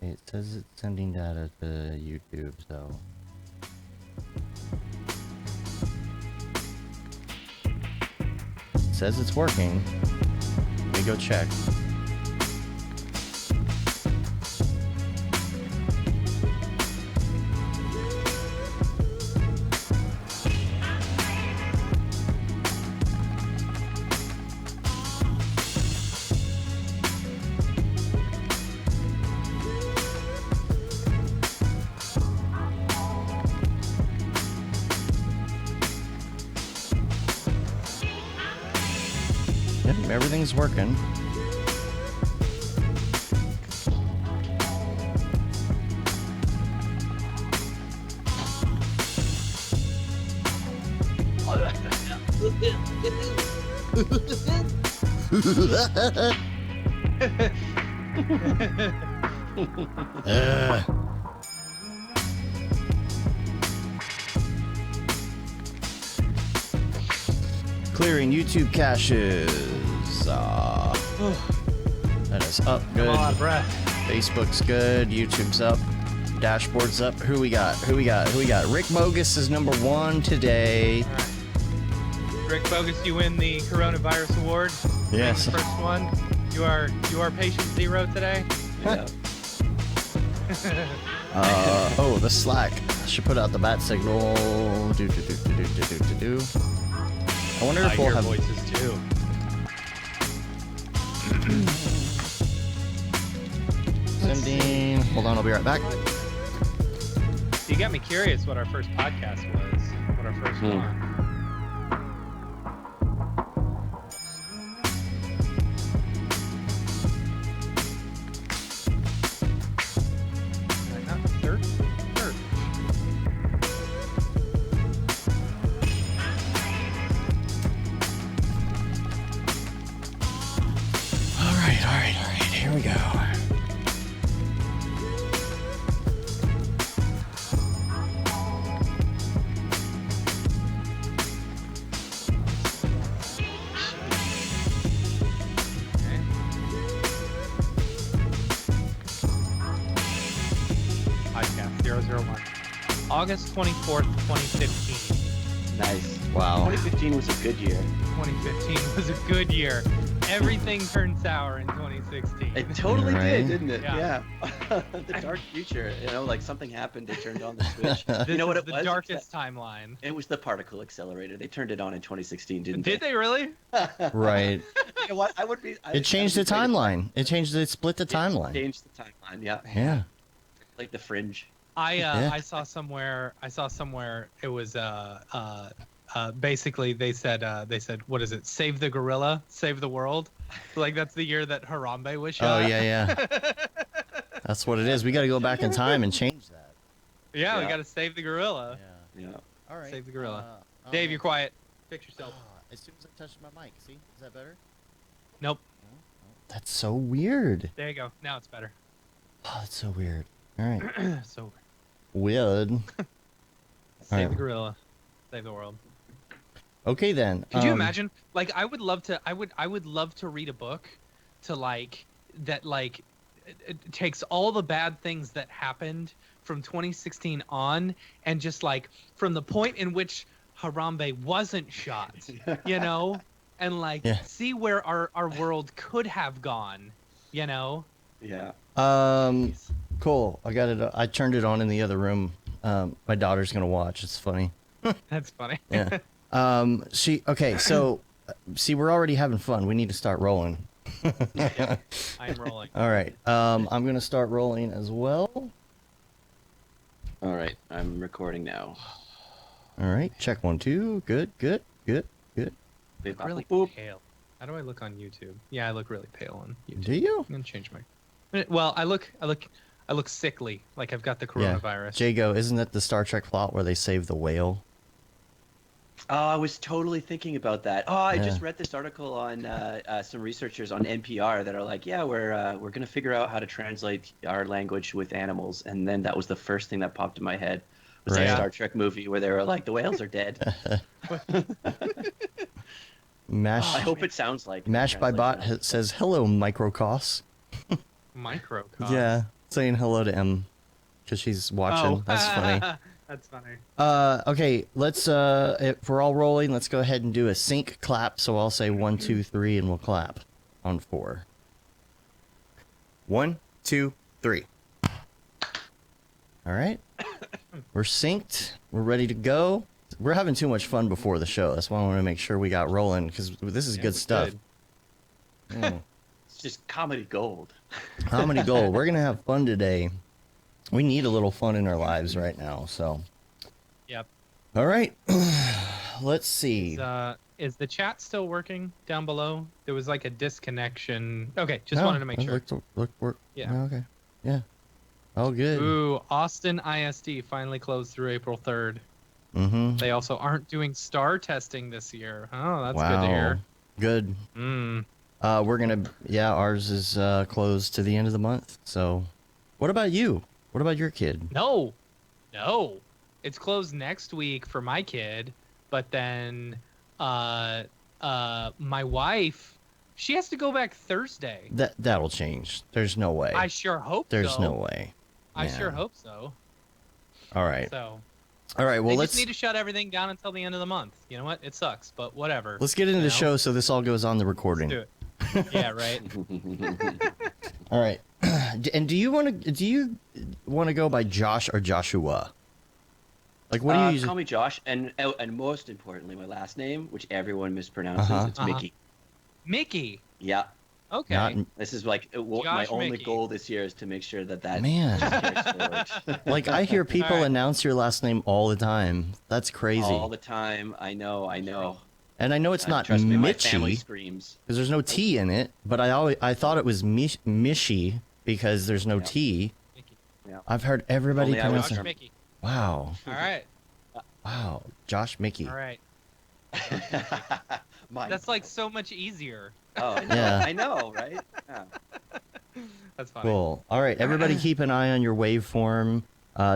It says it's sending data to YouTube, so... It says it's working. Let me go check. Yep, everything's working. Clearing YouTube caches. That is up. Good. I'm all out of breath. Facebook's good. YouTube's up. Dashboard's up. Who we got? Who we got? Who we got? Rick Bogus is number 1 today. All right. Rick Bogus, you win the Coronavirus Award. Yes. The first one. You are patient 0 today. Yeah. Oh, the Slack. I should put out the bat signal. I wonder if we'll hear have voices too. sending. Hold on, I'll be right back. You got me curious what our first podcast was. What our first one. Third. All right. Here we go. Okay. Podcast 001. August 24th, 2015. Nice. Wow. 2015 was a good year. 2015 was a good year. Everything turned sour in 2016. It totally Right? did, didn't it? Yeah. The dark future. You know, like something happened. They turned on the switch. This You know what is it the was? darkest timeline. It was the particle accelerator. They turned it on in 2016, didn't Did they really? Right. You know what? I would be. It changed the timeline. It split the timeline. Changed the timeline. Yeah. Yeah. Like the Fringe. I saw somewhere it was basically they said what is it? Save the gorilla, save the world. Like that's the year that Harambe was shot. Oh yeah. That's what it is. We got to go back in time and change that. Yeah, we Yeah. got to save the gorilla. Yeah. All right. Save the gorilla. Dave, you're quiet. Fix yourself. As soon as I touched my mic, see? Is that better? Nope. That's so weird. There you go. Now it's better. Oh, that's so weird. All right. So Weird. save Alright. the gorilla, save the world. Okay then. Could you imagine? Like, I would love to. I would love to read a book, to like that. Like, it takes all the bad things that happened from 2016 on, and just like from the point in which Harambe wasn't shot, you know, and like Yeah. see where our world could have gone, you know. Yeah. Cool. I got it. I turned it on in the other room. My daughter's gonna watch. It's funny. That's funny. Yeah. Okay. So, see, we're already having fun. We need to start rolling. I'm rolling. All right. I'm gonna start rolling as well. All right. I'm recording now. All right. Check 1, 2. Good. Beep, Look bop, really boop. pale. How do I look on YouTube? Yeah, I look really pale on YouTube. Do you? I'm gonna change my. Well, I look sickly, like I've got the coronavirus. Jago, isn't that the Star Trek plot where they save the whale? Oh, I was totally thinking about that. Oh, I just Yeah. read this article on some researchers on NPR that are like, yeah, we're gonna figure out how to translate our language with animals, and then that was the first thing that popped in my head was Right. that Star Trek movie where they were like, the whales are dead. Mash I hope it sounds like Mash by Bot translation. says hello, Microcos. Microcosm. Yeah, saying hello to M because she's watching. Oh, That's funny. That's funny. Okay, let's if we're all rolling, let's go ahead and do a sync clap. So I'll say 1, 2, 3, and we'll clap on 4. 1, 2, 3. All right, we're synced. We're ready to go. We're having too much fun before the show. That's why I want to make sure we got rolling because this is good stuff. It's just comedy gold. Comedy gold. We're gonna have fun today. We need a little fun in our lives right now. So. Yep. All right. Let's see. Is the chat still working down below? There was like a disconnection. Okay, just No, wanted to make sure. Look. Yeah. Oh, okay. Yeah. Oh, good. Ooh, Austin ISD finally closed through April 3rd. Mm-hmm. They also aren't doing star testing this year. Oh, that's Wow. good to hear. Good. We're gonna. Yeah, ours is closed to the end of the month. So, what about you? What about your kid? No. It's closed next week for my kid, but then my wife, she has to go back Thursday. That'll change. There's no way. I sure hope There's so. no way. I Yeah. sure hope so. All right. So. All right. Well, they let's just need to shut everything down until the end of the month. You know what? It sucks, but whatever. let's get into the show so this all goes on the recording. Let's do it. Yeah, right. All right. And do you want to go by Josh or Joshua? Like, what do you usually call me Josh, and most importantly, my last name, which everyone mispronounces, it's Mickey. Mickey. Yeah. Okay. Not, This is like my only Mickey. goal this year is to make sure that Man. carries forward. like, I hear people All right. announce your last name all the time. That's crazy. All the time. I know. And I know it's not Trust me, my family Michie screams. because there's no T in it, but I thought it was Michie because there's no T. Mickey. Yeah. I've heard everybody Only I pronounce was Josh it. Mickey. Wow. All right. Wow. Josh Mickey. All right. Mine. That's like so much easier. Oh, Yeah. I know, right? Yeah. That's funny. Cool. All right, everybody keep an eye on your waveform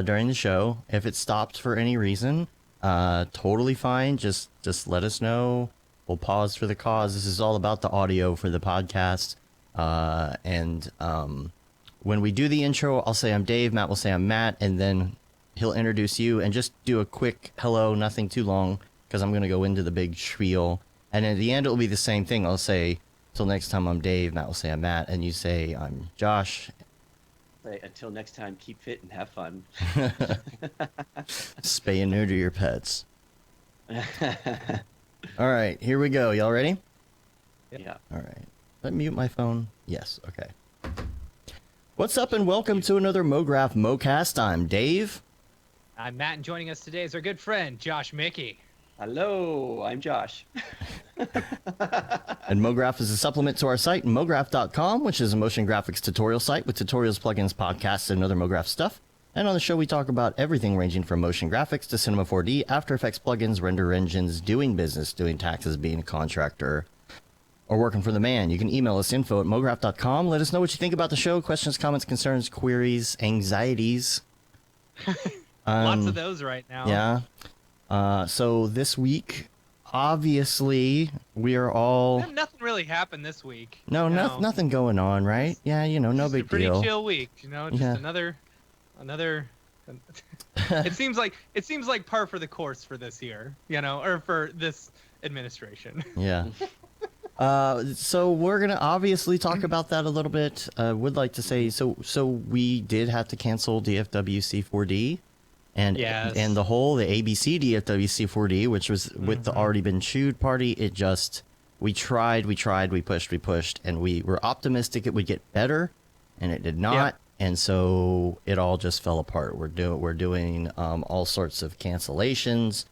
during the show. If it stopped for any reason, totally fine. Just let us know. We'll pause for the cause. This is all about the audio for the podcast. And when we do the intro, I'll say I'm Dave, Matt will say I'm Matt, and then he'll introduce you and just do a quick hello, nothing too long, because I'm going to go into the big spiel. And at the end, it'll be the same thing. I'll say, till next time, I'm Dave. Matt will say I'm Matt. And you say, I'm Josh. Say, until next time, keep fit and have fun. Spay and neuter your pets. All right, here we go. Y'all ready? Yeah. All right. Let me mute my phone. Yes, okay. What's up and welcome to another Mograph Mocast. I'm Dave. I'm Matt, and joining us today is our good friend, Josh Mickey. Hello, I'm Josh. And Mograph is a supplement to our site, mograph.com, which is a motion graphics tutorial site with tutorials, plugins, podcasts, and other Mograph stuff. And on the show, we talk about everything ranging from motion graphics to Cinema 4D, After Effects plugins, render engines, doing business, doing taxes, being a contractor, or working for the man. You can email us info@mograph.com. Let us know what you think about the show. Questions, comments, concerns, queries, anxieties. Lots of those right now. Yeah. So this week, obviously, we are all... Nothing really happened this week. No, you know. nothing going on, right? Yeah, you know, no Just big a pretty deal. chill week, you know, just Yeah. another it seems like par for the course for this year, you know, or for this administration. Yeah. So we're gonna obviously talk about that a little bit. Would like to say so we did have to cancel DFWC4D, and Yes. and the ABC DFWC4D, which was with the already been chewed party. It just we tried, we pushed, and we were optimistic it would get better, and it did not. Yep. And so it all just fell apart. We're doing all sorts of cancellations,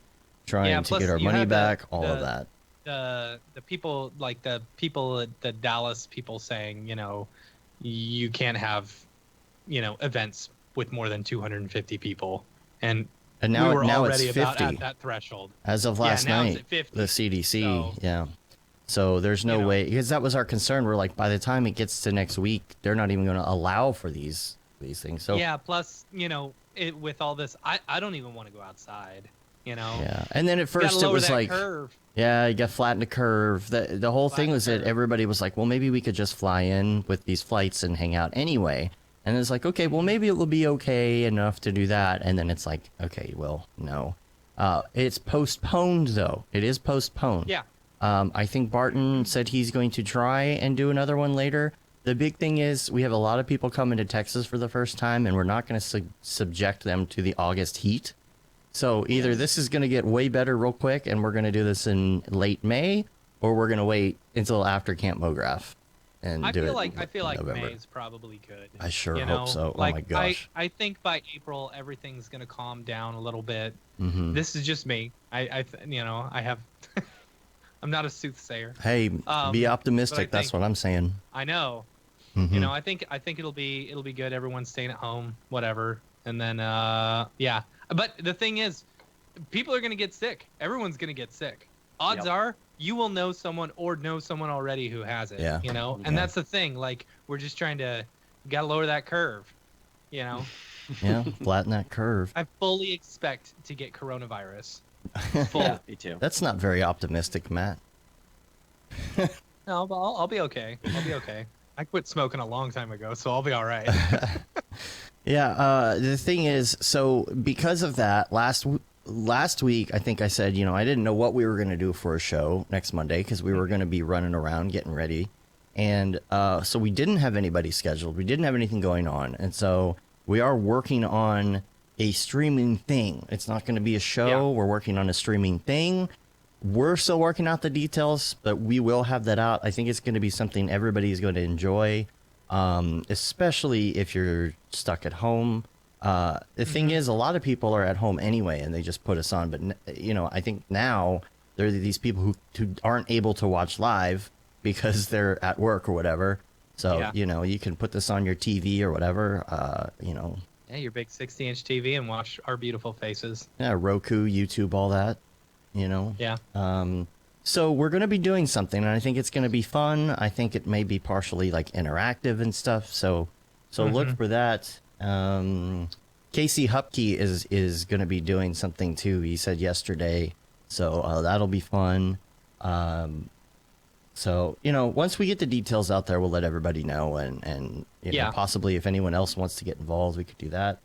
trying to plus get our you money had back, all of that. The people the Dallas people saying, you know, you can't have, you know, events with more than 250 people, and now we were now already it's about 50 at that threshold. as of last now it's night. at 50, the CDC, so- yeah. So there's no You know. way, because that was our concern. We're like, by the time it gets to next week, they're not even going to allow for these things. So Yeah, plus, you know, with all this, I don't even want to go outside. You know. Yeah, and then at You gotta first it lower was that like, curve. yeah, you got to flatten the curve. The whole thing Flatten was the that curve. everybody was like, well, maybe we could just fly in with these flights and hang out anyway. And it's like, okay, well, maybe it will be okay enough to do that. And then it's like, okay, well, no. It's postponed, though. It is postponed. Yeah. I think Barton said he's going to try and do another one later. The big thing is we have a lot of people coming to Texas for the first time, and we're not going to subject them to the August heat. So either this is going to get way better real quick, and we're going to do this in late May, or we're going to wait until after Camp Mograph and I do feel it like in November. May is probably good. I sure you hope know? so. Like, oh my gosh. I think by April everything's gonna calm down a little bit. Mhm. This is just me. I have. I'm not a soothsayer. Hey, be optimistic. That's think- what I'm saying. I know. Mhm. You know, I think it'll be good. Everyone's staying at home, whatever. And then yeah. But the thing is, people are gonna get sick. Everyone's gonna get sick. Odds are you will know someone or know someone already who has it. Yeah. You know, Yeah. and that's the thing. Like we're just trying to gotta lower that curve. You know, Yeah, flatten that curve. I fully expect to get coronavirus. Full. Yeah, me too. That's not very optimistic, Matt. No, but I'll be okay. I'll be okay. I quit smoking a long time ago, so I'll be all right. Yeah, the thing is, so because of that, last week, I think I said, I didn't know what we were going to do for a show next Monday because we were going to be running around getting ready. And so we didn't have anybody scheduled. We didn't have anything going on. And so we are working on a streaming thing. It's not going to be a show. Yeah. We're working on a streaming thing. We're still working out the details, but we will have that out. I think it's going to be something everybody's going to enjoy, especially if you're stuck at home. The thing is, a lot of people are at home anyway, and they just put us on. But, I think now there are these people who aren't able to watch live because they're at work or whatever. So, Yeah. you can put this on your TV or whatever, Yeah, your big 60-inch TV and watch our beautiful faces. Yeah, Roku, YouTube, all that, Yeah. So we're going to be doing something, and I think it's going to be fun. I think it may be partially like interactive and stuff. So look for that. Casey Hupke is going to be doing something too. He said yesterday. So that'll be fun. So, once we get the details out there, we'll let everybody know. And possibly if anyone else wants to get involved, we could do that.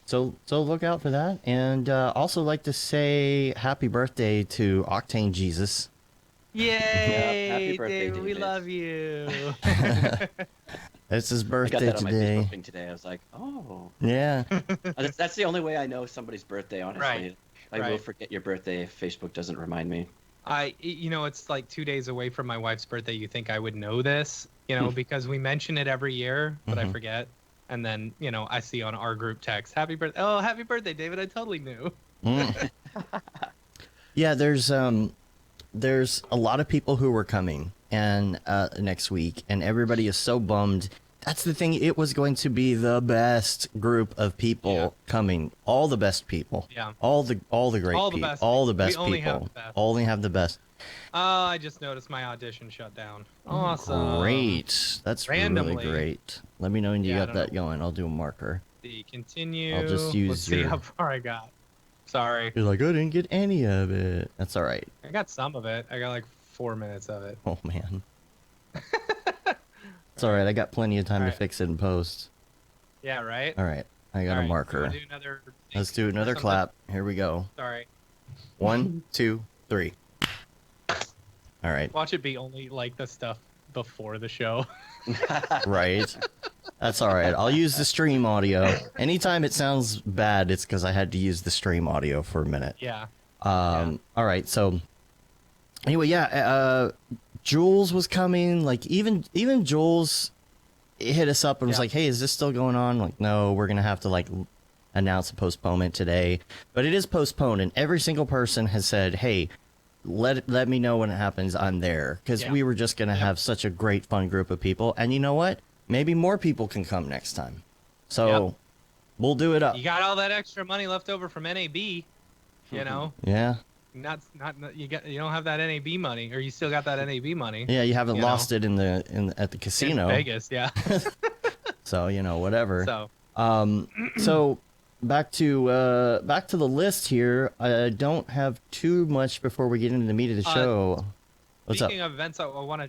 So look out for that. And also like to say happy birthday to Octane Jesus. Yay! happy birthday, David, we David. love you. It's his I got birthday that on my today. Facebook thing today. I was like, oh. Yeah. That's the only way I know somebody's birthday, honestly. Right. I will Right. forget your birthday if Facebook doesn't remind me. It's like 2 days away from my wife's birthday. You think I would know this, because we mention it every year, but I forget. And then, I see on our group text, happy birthday. Oh, happy birthday, David. I totally knew. Yeah, there's a lot of people who were coming and next week, and everybody is so bummed. That's the thing. It was going to be the best group of people coming. All the best people. Yeah. All the great All the people. best All the people. best We only people. have the best. Only have the best. Oh, I just noticed my audition shut down. Awesome. Great. That's Randomly. really great. Let me know when you Yeah, I got don't that know. going. I'll do a marker. See, continue. I'll just use Let's see your- how far I got. Sorry. You're like, I didn't get any of it. That's all right. I got some of it. I got like 4 minutes of it. Oh, man. It's all right. I got plenty of time All to right. fix it in post. Yeah, right? All right. I got All a right, marker. wanna do another Let's do another something? clap. Here we go. Sorry. 1, 2, 3. All right. Watch it be only like the stuff before the show. Right. That's all right. I'll use the stream audio. Anytime it sounds bad, it's because I had to use the stream audio for a minute. Yeah. All right. So anyway, yeah. Jules was coming. Like even Jules hit us up and was Yeah. like, "Hey, is this still going on?" Like, no, we're gonna have to like announce a postponement today, but it is postponed, and every single person has said, "Hey, let me know when it happens. I'm there," because Yeah. we were just gonna have such a great, fun group of people, and you know what? Maybe more people can come next time. So Yep. we'll do it up. You got all that extra money left over from NAB, you know? Yeah. Not you don't have that NAB money, or you still got that NAB money. Yeah, you haven't You lost it at the casino. In Vegas, yeah. So, whatever. So So back to the list here. I don't have too much before we get into the meat of the show. What's up? Speaking of events, I want to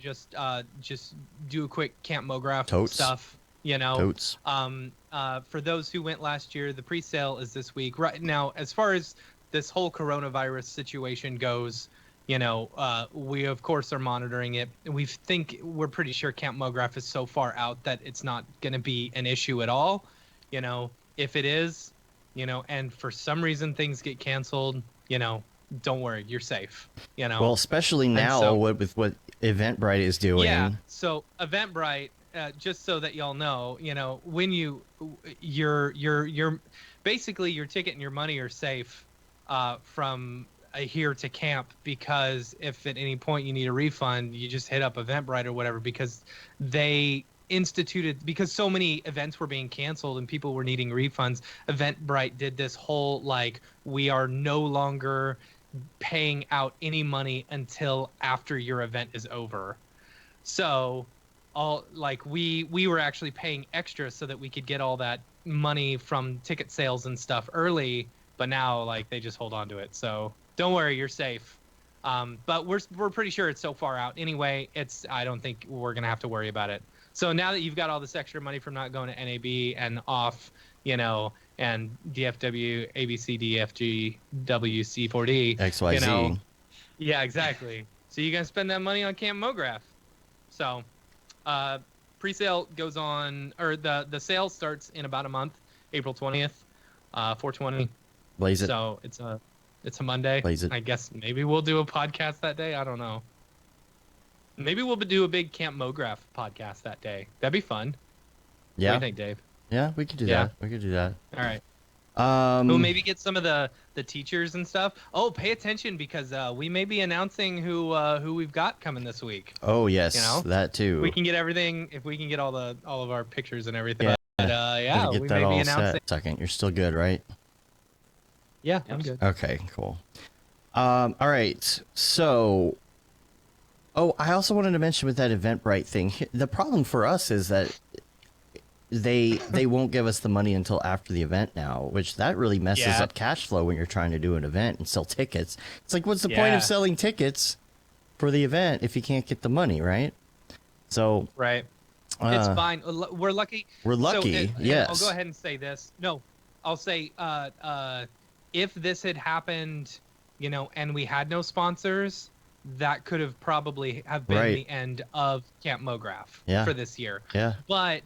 just do a quick Camp Mograph Totes. stuff. You know, Totes. For those who went last year, the pre-sale is this week. Right now, as far as this whole coronavirus situation goes, you know, we of course are monitoring it. We're pretty sure Camp Mograph is so far out that it's not going to be an issue at all. You know, if it is, you know, and for some reason things get canceled, you know, don't worry, you're safe. You know, Well, especially now with what Eventbrite is doing. yeah. So Eventbrite, just so that y'all know, you know, when you're basically your ticket and your money are safe from here to camp, because if at any point you need a refund, you just hit up Eventbrite or whatever, because they instituted, because so many events were being canceled and people were needing refunds. Eventbrite did this whole like, we are no longer paying out any money until after your event is over. So all like we were actually paying extra so that we could get all that money from ticket sales and stuff early, but now like they just hold on to it. So don't worry, you're safe. But we're pretty sure it's so far out anyway. I don't think we're gonna have to worry about it. So now that you've got all this extra money from not going to NAB and off, you know, and DFW, ABC, DFG, WC4D, XYZ. you know, yeah, exactly. So you can spend that money on Camp Mograph. So, pre-sale goes on, or the sale starts in about a month, April 20th, 420. Blaze it. So it's a Monday. Blaze it. I guess maybe we'll do a podcast that day. I don't know. Maybe we'll do a big Camp Mograph podcast that day. That'd be fun. Yeah. What do you think, Dave? Yeah, we could do that. We could do that. All right. We'll maybe get some of the teachers and stuff. Oh, pay attention, because we may be announcing who we've got coming this week. Oh yes, You know? that too. We can get everything if we can get all of our pictures and everything. Yeah. But Gotta get we that may be all announcing. set. Second, you're still good, right? Yeah, I'm good. Okay, cool. All right. So, I also wanted to mention with that Eventbrite thing, the problem for us is that they won't give us the money until after the event now, which that really messes Yeah. up cash flow when you're trying to do an event and sell tickets. It's like, what's the point Yeah. of selling tickets for the event if you can't get the money, right? So, Right. It's fine. We're lucky. We're lucky, yes. I'll go ahead and say this. No, I'll say if this had happened, you know, and we had no sponsors, that could have probably have been Right. the end of Camp Mograph Yeah. for this year. yeah. But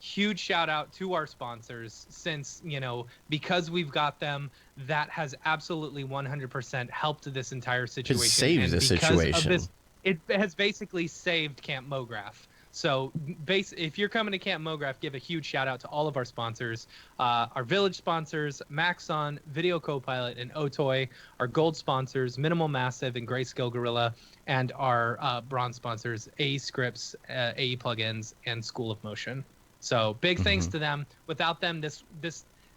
huge shout out to our sponsors, since, you know, because we've got them, that has absolutely 100% helped this entire situation. saved And the because of situation. this, it has basically saved Camp Mograph. So if you're coming to Camp Mograph, give a huge shout out to all of our sponsors, our village sponsors, Maxon, Video Copilot, and Otoy, our gold sponsors, Minimal Massive and Grayscale Gorilla, and our bronze sponsors, AE Scripts, AE Plugins, and School of Motion. So big thanks to them. Without them, this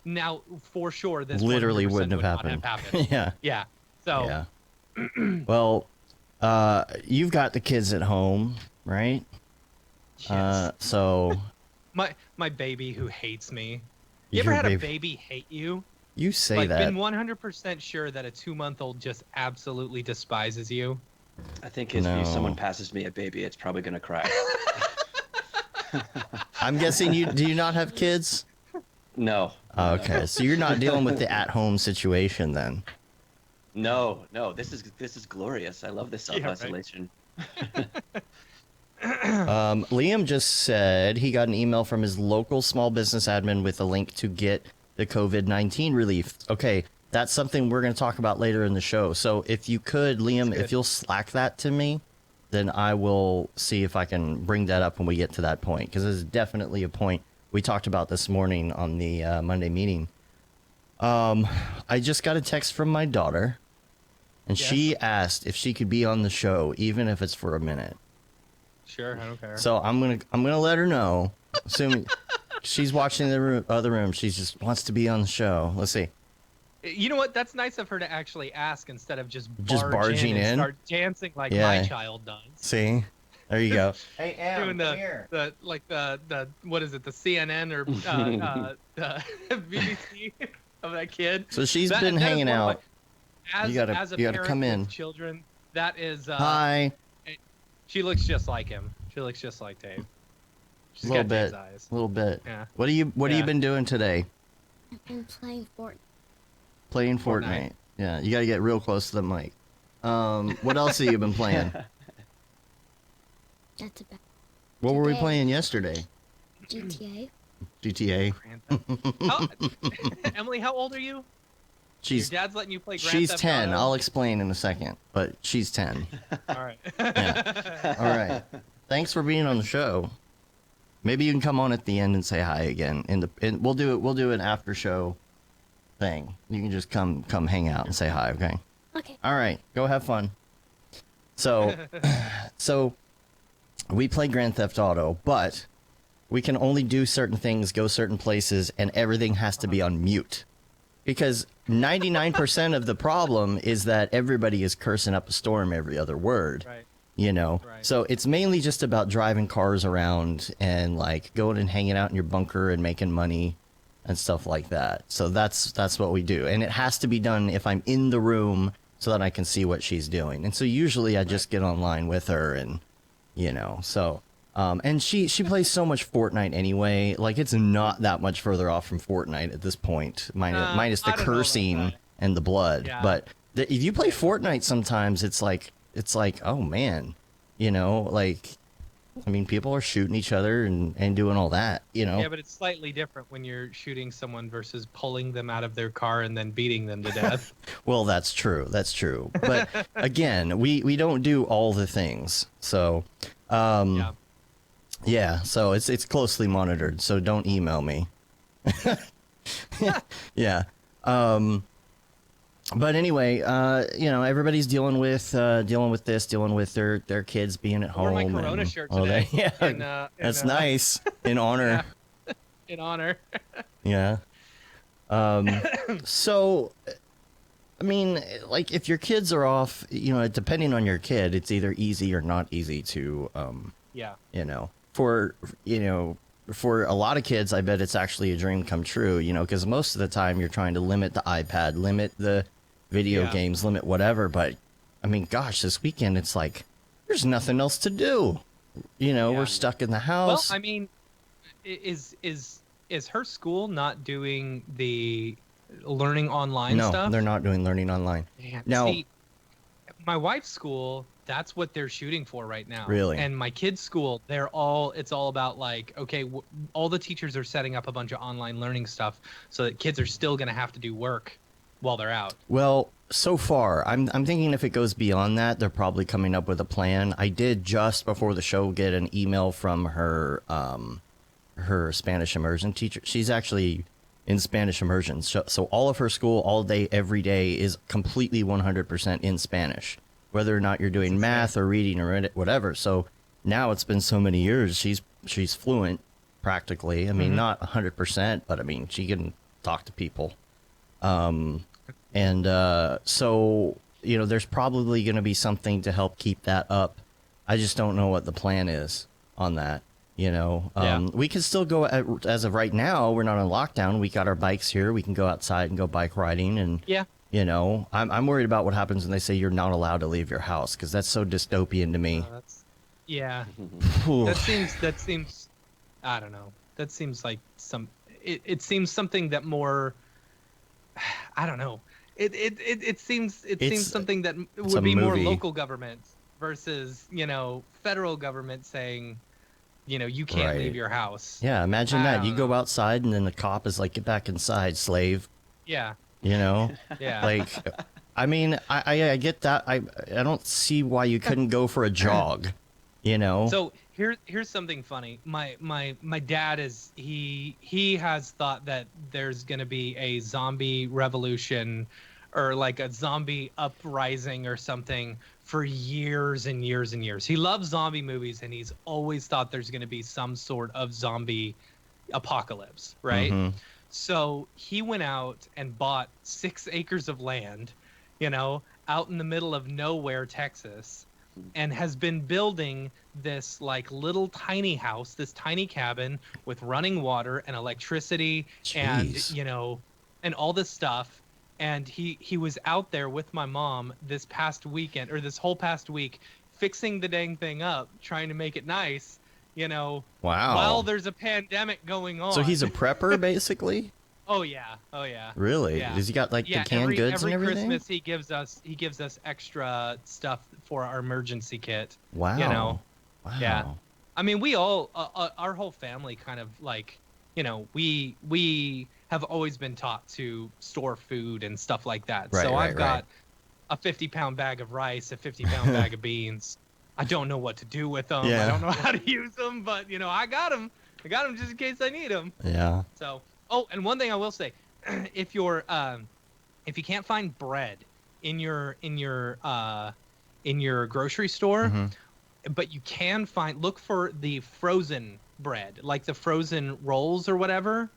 now for sure this Literally 100% wouldn't have would not happened. happened. Yeah. Yeah. So Yeah. Well, you've got the kids at home, right? yes. So my baby who hates me. You Your ever had a baby- baby hate you? you say Like, that. been 100% sure that a 2-month-old just absolutely despises you? I think if No. someone passes me a baby, it's probably gonna cry. I'm guessing do you not have kids? No. Okay, so you're not dealing with the at-home situation then. No. This is glorious. I love this Yeah, right. self-isolation. Liam just said he got an email from his local small business admin with a link to get the COVID-19 relief. Okay, that's something we're going to talk about later in the show. So if you could, Liam, That's good. if you'll Slack that to me, then I will see if I can bring that up when we get to that point, because it's definitely a point we talked about this morning on the Monday meeting. I just got a text from my daughter, and Yes. she asked if she could be on the show, even if it's for a minute. Sure, I don't care. So I'm gonna let her know. Assuming she's watching the other room, she just wants to be on the show. Let's see. You know what? That's nice of her to actually ask instead of just barging and in? start dancing like Yeah. my child does. See, there you go. Hey, Doing the like the what is it, the CNN or the BBC of that kid. So she's been That is hanging one of out. as, You gotta as a come parent in. with children, that is Hi. she looks just like him. She looks just like Dave. She's A little got bit. Dave's eyes. A little bit. Yeah. What have you been doing today? I've been playing Fortnite. Playing Fortnite. Yeah, you gotta get real close to the mic. What else have you been playing? That's about What were we Today. playing yesterday? GTA. GTA. Emily, how old are you? She's Your dad's letting you play Grand she's Theft 10. Auto? I'll explain in a second, but she's 10. All right. Yeah. All right. Thanks for being on the show. Maybe you can come on at the end and say hi again. We'll do an after show thing. You can just come hang out and say hi, okay? Okay. All right. Go have fun. So we play Grand Theft Auto, but we can only do certain things, go certain places, and everything has to be on mute. Because 99% of the problem is that everybody is cursing up a storm every other word. Right. You know? Right. So it's mainly just about driving cars around and like going and hanging out in your bunker and making money and stuff like that. So that's what we do. And it has to be done if I'm in the room so that I can see what she's doing. And so usually I just get online with her and you know, so and she plays so much Fortnite anyway. Like it's not that much further off from Fortnite at this point, minus the I don't know about cursing that. and the blood. Yeah. But if you play Fortnite, sometimes it's like oh man, you know, like I mean, people are shooting each other and doing all that, you know. Yeah, but it's slightly different when you're shooting someone versus pulling them out of their car and then beating them to death. Well, that's true. That's true. But again, we don't do all the things. So, Yeah. yeah. So it's closely monitored. So don't email me. Yeah. But anyway, you know, everybody's dealing with this, dealing with their kids being at Wore home. my Corona and shirt all that. today. Yeah. That's nice. In honor. In honor. Yeah. So, I mean, like, if your kids are off, you know, depending on your kid, it's either easy or not easy to, Yeah. you know, for a lot of kids, I bet it's actually a dream come true, you know, because most of the time you're trying to limit the iPad, limit the video Yeah. games, limit whatever. But, I mean, gosh, this weekend, it's like, there's nothing else to do. You know, Yeah. we're stuck in the Well, house. I mean, is her school not doing the learning online no, stuff? they're not doing learning online. Man, Now- see, my wife's school, that's what they're shooting for right now. Really? And my kids' school, it's all about like, okay, all the teachers are setting up a bunch of online learning stuff so that kids are still going to have to do work while they're out. Well, so far, I'm thinking if it goes beyond that, they're probably coming up with a plan. I did just before the show get an email from her Spanish immersion teacher. She's actually in Spanish immersion, so all of her school, all day, every day, is completely 100% in Spanish, whether or not you're doing math or reading or whatever. So now it's been so many years, she's fluent practically. I mean, not 100%, but I mean, she can talk to people. So, you know, there's probably going to be something to help keep that up. I just don't know what the plan is on that, you know. We can still go, as of right now, we're not on lockdown. We got our bikes here. We can go outside and go bike riding. And, Yeah. you know, I'm worried about what happens when they say you're not allowed to leave your house, because that's so dystopian to me. Yeah. Whew. That seems, I don't know. That seems like it seems something that more, I don't know. It seems something that it's a would be more movie. local government versus, you know, federal government saying, you know, you can't Right. leave your house. Yeah, imagine I that. don't You go know. outside and then the cop is like, get back inside, slave. Yeah. You know? Yeah. Like, I mean, I get that. I don't see why you couldn't go for a jog, you know? So here's something funny. My dad is he has thought that there's gonna be a zombie revolution or like a zombie uprising or something for years and years and years. He loves zombie movies and he's always thought there's gonna be some sort of zombie apocalypse, right? Mhm. So he went out and bought 6 acres of land, you know, out in the middle of nowhere, Texas, and has been building this like little tiny house, this tiny cabin with running water and electricity Jeez. and, you know, and all this stuff. And he was out there with my mom this past weekend, or this whole past week, fixing the dang thing up, trying to make it nice, you know, Wow. while there's a pandemic going on. So he's a prepper, basically? Oh yeah. Really? Yeah. Does he got like the canned goods every and everything? Christmas he gives us extra stuff for our emergency kit. Wow. You know. Wow. Yeah. I mean, we all our whole family kind of like, you know, we have always been taught to store food and stuff like that. Right, so right, I've got a 50-pound bag of rice, a 50-pound bag of beans. I don't know what to do with them. Yeah. I don't know how to use them, but you know, I got them. I got them just in case I need them. Yeah. So, oh, and one thing I will say, if you can't find bread in your grocery store, Mm-hmm. but you can look for the frozen bread, like the frozen rolls or whatever,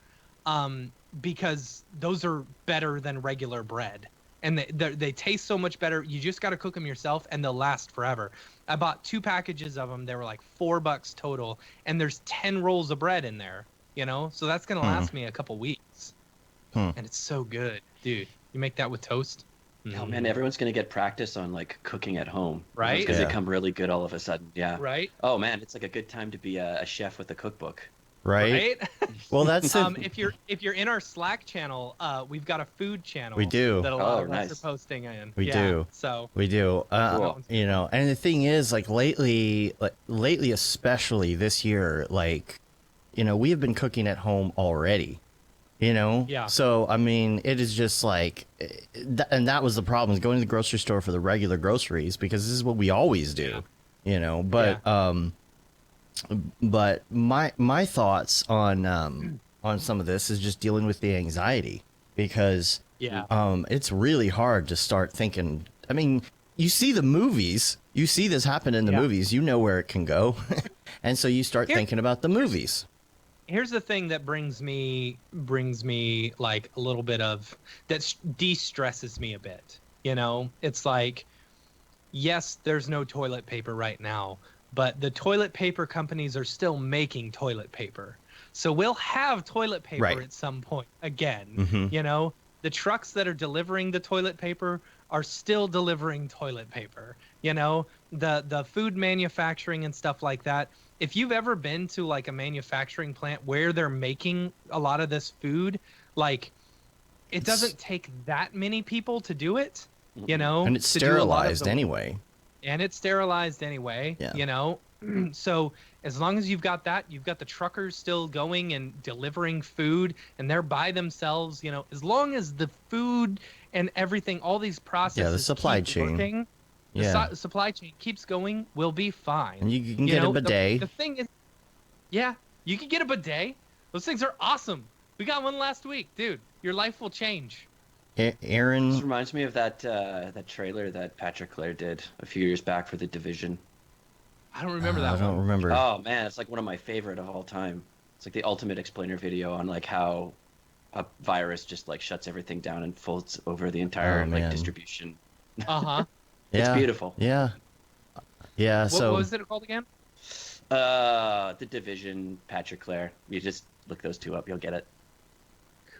because those are better than regular bread, and they taste so much better. You just got to cook them yourself, and they'll last forever. I bought 2 packages of them. They were like $4 total, and there's 10 rolls of bread in there. You know, so that's gonna last me a couple weeks, and it's so good, dude. You make that with toast. Oh man, everyone's gonna get practice on like cooking at home, Right? It's gonna Yeah. become really good all of a sudden. Yeah. Right. Oh man, it's like a good time to be a chef with a cookbook. Right? Right. Well, that's it. If you're in our Slack channel, we've got a food channel. We do. That a lot Oh, of nice. us are posting in. We do. So We do. Cool. You know, and the thing is, like lately especially this year, like, you know, we have been cooking at home already. You know? Yeah. So, I mean, it is just like, and that was the problem, is going to the grocery store for the regular groceries, because this is what we always do. Yeah. You know, but but my thoughts on some of this is just dealing with the anxiety, because yeah. it's really hard to start thinking. I mean, you see the movies, you see this happen in the Yeah. movies, you know where it can go. And so you start thinking about the movies. Here's the thing that brings me like a little bit of that de-stresses me a bit. You know, it's like, yes, there's no toilet paper right now, but the toilet paper companies are still making toilet paper. So we'll have toilet paper Right. at some point again. Mhm. You know, the trucks that are delivering the toilet paper are still delivering toilet paper. You know, the food manufacturing and stuff like that. If you've ever been to like a manufacturing plant where they're making a lot of this food, like it doesn't take that many people to do it, you know, And it's to do a lot of sterilized the- anyway. and it's sterilized anyway, Yeah. you know. So as long as you've got that, you've got the truckers still going and delivering food, and they're by themselves, you know. As long as the food and everything, all these processes, supply keep chain. working, the Yeah. supply chain keeps going, we'll be fine. And you can get know, a bidet. The thing is, yeah, you can get a bidet. Those things are awesome. We got one last week, dude. Your life will change. This Aaron, reminds me of that trailer that Patrick Clare did a few years back for The Division. I don't remember that I don't one. remember. Oh man, it's like one of my favorite of all time. It's like the ultimate explainer video on like how a virus just like shuts everything down and folds over the entire Oh, man. like distribution. Uh-huh. It's Yeah. beautiful. Yeah. Yeah, What so was it called again? The Division, Patrick Clare. You just look those two up, you'll get it.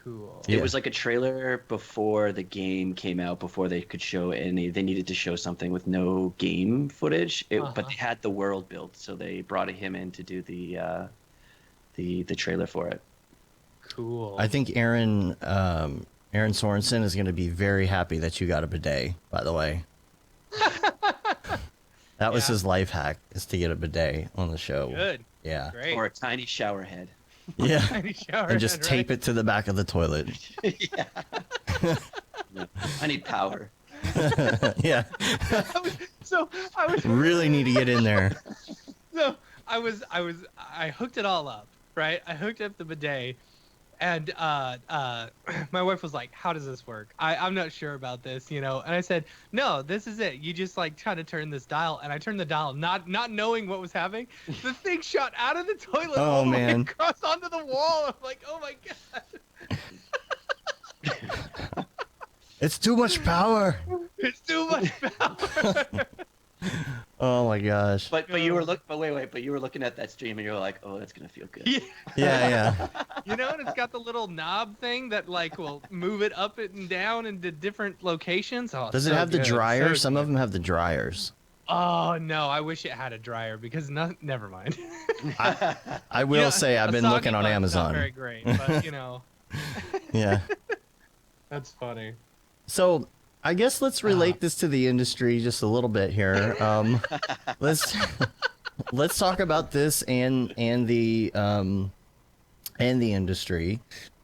Cool. Yeah. It was like a trailer before the game came out, before they could show any. They needed to show something with no game footage, but they had the world built, so they brought him in to do the trailer for it. Cool. I think Aaron Sorensen is going to be very happy that you got a bidet, by the way. That was Yeah. his life hack, is to get a bidet on the show. Good. Yeah. Great. Or a tiny shower head. Yeah. Tiny shower And just head, tape right? it to the back of the toilet. Yeah. I need power. Yeah. I was Really need to get in there. so I hooked it all up, right? I hooked up the bidet, and my wife was like, "How does this work? I'm not sure about this, you know." And I said, "No, this is it. You just like try to turn this dial." And I turned the dial, not knowing what was happening. The thing shot out of the toilet Oh, all the way man. across onto the wall. I'm like, "Oh my god, It's too much power. it's too much power." Oh my gosh. But you were but you were looking at that stream and you're like, oh, that's gonna feel good. Yeah. Yeah. You know, and it's got the little knob thing that like will move it up and down into different locations. Oh, Does it so have the good, dryer? so Some of good. them have the dryers. Oh no, I wish it had a dryer because never mind. I will Yeah, say I've a been soggy looking on but's Amazon. Not very great, but you know. Yeah. That's funny. So I guess let's relate this to the industry just a little bit here. Let's let's talk about this and the industry.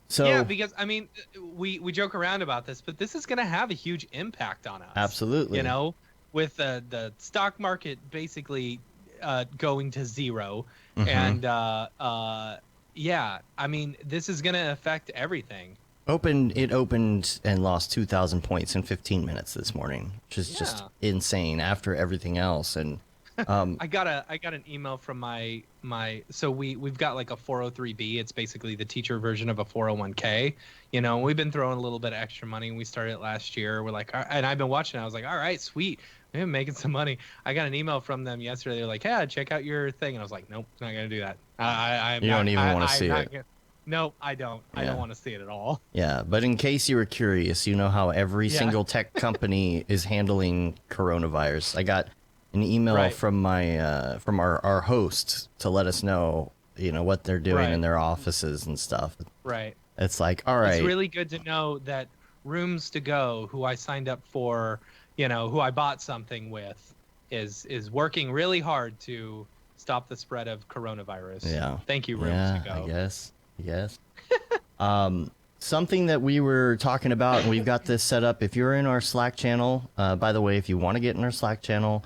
So Yeah, because I mean, we joke around about this, but this is going to have a huge impact on us. absolutely, You know, with the stock market basically going to zero, Mhm. and yeah, I mean, this is going to affect everything. It opened and lost 2,000 points in 15 minutes this morning, which is just Yeah. insane after everything else. And I got an email from my so we've got like a 403b. It's basically the teacher version of a 401k. You know, we've been throwing a little bit of extra money. We started it last year. We're like, and I've been watching. I was like, all right, sweet. We've been making some money. I got an email from them yesterday. They're like, yeah, check out your thing. And I was like, nope, not gonna do that. You don't even wanna see it. No, I don't. I Yeah. don't want to see it at all. yeah, but in case you were curious, you know how every Yeah. single tech company is handling coronavirus. I got an email Right. from my from our host to let us know, you know, what they're doing Right. in their offices and stuff. Right. It's like, all right, It's really good to know that Rooms to Go, who I signed up for, you know, who I bought something with, is working really hard to stop the spread of coronavirus. yeah. Thank you, Rooms Yeah, to Go. I guess. Yes. Something that we were talking about, and we've got this set up. If you're in our Slack channel, by the way, if you want to get in our Slack channel,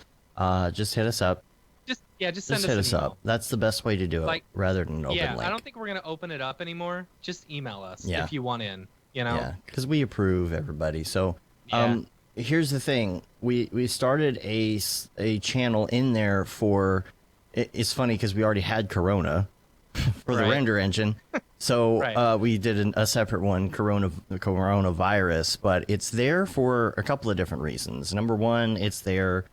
just hit us up. Just send Just us hit an us email. up. That's the best way to do it, Like, rather than an open Yeah, link. I don't think we're gonna open it up anymore. Just email us Yeah. if you want in. You know. Yeah, because we approve everybody. So, Yeah. here's the thing: we started a channel in there for. It's funny because we already had Corona for the Right. render engine, so Right. we did a separate one, coronavirus. But it's there for a couple of different reasons. Number one, it's there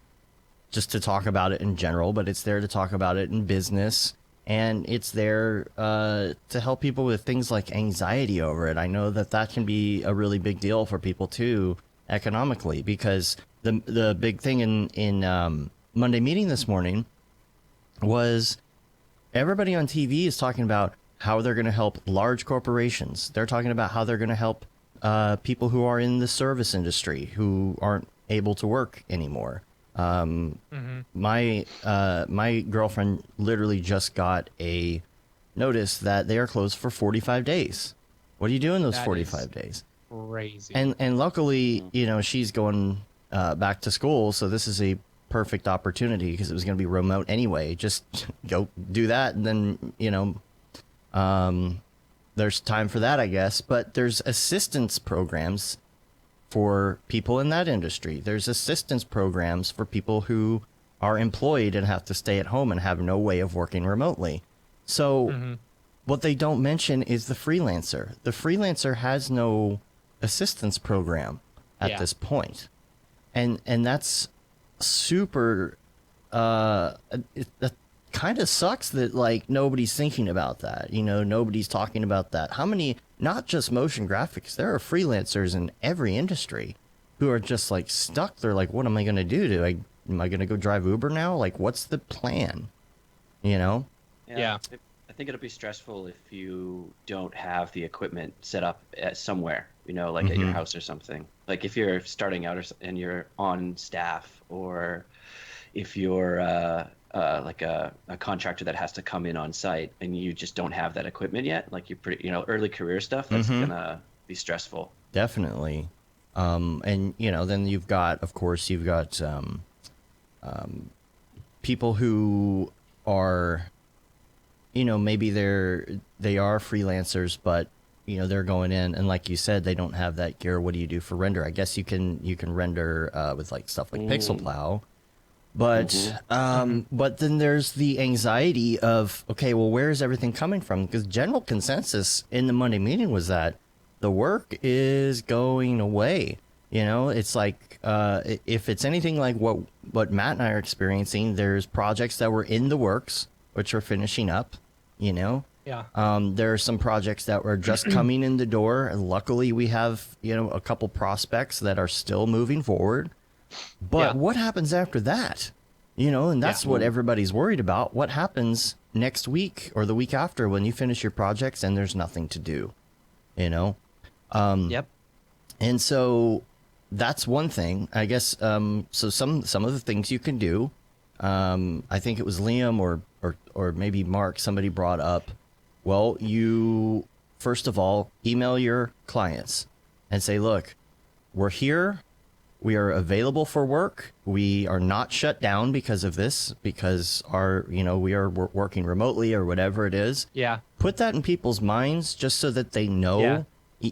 just to talk about it in general, but it's there to talk about it in business. And it's there to help people with things like anxiety over it. I know that can be a really big deal for people too, economically, because the big thing in Monday meeting this morning was everybody on TV is talking about how they're going to help large corporations. They're talking about how they're going to help people who are in the service industry who aren't able to work anymore. My girlfriend literally just got a notice that they are closed for 45 days. What do you do in those That 45 is days? Crazy. And luckily, you know, she's going back to school, so this is a perfect opportunity because it was going to be remote anyway. Just go do that, and then, you know, there's time for that, I guess. But there's assistance programs for people in that industry. There's assistance programs for people who are employed and have to stay at home and have no way of working remotely. So what they don't mention is the freelancer. The freelancer has no assistance program at Yeah. this point. And that's super it kind of sucks that like nobody's thinking about that. You know, nobody's talking about that. How many, not just motion graphics, there are freelancers in every industry who are just like stuck. They're like, what am I going to do? Am I going to go drive Uber now? Like, what's the plan? You know? Yeah. I think it'll be stressful if you don't have the equipment set up at somewhere, you know, like at your house or something. Like if you're starting out and you're on staff, or if you're like a contractor that has to come in on site and you just don't have that equipment yet, like you're pretty, you know, early career stuff, that's gonna be stressful. Definitely. And you know, then you've got people who are, you know, maybe they are freelancers, but you know, they're going in and like you said, they don't have that gear. What do you do for render? I guess you can render with like stuff like Pixelplow. But but then there's the anxiety of, okay, well, where is everything coming from? Because general consensus in the Monday meeting was that the work is going away. You know, it's like if it's anything like what Matt and I are experiencing, there's projects that were in the works which are finishing up. You know, Yeah. there are some projects that were just coming in the door. And luckily, we have a couple prospects that are still moving forward. But Yeah. what happens after that? And that's Yeah. what everybody's worried about. What happens next week or the week after when you finish your projects and there's nothing to do? Yep. And so that's one thing, I guess. So some of the things you can do, I think it was Liam or maybe Mark, somebody brought up, well, you first of all email your clients and say, look, we're here. We are available for work. We are not shut down because of this, because we are working remotely or whatever it is. Yeah. Put that in people's minds just so that they know. Yeah.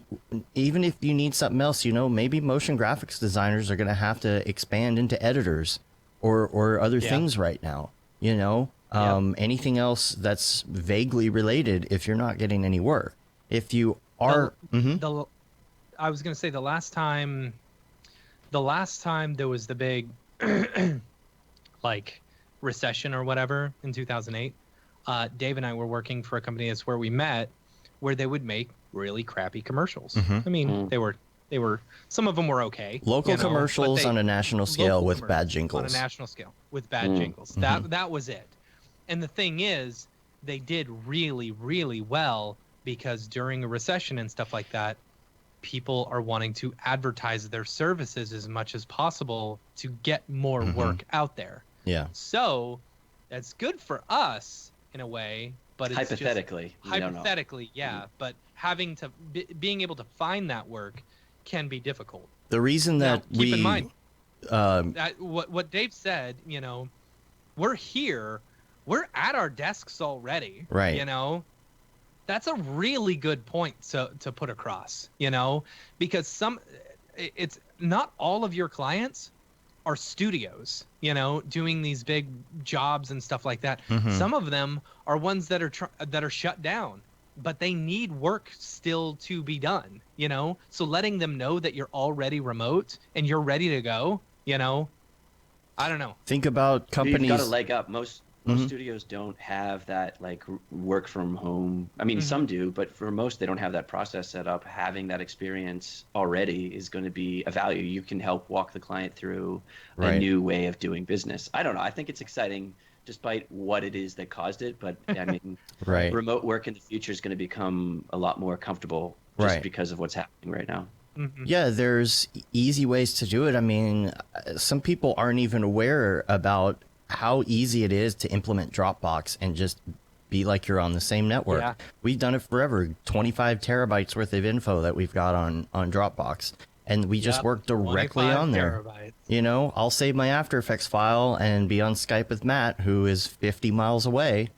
Even if you need something else, maybe motion graphics designers are going to have to expand into editors or other things right now. Anything else that's vaguely related if you're not getting any work. If you are, I was gonna say the last time there was the big like recession or whatever in 2008, Dave and I were working for a company that's where we met, where they would make really crappy commercials. I mean, they were some of them were okay. Local commercials on a national scale with bad jingles. On a national scale with bad jingles. That was it. And the thing is, they did really, really well because during a recession and stuff like that, people are wanting to advertise their services as much as possible to get more work out there. Yeah. So that's good for us in a way, but it's hypothetically. Yeah. But having to being able to find that work can be difficult. The reason that keep in mind what Dave said, we're here, we're at our desks already, right? That's a really good point to put across, because it's not all of your clients are studios, doing these big jobs and stuff like that. Some of them are ones that are shut down, but they need work still to be done, so letting them know that you're already remote and you're ready to go, I don't know. Think about companies. You've got a leg up. Most studios don't have that work from home. I mean, some do, but for most, they don't have that process set up. Having that experience already is going to be a value. You can help walk the client through a new way of doing business. I don't know. I think it's exciting despite what it is that caused it. But I mean, remote work in the future is going to become a lot more comfortable just because of what's happening right now. Yeah, there's easy ways to do it. I mean, some people aren't even aware about how easy it is to implement Dropbox and just be like you're on the same network. Yeah. We've done it forever. 25 terabytes worth of info that we've got on Dropbox, and we just work directly on there. Terabytes. I'll save my After Effects file and be on Skype with Matt, who is 50 miles away,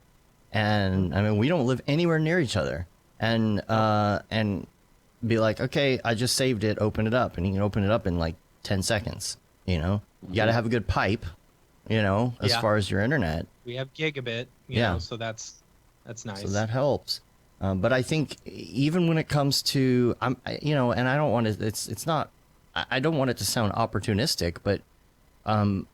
and I mean we don't live anywhere near each other, and be like, okay, I just saved it, open it up, and you can open it up in like 10 seconds. You got to have a good pipe. As far as your internet. We have gigabit, so that's nice. So that helps. But I think even when it comes to, and I don't want to, it's not, I don't want it to sound opportunistic, but,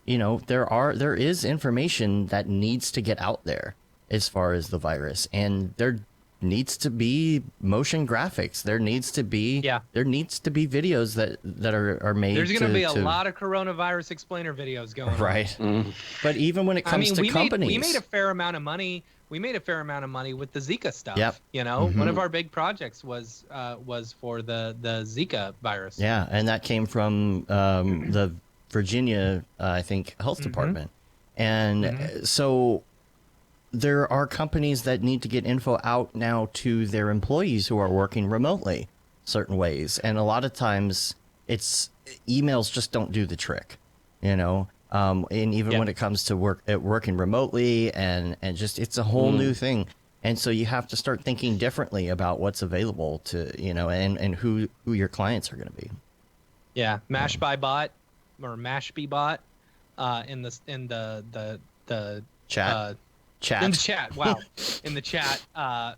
there is information that needs to get out there as far as the virus, and there needs to be motion graphics. There needs to be videos that are made. There's going to be a lot of coronavirus explainer videos going on. But even when it comes to companies, we made a fair amount of money. We made a fair amount of money with the Zika stuff. Yep. One of our big projects was for the Zika virus. Yeah, and that came from the Virginia, I think, health department, and so. There are companies that need to get info out now to their employees who are working remotely certain ways. And a lot of times it's emails just don't do the trick, and even when it comes to working remotely and just, it's a whole new thing. And so you have to start thinking differently about what's available to, and who your clients are going to be. Yeah. Mash by bot or Mashby bot, in the chat. chat. In the chat, wow. In the chat,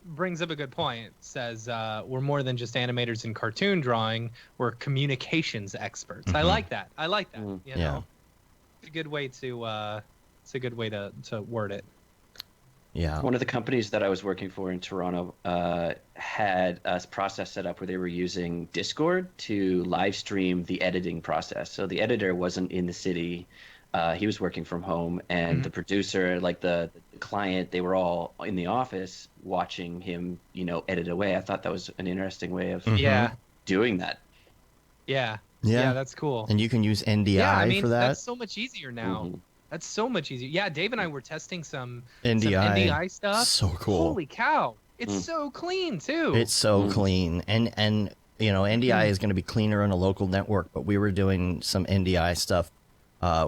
brings up a good point. Says we're more than just animators in cartoon drawing. We're communications experts. I like that. I like that. You Yeah. know, it's a good way to. It's a good way to word it. Yeah. One of the companies that I was working for in Toronto had a process set up where they were using Discord to live stream the editing process. So the editor wasn't in the city. He was working from home, and the producer, like the client, they were all in the office watching him, edit away. I thought that was an interesting way of Yeah. doing that. Yeah. Yeah. Yeah, that's cool. And you can use NDI Yeah, I mean, for that. that's so much easier now. Mhm. That's so much easier. Yeah, Dave and I were testing some NDI. NDI stuff. So cool. Holy cow. It's so clean, too. It's so clean. And NDI is going to be cleaner on a local network, but we were doing some NDI stuff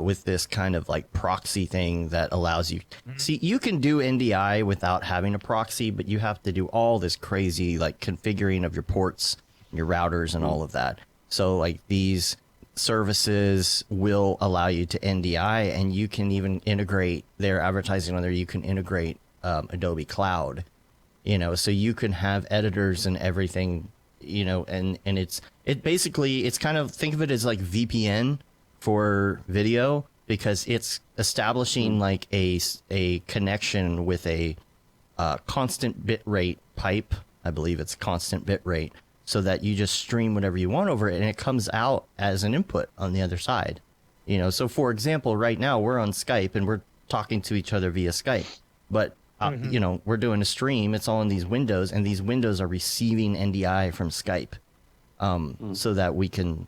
with this kind of like proxy thing that allows you. See, you can do NDI without having a proxy, but you have to do all this crazy like configuring of your ports, your routers, and all of that. So like these services will allow you to NDI, and you can even integrate their advertising on there. You can integrate Adobe Cloud, so you can have editors and everything, and it's kind of, think of it as like VPN for video, because it's establishing like a connection with a constant bit rate pipe. I believe it's constant bit rate, so that you just stream whatever you want over it, and it comes out as an input on the other side. So for example, right now we're on Skype and we're talking to each other via Skype, but we're doing a stream. It's all in these windows, and these windows are receiving NDI from Skype, so that we can,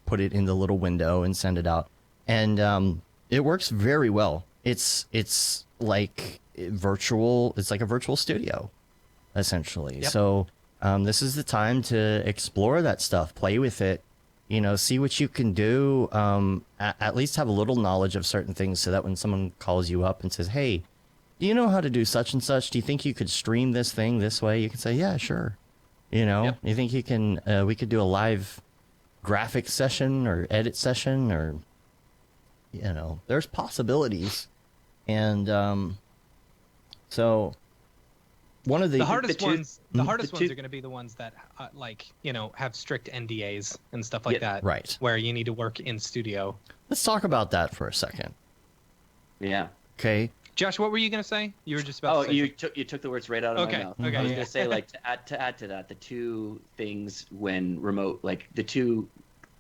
put it in the little window and send it out. And it works very well. It's like virtual. It's like a virtual studio, essentially. Yep. So this is the time to explore that stuff, play with it, see what you can do. At least have a little knowledge of certain things, so that when someone calls you up and says, "Hey, do you know how to do such and such? Do you think you could stream this thing this way?" You can say, "Yeah, sure." Yep. You think you can? We could do a live graphic session or edit session, or there's possibilities. And so one of the hardest ones the ones two- are going to be the ones that have strict NDAs and stuff like that, right, where you need to work in studio. let's talk about that for a second. Yeah. Okay. Josh, what were you going to say? You were just about to say you took the words right out of my mouth. Okay, I was yeah. gonna say, like, to add to that, the two things when remote, like the two,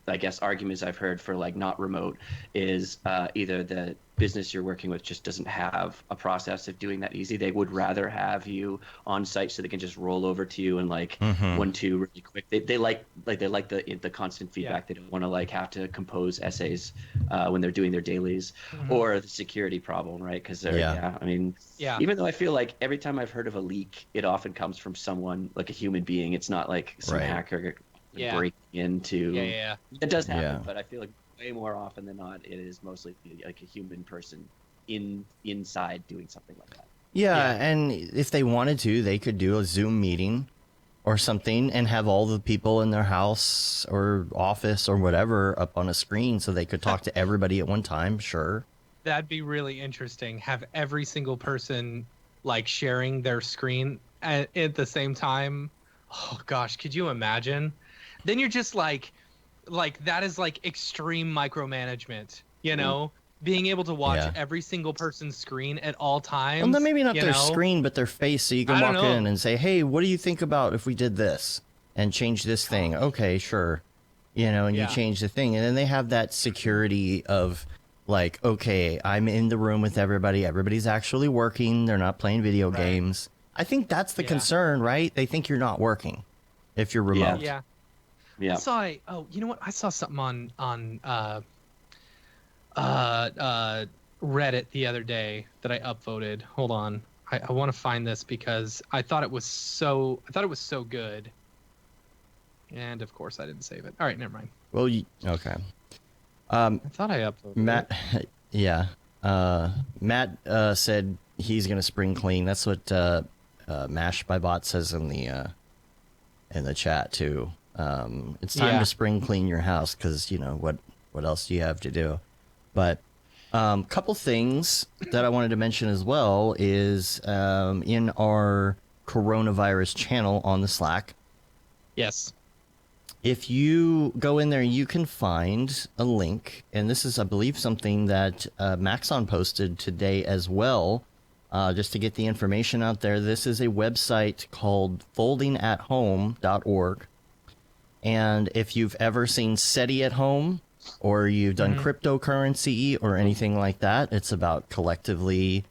I guess, arguments I've heard for like not remote is either the business you're working with just doesn't have a process of doing that easy. They would rather have you on site so they can just roll over to you and like 1, 2 really quick. They like the constant feedback. They don't want to like have to compose essays when they're doing their dailies, or the security problem, right? Because I mean, even though I feel like every time I've heard of a leak, it often comes from someone, like a human being. It's not like some hacker breaking into. It does happen, but I feel like way more often than not, it is mostly like a human person inside doing something like that. Yeah, and if they wanted to, they could do a Zoom meeting or something and have all the people in their house or office or whatever up on a screen so they could talk to everybody at one time. Sure. That'd be really interesting. Have every single person like sharing their screen at the same time. Oh gosh, could you imagine? Then you're just like that is like extreme micromanagement, being able to watch every single person's screen at all times. Well, then maybe not their screen, but their face, so you can walk in and say, "Hey, what do you think about if we did this and change this thing?" Okay, sure. And you change the thing, and then they have that security of like, okay, I'm in the room with everybody. Everybody's actually working. They're not playing video games. I think that's the concern, right? They think you're not working if you're remote. Yeah. You know what? I saw something on Reddit the other day that I upvoted. Hold on. I want to find this because I thought it was so good. And of course I didn't save it. All right, never mind. Well, okay. I thought I uploaded Matt, it. yeah. Matt said he's gonna spring clean. That's what Mash my bot says in the chat too. It's time to spring clean your house because what else do you have to do? But Couple things that I wanted to mention as well is in our coronavirus channel on the Slack. Yes. If you go in there, you can find a link, and this is, I believe, something that Maxon posted today as well, just to get the information out there. This is a website called foldingathome.org, and if you've ever seen SETI at home, or you've done cryptocurrency or anything like that, it's about collectively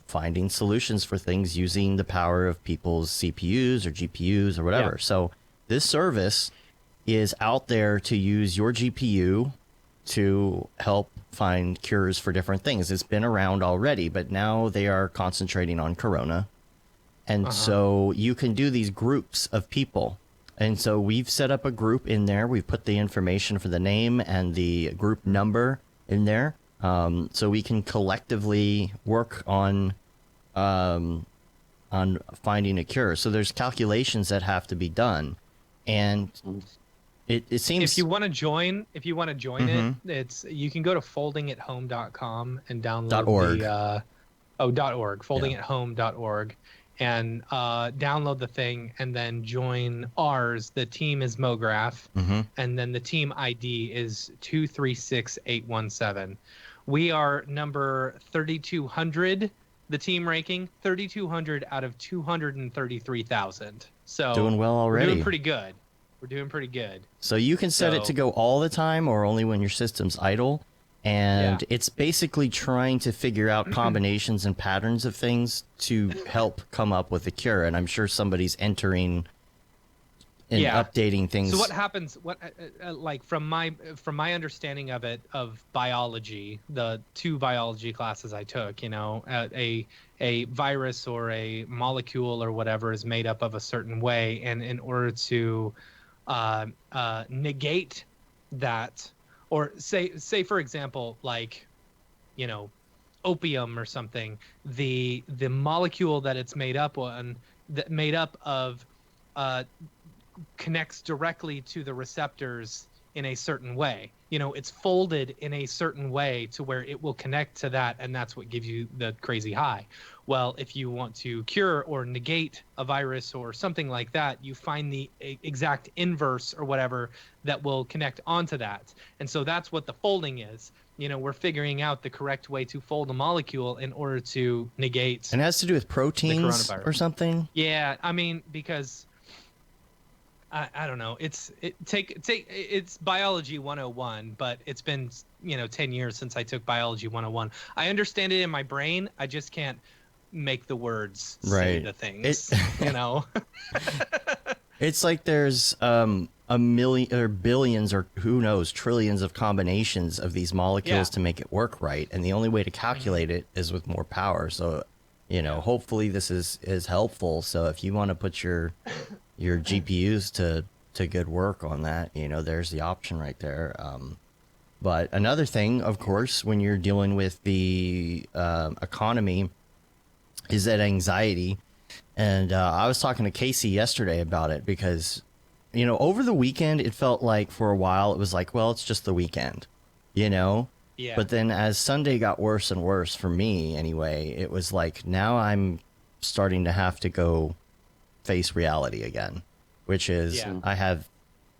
finding solutions for things using the power of people's CPUs or GPUs or whatever. Yeah. So this service is out there to use your GPU to help find cures for different things. It's been around already, but now they are concentrating on corona. And so you can do these groups of people. And so we've set up a group in there. We've put the information for the name and the group number in there. So we can collectively work on finding a cure. So there's calculations that have to be done. And it seems If you want to join, it, it's you can go to foldingathome.com and download .org. .org, foldingathome.org, and download the thing, and then join ours. The team is Mograph, and then the team ID is 236817. We are number 3200. The team ranking 3200 out of 233,000. So doing well already. We're doing pretty good. We're doing pretty good. So you can set it to go all the time or only when your system's idle. And it's basically trying to figure out combinations and patterns of things to help come up with a cure. And I'm sure somebody's entering and updating things. So what happens? Like from my understanding of it, of biology, the 2 biology classes I took, a virus or a molecule or whatever is made up of a certain way, and in order to negate that, or say for example, like, opium or something, the molecule that it's made up of connects directly to the receptors in a certain way. It's folded in a certain way to where it will connect to that, and that's what gives you the crazy high. Well, if you want to cure or negate a virus or something like that, you find the exact inverse or whatever that will connect onto that. And so that's what the folding is. We're figuring out the correct way to fold a molecule in order to negate. And it has to do with proteins or something? Yeah, I mean, because I don't know. It's biology 101, but it's been 10 years since I took biology 101. I understand it in my brain. I just can't make the words say the things. It's like there's a million or billions or who knows trillions of combinations of these molecules to make it work right, and the only way to calculate it is with more power. So hopefully this is helpful. So if you want to put your GPUs to good work on that, there's the option right there. But another thing, of course, when you're dealing with the economy, is that anxiety. And I was talking to Casey yesterday about it because, over the weekend, it felt like for a while it was like, well, it's just the weekend, Yeah. But then as Sunday got worse and worse for me anyway, it was like now I'm starting to have to go face reality again, which is I have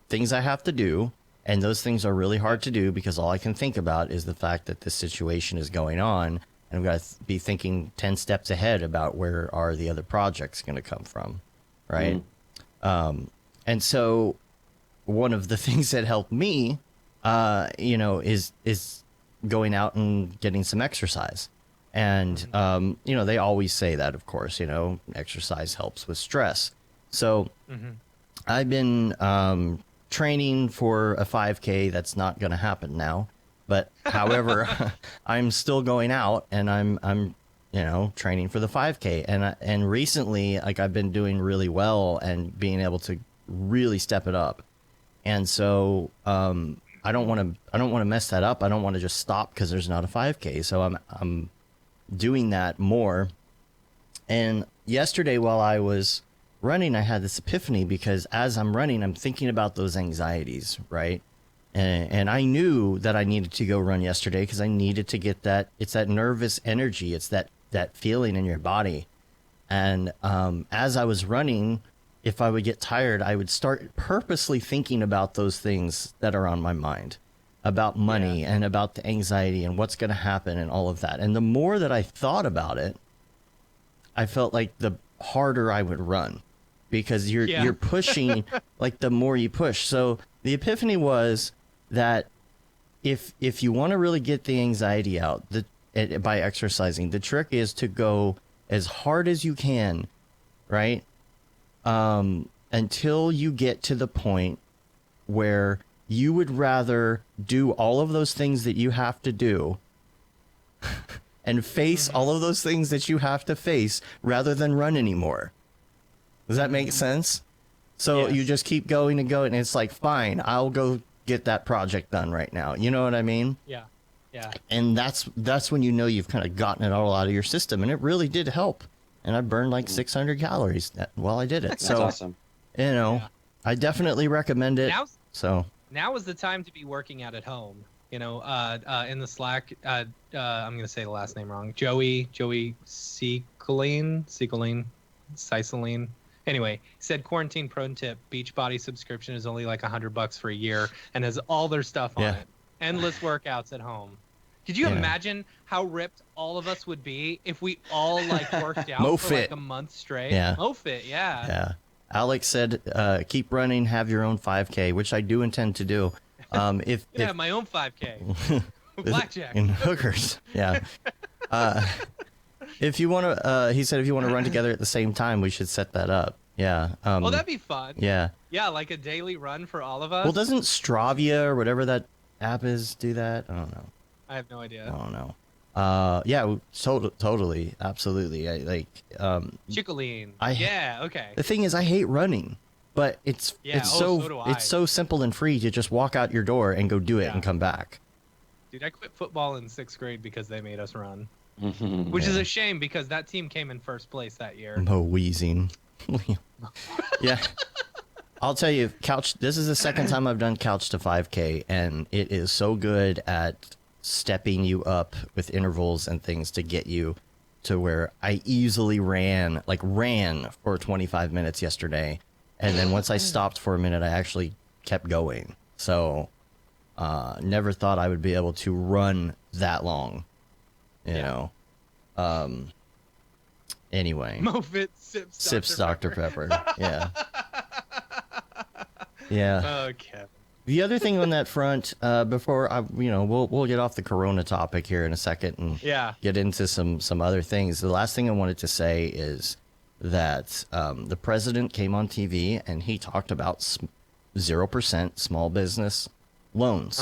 things I have to do, and those things are really hard to do because all I can think about is the fact that this situation is going on, and I've got to be thinking 10 steps ahead about where are the other projects going to come from, right? And so one of the things that helped me, is going out and getting some exercise. And, they always say that, of course, exercise helps with stress. So I've been training for a 5K. That's not going to happen now. But however, I'm still going out and I'm training for the 5K. And recently, like, I've been doing really well and being able to really step it up. And so I don't want to mess that up. I don't want to just stop because there's not a 5K. So I'm doing that more. And yesterday while I was running, I had this epiphany because as I'm running, I'm thinking about those anxieties, right? And I knew that I needed to go run yesterday because I needed to get that. It's that nervous energy. It's that feeling in your body. And as I was running, if I would get tired, I would start purposely thinking about those things that are on my mind, about money and about the anxiety and what's going to happen and all of that. And the more that I thought about it, I felt like the harder I would run, because you're pushing, like the more you push. So the epiphany was that if you want to really get the anxiety out by exercising, the trick is to go as hard as you can, right? Until you get to the point where you would rather do all of those things that you have to do and face all of those things that you have to face rather than run anymore. Does that make sense? So you just keep going and going, and it's like, fine, I'll go get that project done right now. You know what I mean? Yeah. Yeah. And that's when you know you've kind of gotten it all out of your system, and it really did help. And I burned like 600 calories while I did it. That's so awesome. You know, I definitely recommend it. Now is the time to be working out at home. You know, in the Slack, I'm going to say the last name wrong. Joey Ciceline. Anyway, said quarantine pro tip: Beachbody subscription is only like $100 for a year and has all their stuff on it. Endless workouts at home. Could you imagine how ripped all of us would be if we all like worked out for like a month straight? Yeah. MoFit, yeah. Alex said, keep running, have your own 5K, which I do intend to do. If my own 5K. Blackjack. And hookers. Yeah. If you want to, he said, if you want to run together at the same time, we should set that up. Yeah. Oh, that'd be fun. Yeah. Yeah, like a daily run for all of us. Well, doesn't Stravia or whatever that app is do that? I don't know. I have no idea. I don't know. Yeah, totally, absolutely. Chicoline. Okay. The thing is, I hate running, but it's so simple and free to just walk out your door and go do it and come back. Dude, I quit football in 6th grade because they made us run, which is a shame because that team came in 1st place that year. No wheezing. Yeah. I'll tell you, this is the second time I've done couch to 5K, and it is so good at stepping you up with intervals and things to get you to where I easily ran for 25 minutes yesterday. And then once I stopped for a minute, I actually kept going. So, never thought I would be able to run that long, you know? Anyway. MoFit sips Dr. Pepper. Yeah. Yeah. Okay. The other thing on that front, before we'll get off the Corona topic here in a second and get into some other things. The last thing I wanted to say is that the president came on TV and he talked about 0% small business loans.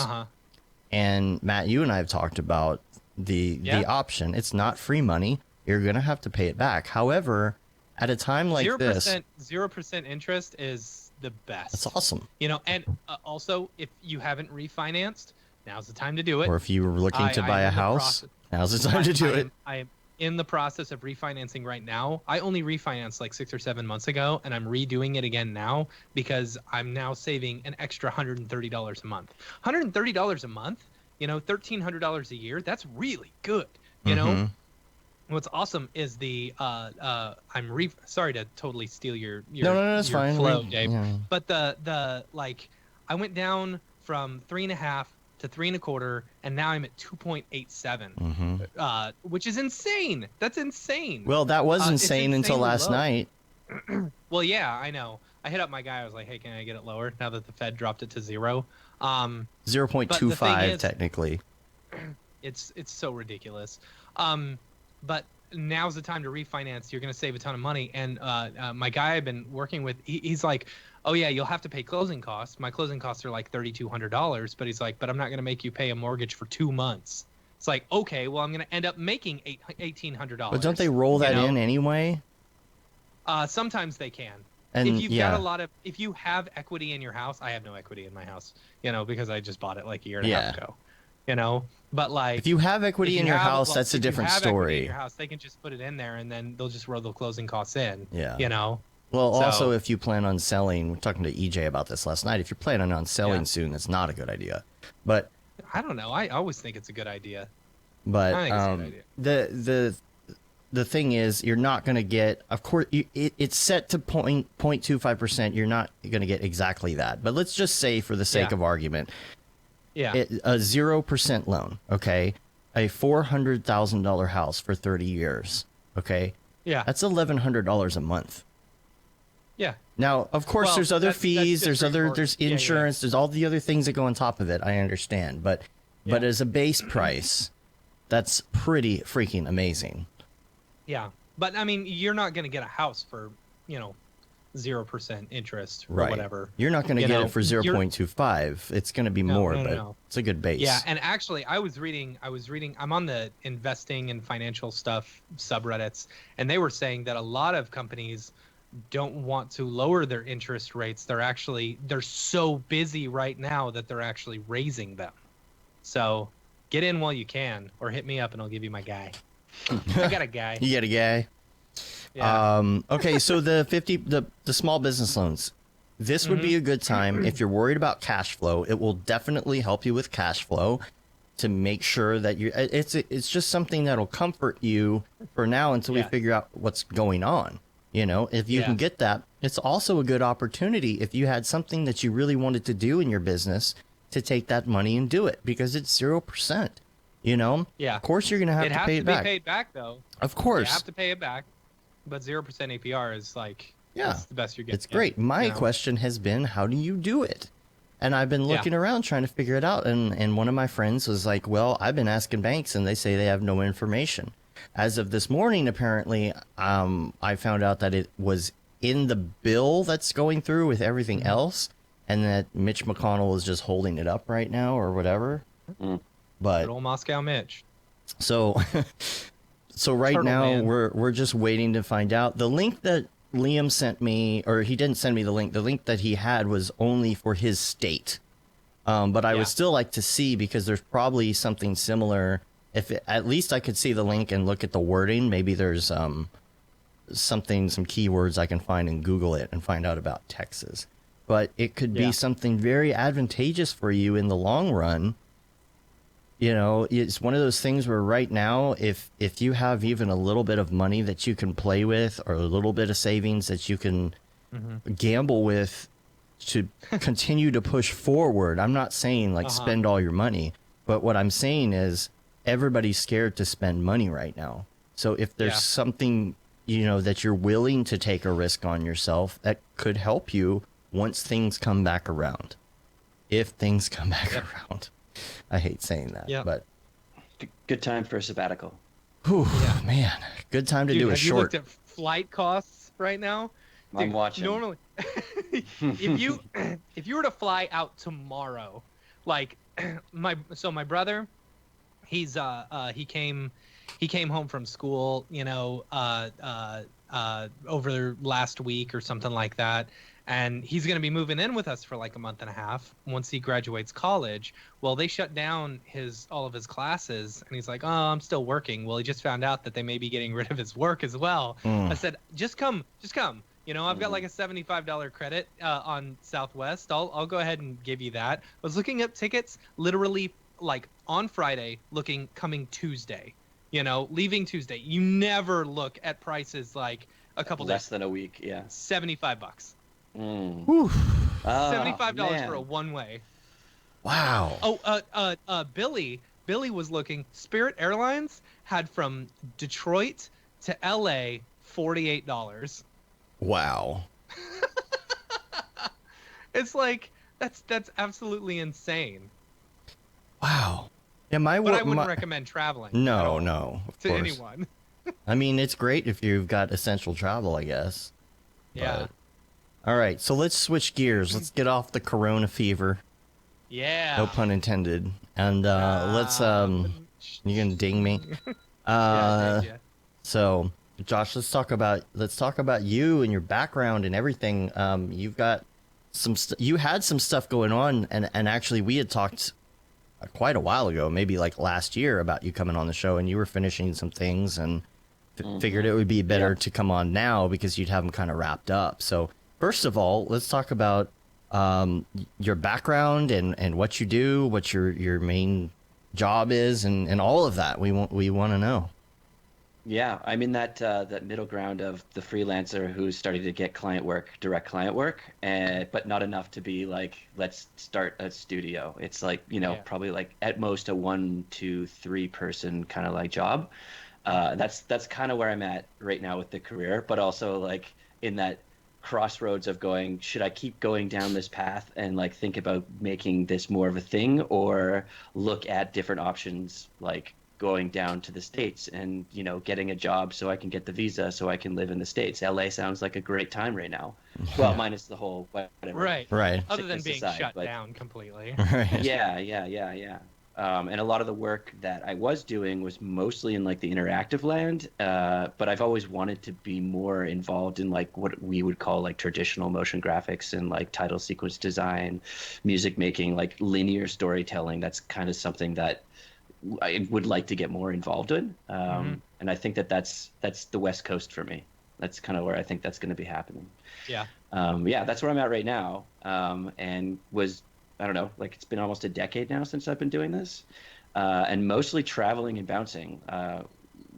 And Matt, you and I have talked about the option. It's not free money. You're gonna have to pay it back. However, at a time like 0% interest is the best. That's awesome. You know, and also if you haven't refinanced, now's the time to do it. Or if you were looking to buy a house, now's the time to do it. I am in the process of refinancing right now. I only refinanced like 6 or 7 months ago, and I'm redoing it again now because I'm now saving an extra $130 a month. $130 a month, you know, $1,300 a year. That's really good. You know. What's awesome is sorry to totally steal your no, that's your fine. flow, Dave. Yeah. But the I went down from 3.5 to 3.25, and now I'm at 2.87, which is insane. That's insane. Well, that was insane until last night. Well, yeah, I know. I hit up my guy. I was like, hey, can I get it lower now that the Fed dropped it to 0? 0.25 technically. It's so ridiculous. But now's the time to refinance. You're going to save a ton of money. And my guy I've been working with, he's like, oh, yeah, you'll have to pay closing costs. My closing costs are like $3,200. But he's like, but I'm not going to make you pay a mortgage for 2 months. It's like, okay, well, I'm going to end up making $1,800. But don't they roll that in anyway? Sometimes they can. And if you've got if you have equity in your house, I have no equity in my house, you know, because I just bought it like a year and a half ago. You know, but like if you have equity in your house, that's a different story. In your house, they can just put it in there, and then they'll just roll the closing costs in. Yeah. You know, Well, So- also, if you plan on selling, we're talking to EJ about this last night. If you're planning on selling Yeah. soon, that's not a good idea. But I don't know. I always think it's a good idea. But I think it's a good idea. the thing is, you're not going to get. Of course, it's set to 0.25%. You're not going to get exactly that. But let's just say, for the sake Yeah. of argument, Yeah. a 0% loan. Okay, a $400,000 house for 30 years. Okay, Yeah. that's $1,100 a month. Yeah. Now, of course, Well, there's other that's fees. just There's for other. mortgage. There's Yeah, yeah. insurance. There's all the other things that go on top of it. I understand, but Yeah. as a base price, that's pretty freaking amazing. Yeah. But I mean, you're not going to get a house for, 0% interest or Right. whatever. You're not going to You get know, it for you're- 0.25. It's going to be No, more, no, no, but no. it's a good base. Yeah, and actually I was reading I'm on the investing and financial stuff subreddits, and they were saying that a lot of companies don't want to lower their interest rates. They're so busy right now that they're actually raising them. So get in while you can, or hit me up and I'll give you my guy. I got a guy. You get a guy. Yeah. Okay, so the small business loans. This would be Mm-hmm. a good time if you're worried about cash flow. It will definitely help you with cash flow to make sure that it's just something that'll comfort you for now until we Yeah. figure out what's going on. If you Yeah. can get that, it's also a good opportunity if you had something that you really wanted to do in your business to take that money and do it, because it's 0%. Yeah. Of course, you're gonna have It to has pay to it be back. paid back though. Of You course. have to pay it back. But 0% APR is like, Yeah. that's the best you're getting. It's great. My question has been, how do you do it? And I've been looking around trying to figure it out. And one of my friends was like, well, I've been asking banks and they say they have no information. As of this morning, apparently, I found out that it was in the bill that's going through with everything else, and that Mitch McConnell is just holding it up right now or whatever. Mm. But Good old Moscow Mitch. so so right Turtle now man. we're just waiting to find out. The link that Liam sent me, or he didn't send me the link that he had was only for his state. But I Yeah. would still like to see, because there's probably something similar. At least I could see the link and look at the wording. Maybe there's some keywords I can find and Google it and find out about Texas. But it could be Yeah. something very advantageous for you in the long run. It's one of those things where right now, if you have even a little bit of money that you can play with, or a little bit of savings that you can gamble with to continue to push forward. I'm not saying like spend all your money, but what I'm saying is everybody's scared to spend money right now. So if there's Yeah. something, that you're willing to take a risk on yourself, that could help you once things come back around. If things come back around. I hate saying that, Yeah. but Good time for a sabbatical. whew, man, good time to Dude, do a have you short. looked at flight costs right now? I'm Dude, watching. Normally, if you were to fly out tomorrow, like my brother, he came home from school, over last week or something like that. And he's going to be moving in with us for like a month and a half once he graduates college. Well, they shut down all of his classes, and he's like, "Oh, I'm still working." Well, he just found out that they may be getting rid of his work as well. I said, "Just come. I've got like a $75 credit on Southwest. I'll go ahead and give you that." I was looking up tickets literally like on Friday, coming Tuesday. Leaving Tuesday. You never look at prices like a couple Less days. than a week, yeah. $75. Mm. Whew, $75 man. for a one-way. wow. Oh, Billy was looking. Spirit Airlines had from Detroit to LA $48. Wow. It's like that's absolutely insane. Wow. Yeah, But I wouldn't recommend traveling. at No, all no, of to course. anyone. I mean, it's great if you've got essential travel, I guess. Yeah. But- all right, so let's switch gears. Let's get off the corona fever. Yeah. No pun intended. And let's you gonna ding me? Yeah, yeah. So, Josh, let's talk about you and your background and everything. You've got you had some stuff going on, and actually we had talked quite a while ago, maybe like last year, about you coming on the show, and you were finishing some things, and figured it would be better to come on now because you'd have them kind of wrapped up. So first of all, let's talk about your background and what you do, what your main job is, and all of that. We want to know. Yeah, I'm in that middle ground of the freelancer who's starting to get client work, direct client work, but not enough to be like, let's start a studio. It's like, probably like at most a 1, 2, 3 person kind of like job. That's kind of where I'm at right now with the career, but also like in that crossroads of going, should I keep going down this path and like think about making this more of a thing, or look at different options like going down to the States and getting a job so I can get the visa so I can live in the States. LA sounds like a great time right now. Well, minus the whole whatever. Right. Right. Other than Sickness being aside, shut but- down completely. Right. Yeah. And a lot of the work that I was doing was mostly in like the interactive land, but I've always wanted to be more involved in like what we would call like traditional motion graphics and like title sequence design, music making, like linear storytelling. That's kind of something that I would like to get more involved in. And I think that's the West Coast for me. That's kind of where I think that's going to be happening. Yeah. That's where I'm at right now. And I don't know, like it's been almost a decade now since I've been doing this, and mostly traveling and bouncing.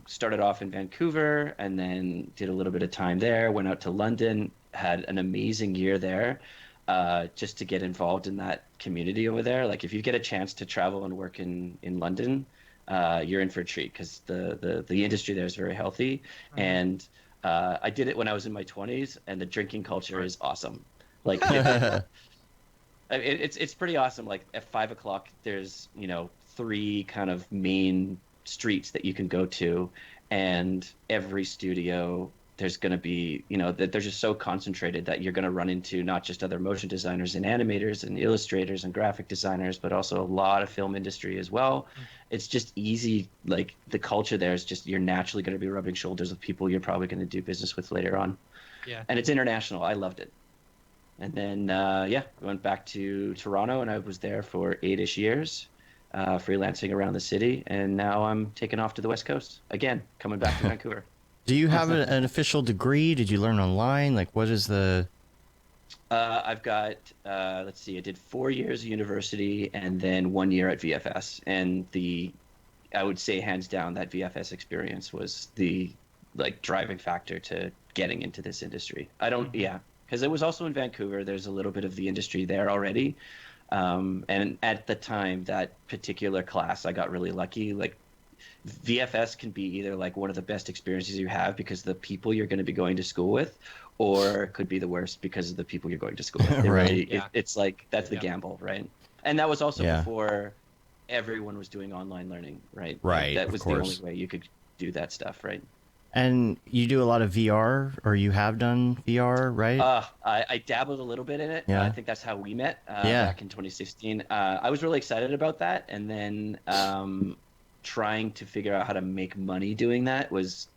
Started off in Vancouver and then did a little bit of time there, went out to London, had an amazing year there, just to get involved in that community over there. Like if you get a chance to travel and work in London, you're in for a treat because the industry there is very healthy. And I did it when I was in my 20s, and the drinking culture is awesome. Like it's pretty awesome. Like at 5 o'clock, there's 3 kind of main streets that you can go to, and every studio there's going to be that they're just so concentrated that you're going to run into not just other motion designers and animators and illustrators and graphic designers, but also a lot of film industry as well. It's just easy. Like the culture there is just, you're naturally going to be rubbing shoulders with people you're probably going to do business with later on. Yeah. And it's international. I loved it. And then, I went back to Toronto, and I was there for 8-ish years, freelancing around the city. And now I'm taking off to the West Coast again, coming back to Vancouver. Do you have an official degree? Did you learn online? Like, what is the... I've got, let's see, I did 4 years of university and then 1 year at VFS. And I would say hands down that VFS experience was the driving factor to getting into this industry. Because it was also in Vancouver. There's a little bit of the industry there already. And at the time, that particular class, I got really lucky. Like VFS can be either like one of the best experiences you have because the people you're going to be going to school with, or it could be the worst because of the people you're going to school with. Right. It's like, that's the gamble, right? And that was also before everyone was doing online learning, right? Right, That of was course. the only way you could do that stuff, right? And you do a lot of VR, or you have done VR, right? I dabbled a little bit in it. Yeah. I think that's how we met back in 2016. I was really excited about that, and then trying to figure out how to make money doing that was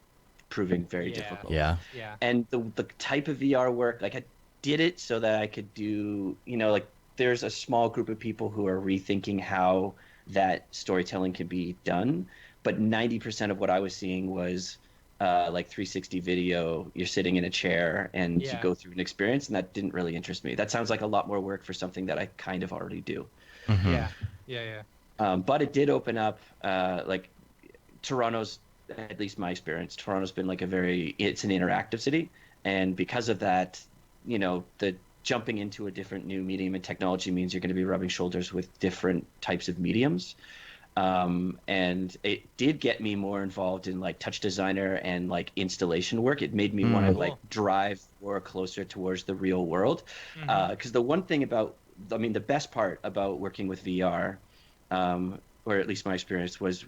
proving very difficult. Yeah. Yeah. And the type of VR work, like I did it so that I could do, like there's a small group of people who are rethinking how that storytelling can be done, but 90% of what I was seeing was like 360 video. You're sitting in a chair and you go through an experience, and that didn't really interest me. That sounds like a lot more work for something that I kind of already do. Yeah. But it did open up, like Toronto's, at least my experience, Toronto's been like it's an interactive city. And because of that, the jumping into a different new medium and technology means you're going to be rubbing shoulders with different types of mediums. And it did get me more involved in like touch designer and like installation work. It made me want to like drive more closer towards the real world. Because the one thing the best part about working with VR, or at least my experience, was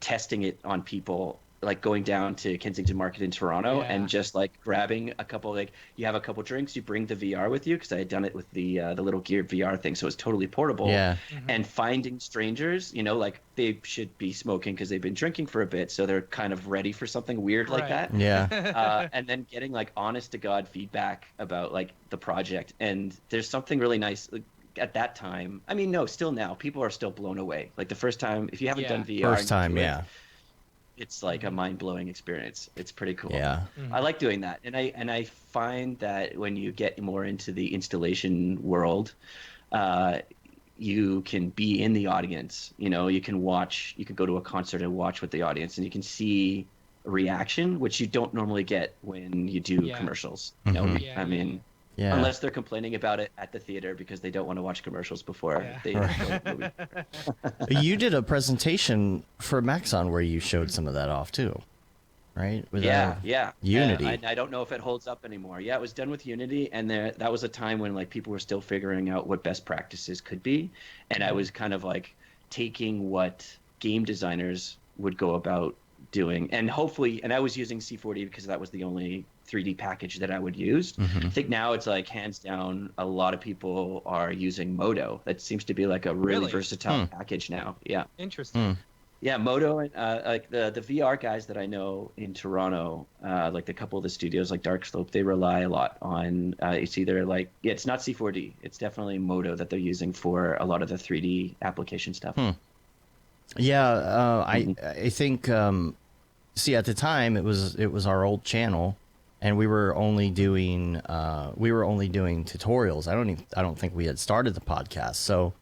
testing it on people, like going down to Kensington Market in Toronto and just like grabbing a couple, like you have a couple drinks, you bring the VR with you, because I had done it with the little geared VR thing, so it's totally portable. And finding strangers, like they should be smoking because they've been drinking for a bit, so they're kind of ready for something weird like that. And then getting like honest to God feedback about like the project. And there's something really nice at that time. Still now, people are still blown away. Like the first time, if you haven't done VR, First time, it's like a mind-blowing experience. It's pretty cool. Yeah. I like doing that, and I find that when you get more into the installation world, you can be in the audience. You know, you can go to a concert and watch with the audience, and you can see a reaction, which you don't normally get when you do commercials. You know, I mean, unless they're complaining about it at the theater because they don't want to watch commercials before they go to the movie. You did a presentation for Maxon where you showed some of that off too, right? With, Unity. I don't know if it holds up anymore. Yeah, it was done with Unity, and that was a time when like people were still figuring out what best practices could be, and I was kind of like taking what game designers would go about doing, and I was using C4D because that was the only 3D package that I would use. I think now it's like hands down a lot of people are using Modo. That seems to be like a really versatile package now. Yeah. Interesting. Yeah, Modo, and like the VR guys that I know in Toronto, like a couple of the studios like Dark Slope, they rely a lot on it's either like it's not C4D, it's definitely Modo that they're using for a lot of the 3D application stuff. Yeah, I think see, at the time it was our old channel, and we were only doing tutorials. I don't think we had started the podcast. So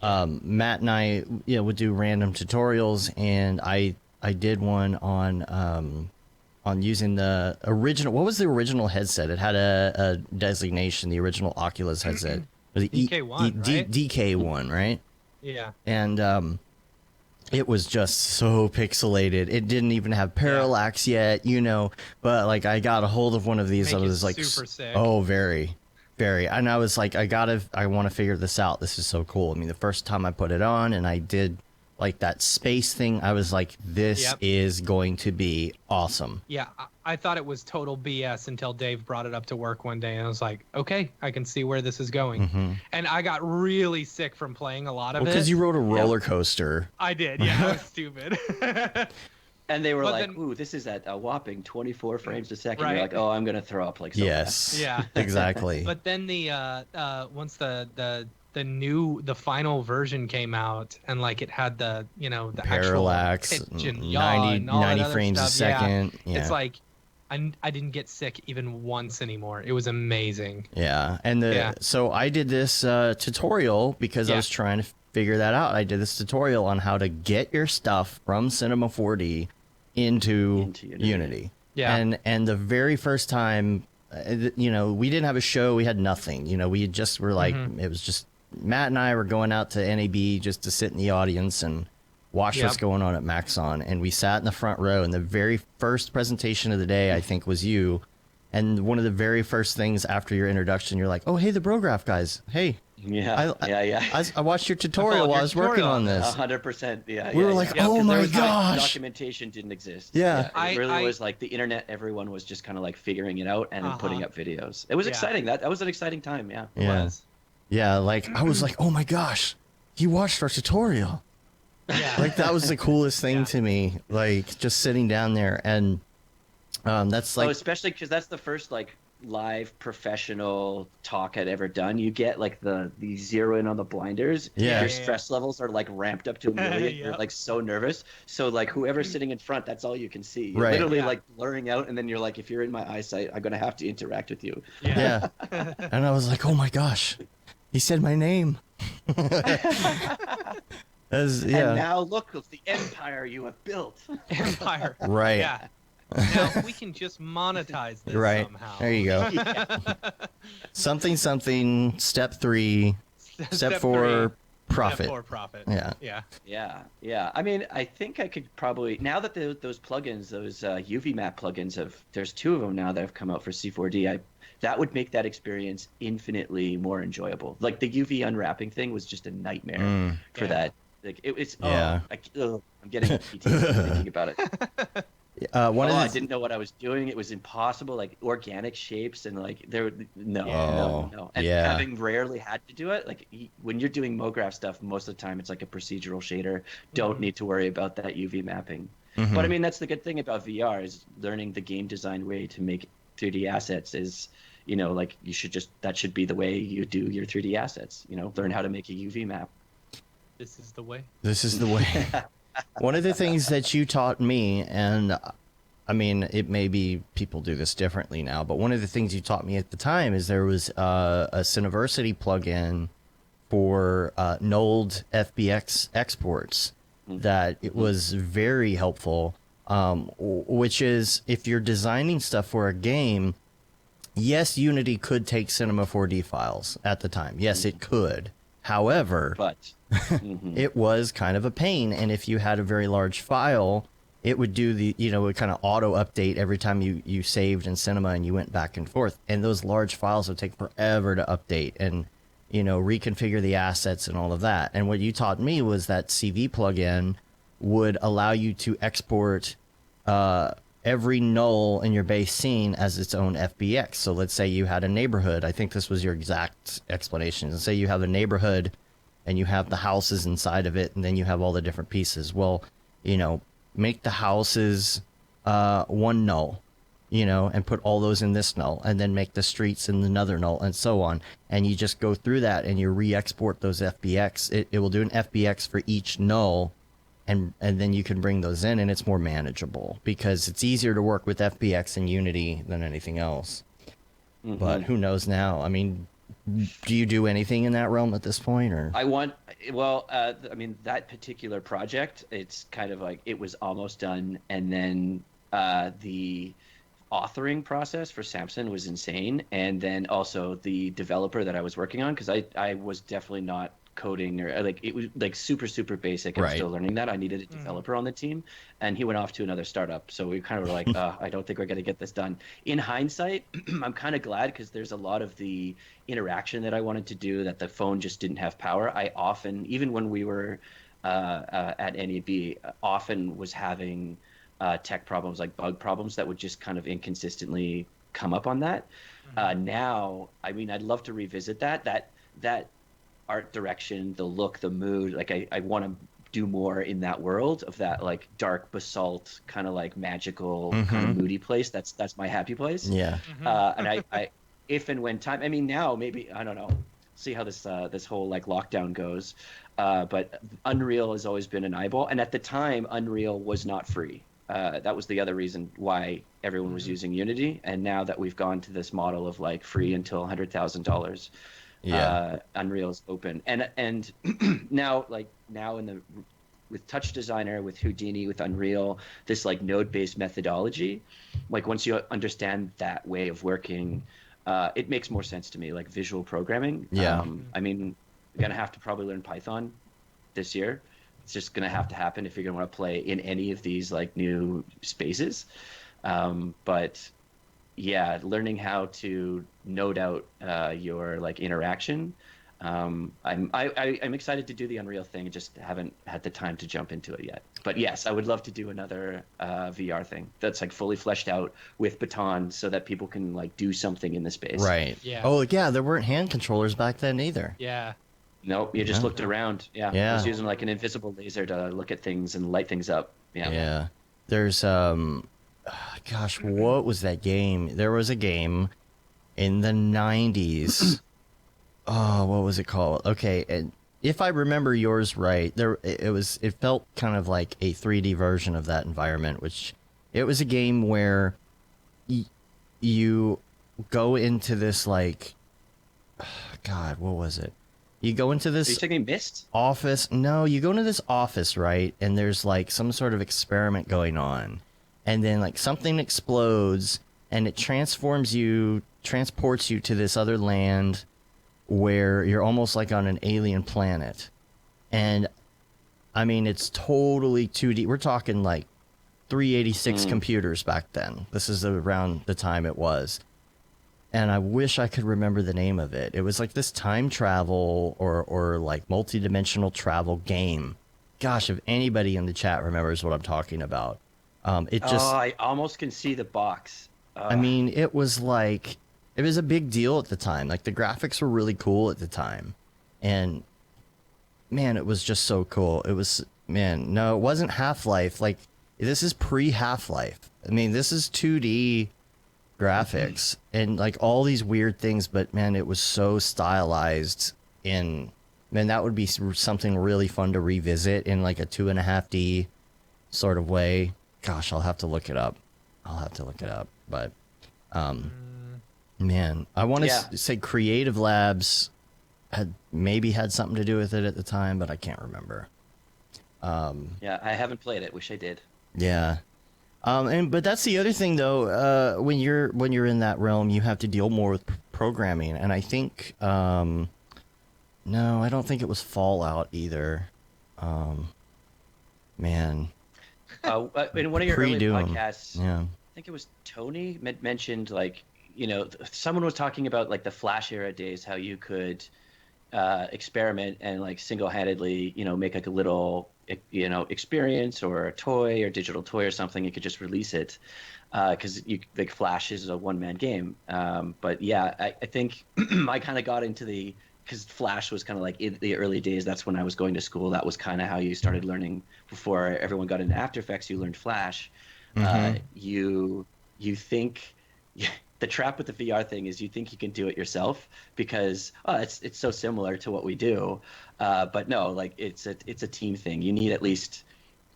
Matt and I would do random tutorials, and I did one on using the original. What was the original headset? It had a designation, the original Oculus headset. Was it DK1, right? DK1, right? Yeah. And it was just so pixelated. It didn't even have parallax yet, you know. But like, I got a hold of one of these. I was like, super sick. Oh, very, very. And I was like, I want to figure this out. This is so cool. I mean, the first time I put it on and I did like that space thing, I was like, this is going to be awesome. Yeah, I thought it was total BS until Dave brought it up to work one day, and I was like, okay, I can see where this is going. And I got really sick from playing a lot of it. Because you rode a roller coaster. I did, yeah, I was stupid. And they were ooh, this is at a whopping 24 frames a second. You're like, oh, I'm going to throw up like so Yes, yeah, exactly. But then once the final version came out, and like it had the parallax, actual pitch and yaw and all 90 that other frames stuff. a second. Yeah. It's like I didn't get sick even once anymore. It was amazing. Yeah, and so I did this tutorial because I was trying to figure that out. I did this tutorial on how to get your stuff from Cinema 4D into Unity. Yeah, and the very first time, we didn't have a show. We had nothing. We just were like, it was just Matt and I were going out to NAB just to sit in the audience and watch what's going on at Maxon. And we sat in the front row, and the very first presentation of the day, I think, was you. And one of the very first things after your introduction, you're like, oh, hey, the Mograph guys. Hey. Yeah. I watched your tutorial while I was working on this. 100%. Yeah. We were like, oh my gosh. Documentation didn't exist. Yeah. It really was like the internet. Everyone was just kind of like figuring it out and then putting up videos. It was exciting. That was an exciting time. Yeah. It was. Yeah. Like I was like, oh my gosh, you watched our tutorial. Yeah. Like that was the coolest thing to me. Like just sitting down there, and that's like, especially because that's the first like live professional talk I'd ever done. You get like the zero in on the blinders. Your stress levels are like ramped up to a million. You're like so nervous. So like whoever's sitting in front, that's all you can see. You're literally like blurring out, and then you're like, if you're in my eyesight, I'm gonna have to interact with you. Yeah. And I was like, oh my gosh, he said my name. And now look at the empire you have built. Empire. Right. Yeah. Now we can just monetize this somehow. There you go. Something, step 3, step 4, profit. Step 4, profit. Yeah. I mean, I think I could probably, now that those plugins, those UV map plugins there's 2 of them now that have come out for C4D, that would make that experience infinitely more enjoyable. Like the UV unwrapping thing was just a nightmare for that. Like I'm getting PTSD thinking about it. I didn't know what I was doing. It was impossible, like organic shapes and like no. And having rarely had to do it, like when you're doing Mograph stuff, most of the time it's like a procedural shader. Don't need to worry about that UV mapping. But I mean, that's the good thing about VR is learning the game design way to make 3D assets is, like that should be the way you do your 3D assets. Learn how to make a UV map. This is the way. This is the way. one of the things that you taught me, and I mean, it may be people do this differently now, but one of the things you taught me at the time is there was a Cineversity plugin for Nold FBX exports that it was very helpful, which is if you're designing stuff for a game, yes, Unity could take Cinema 4D files at the time. Yes, it could. However, But it was kind of a pain, and if you had a very large file, it would do the, it would kind of auto update every time you saved in Cinema and you went back and forth, and those large files would take forever to update and reconfigure the assets and all of that. And what you taught me was that CV plugin would allow you to export every null in your base scene as its own FBX. So let's say you had a neighborhood. I think this was your exact explanation. Let's say you have a neighborhood and you have the houses inside of it, and then you have all the different pieces. Well, make the houses one null, and put all those in this null, and then make the streets in another null, and so on. And you just go through that and you re-export those FBX. It will do an FBX for each null, and then you can bring those in, and it's more manageable because it's easier to work with FBX in Unity than anything else. But who knows now? I mean, do you do anything in that realm at this point, or? I mean, that particular project, it's kind of like it was almost done, and then the authoring process for Samson was insane, and then also the developer that I was working on, because I was definitely not coding, or like it was like super basic. I'm still learning that. I needed a developer on the team, and he went off to another startup, so we kind of were like, I don't think we're going to get this done. In hindsight, I'm kind of glad, because there's a lot of the interaction that I wanted to do that the phone just didn't have power. I often, even when we were at NAB, often was having tech problems, like bug problems that would just kind of inconsistently come up on that. Now, I mean, I'd love to revisit that art direction, the look, the mood. Like I want to do more in that world of that, like dark basalt kind of like magical kind of moody place. That's my happy place. Yeah. And I if and when time, I mean, now maybe, I don't know, see how this whole like lockdown goes. But Unreal has always been an eyeball, and at the time Unreal was not free. That was the other reason why everyone was using Unity. And now that we've gone to this model of like free until $100,000, Unreal's open. And now with Touch Designer, with Houdini, with Unreal, this like node-based methodology, like once you understand that way of working, it makes more sense to me, like visual programming. I mean, we're gonna have to probably learn Python this year. It's just going to have to happen if you're going to want to play in any of these like new spaces. But yeah, learning how to node out your like interaction. I'm excited to do the Unreal thing. Just haven't had the time to jump into it yet. But yes, I would love to do another VR thing that's like fully fleshed out with batons, so that people can like do something in the space. Right. Yeah. Oh yeah, there weren't hand controllers back then either. Yeah. Nope, you just looked around. Yeah. Yeah. I was using like an invisible laser to look at things and light things up. Yeah. Yeah. There's gosh, what was that game? There was a game in the 90s. Oh, what was it called? Okay, and if I remember yours right, it felt kind of like a 3D version of that environment, which it was a game where you go into this like God, what was it? You go into this Are you taking Myst? office. No, you go into this office, right? And there's like some sort of experiment going on. And then like something explodes and it transports you to this other land where you're almost like on an alien planet. And I mean, it's totally 2D. We're talking like 386 computers back then. This is around the time it was. And I wish I could remember the name of it. It was like this time travel or like multi-dimensional travel game. Gosh, if anybody in the chat remembers what I'm talking about. I almost can see the box. I mean, it was a big deal at the time. Like the graphics were really cool at the time. And man, it was just so cool. It wasn't Half-Life. Like this is pre-Half-Life. I mean, this is 2D graphics and like all these weird things, but man, it was so stylized in Man, that would be something really fun to revisit in like a 2.5D sort of way. Gosh, I'll have to look it up. But, man, I want to say Creative Labs had something to do with it at the time, but I can't remember. Yeah, I haven't played it. Wish I did. Yeah. But that's the other thing though, when you're in that realm, you have to deal more with programming. And I think, no, I don't think it was Fallout either. Man. In one of your early Pre-Doom. podcasts, Yeah. I think it was Tony mentioned, like, someone was talking about like the Flash era days, how you could experiment and like single-handedly, make like a little, experience or a toy or digital toy or something. You could just release it because like Flash is a one-man game. But yeah, I think I kind of got into because Flash was kind of like in the early days. That's when I was going to school. That was kind of how you started learning. Before everyone got into After Effects, you learned Flash. You think the trap with the VR thing is you think you can do it yourself because it's so similar to what we do, but no, like it's a team thing. You need at least,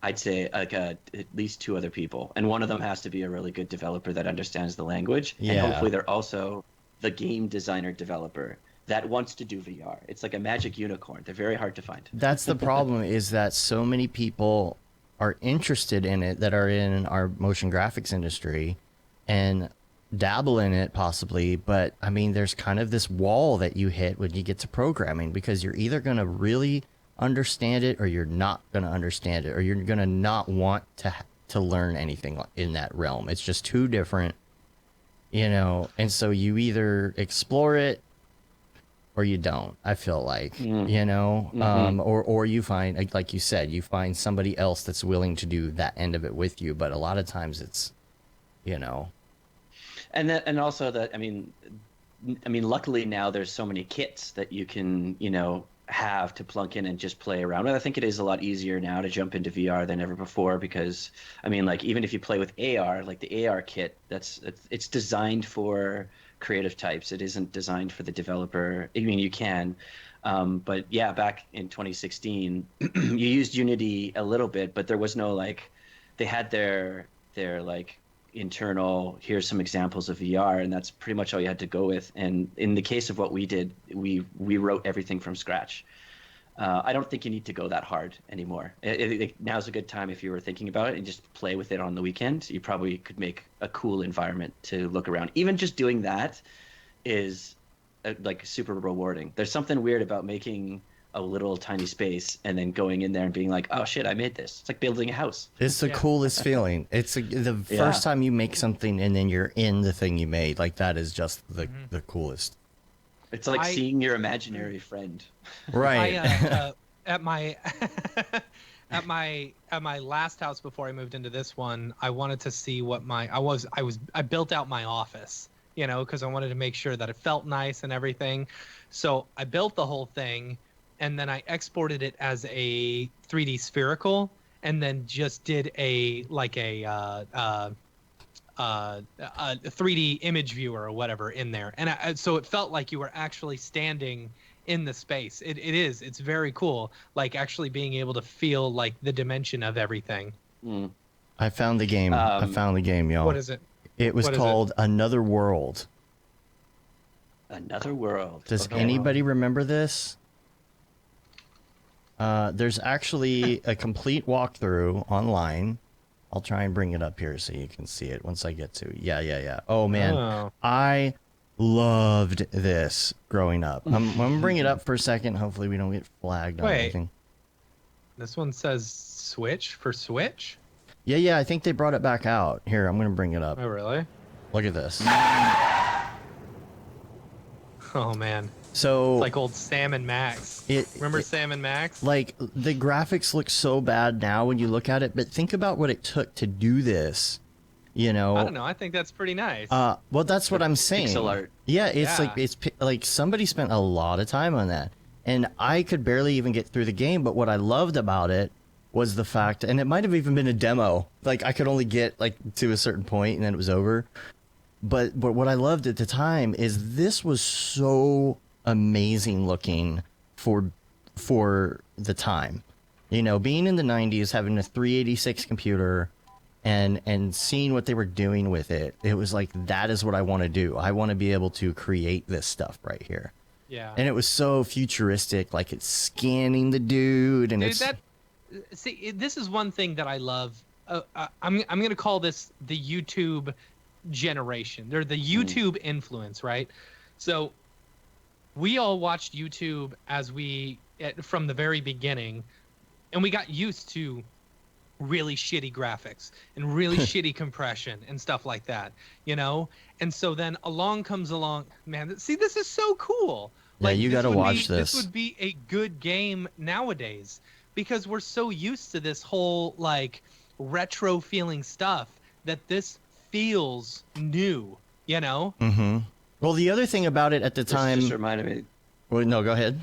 I'd say, like at least 2 other people, and one of them has to be a really good developer that understands the language, and hopefully they're also the game designer developer that wants to do VR. It's like a magic unicorn. They're very hard to find. That's the problem is that so many people are interested in it that are in our motion graphics industry and dabble in it possibly, but I mean there's kind of this wall that you hit when you get to programming because you're either going to really understand it or you're not going to understand it, or you're going to not want to learn anything in that realm. It's just too different, and so you either explore it or you don't, I feel like, or you find, like you said, you find somebody else that's willing to do that end of it with you. But a lot of times it's, And also that, I mean, luckily now there's so many kits that you can, have to plunk in and just play around with. I think it is a lot easier now to jump into VR than ever before because, I mean, like even if you play with AR, like the AR kit, it's designed for creative types. It isn't designed for the developer. I mean, you can, but yeah, back in 2016, you used Unity a little bit, but there was no like, they had their like internal, here's some examples of VR, and that's pretty much all you had to go with. And in the case of what we did, we wrote everything from scratch. I don't think you need to go that hard anymore. Now's a good time if you were thinking about it and just play with it on the weekend. You probably could make a cool environment to look around. Even just doing that is like super rewarding. There's something weird about making a little tiny space and then going in there and being like, oh shit, I made this. It's like building a house. It's the coolest feeling. It's the first time you make something and then you're in the thing you made. Like that is just the coolest. It's like seeing your imaginary friend. Right. At my at my last house before I moved into this one, I wanted to see what I built out my office, because I wanted to make sure that it felt nice and everything. So I built the whole thing, and then I exported it as a 3D spherical, and then just did a 3D image viewer or whatever in there. And so it felt like you were actually standing in the space. It's very cool, like actually being able to feel like the dimension of everything. I found the game. Y'all. What is it? It was called Another World. Another World. Does anybody remember this? There's actually a complete walkthrough online. I'll try and bring it up here so you can see it once I get to it. Yeah. Oh, man. I loved this growing up. I'm going to bring it up for a second. Hopefully we don't get flagged on anything. This one says Switch for Switch? Yeah. I think they brought it back out. Here, I'm going to bring it up. Oh, really? Look at this. Oh, man. So it's like old Sam and Max. Remember Sam and Max? Like the graphics look so bad now when you look at it, but think about what it took to do this. I don't know. I think that's pretty nice. Well, that's what I'm saying. Pixel art. Yeah, it's like somebody spent a lot of time on that, and I could barely even get through the game. But what I loved about it was the fact, and it might have even been a demo. Like I could only get like to a certain point, and then it was over. But what I loved at the time is this was so amazing looking for for the time. You know, being in the 90s, having a 386 computer and seeing what they were doing with it, it was like, that is what I want to do. I want to be able to create this stuff right here. Yeah. And it was so futuristic, like it's scanning the dude, and Dude, this is one thing that I love. I'm gonna call this the YouTube generation. They're the YouTube influence, right? So we all watched YouTube from the very beginning, and we got used to really shitty graphics and really shitty compression and stuff like that, you know? And so then man, see, this is so cool. Yeah, you got to watch this. This would be a good game nowadays because we're so used to this whole like retro feeling stuff that this feels new, you know? Mm-hmm. Well, the other thing about it at the time... This just reminded me... Well, no, go ahead.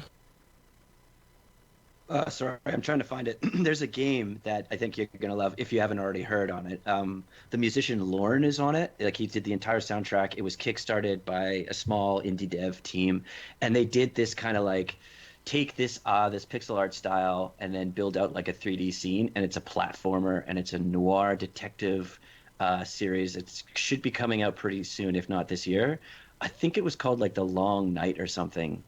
Sorry, I'm trying to find it. There's a game that I think you're going to love if you haven't already heard on it. The musician Lorne is on it. Like, he did the entire soundtrack. It was kickstarted by a small indie dev team. And they did this kind of like, take this pixel art style and then build out like a 3D scene. And it's a platformer and it's a noir detective series. It should be coming out pretty soon, if not this year. I think it was called like The Long Night or something.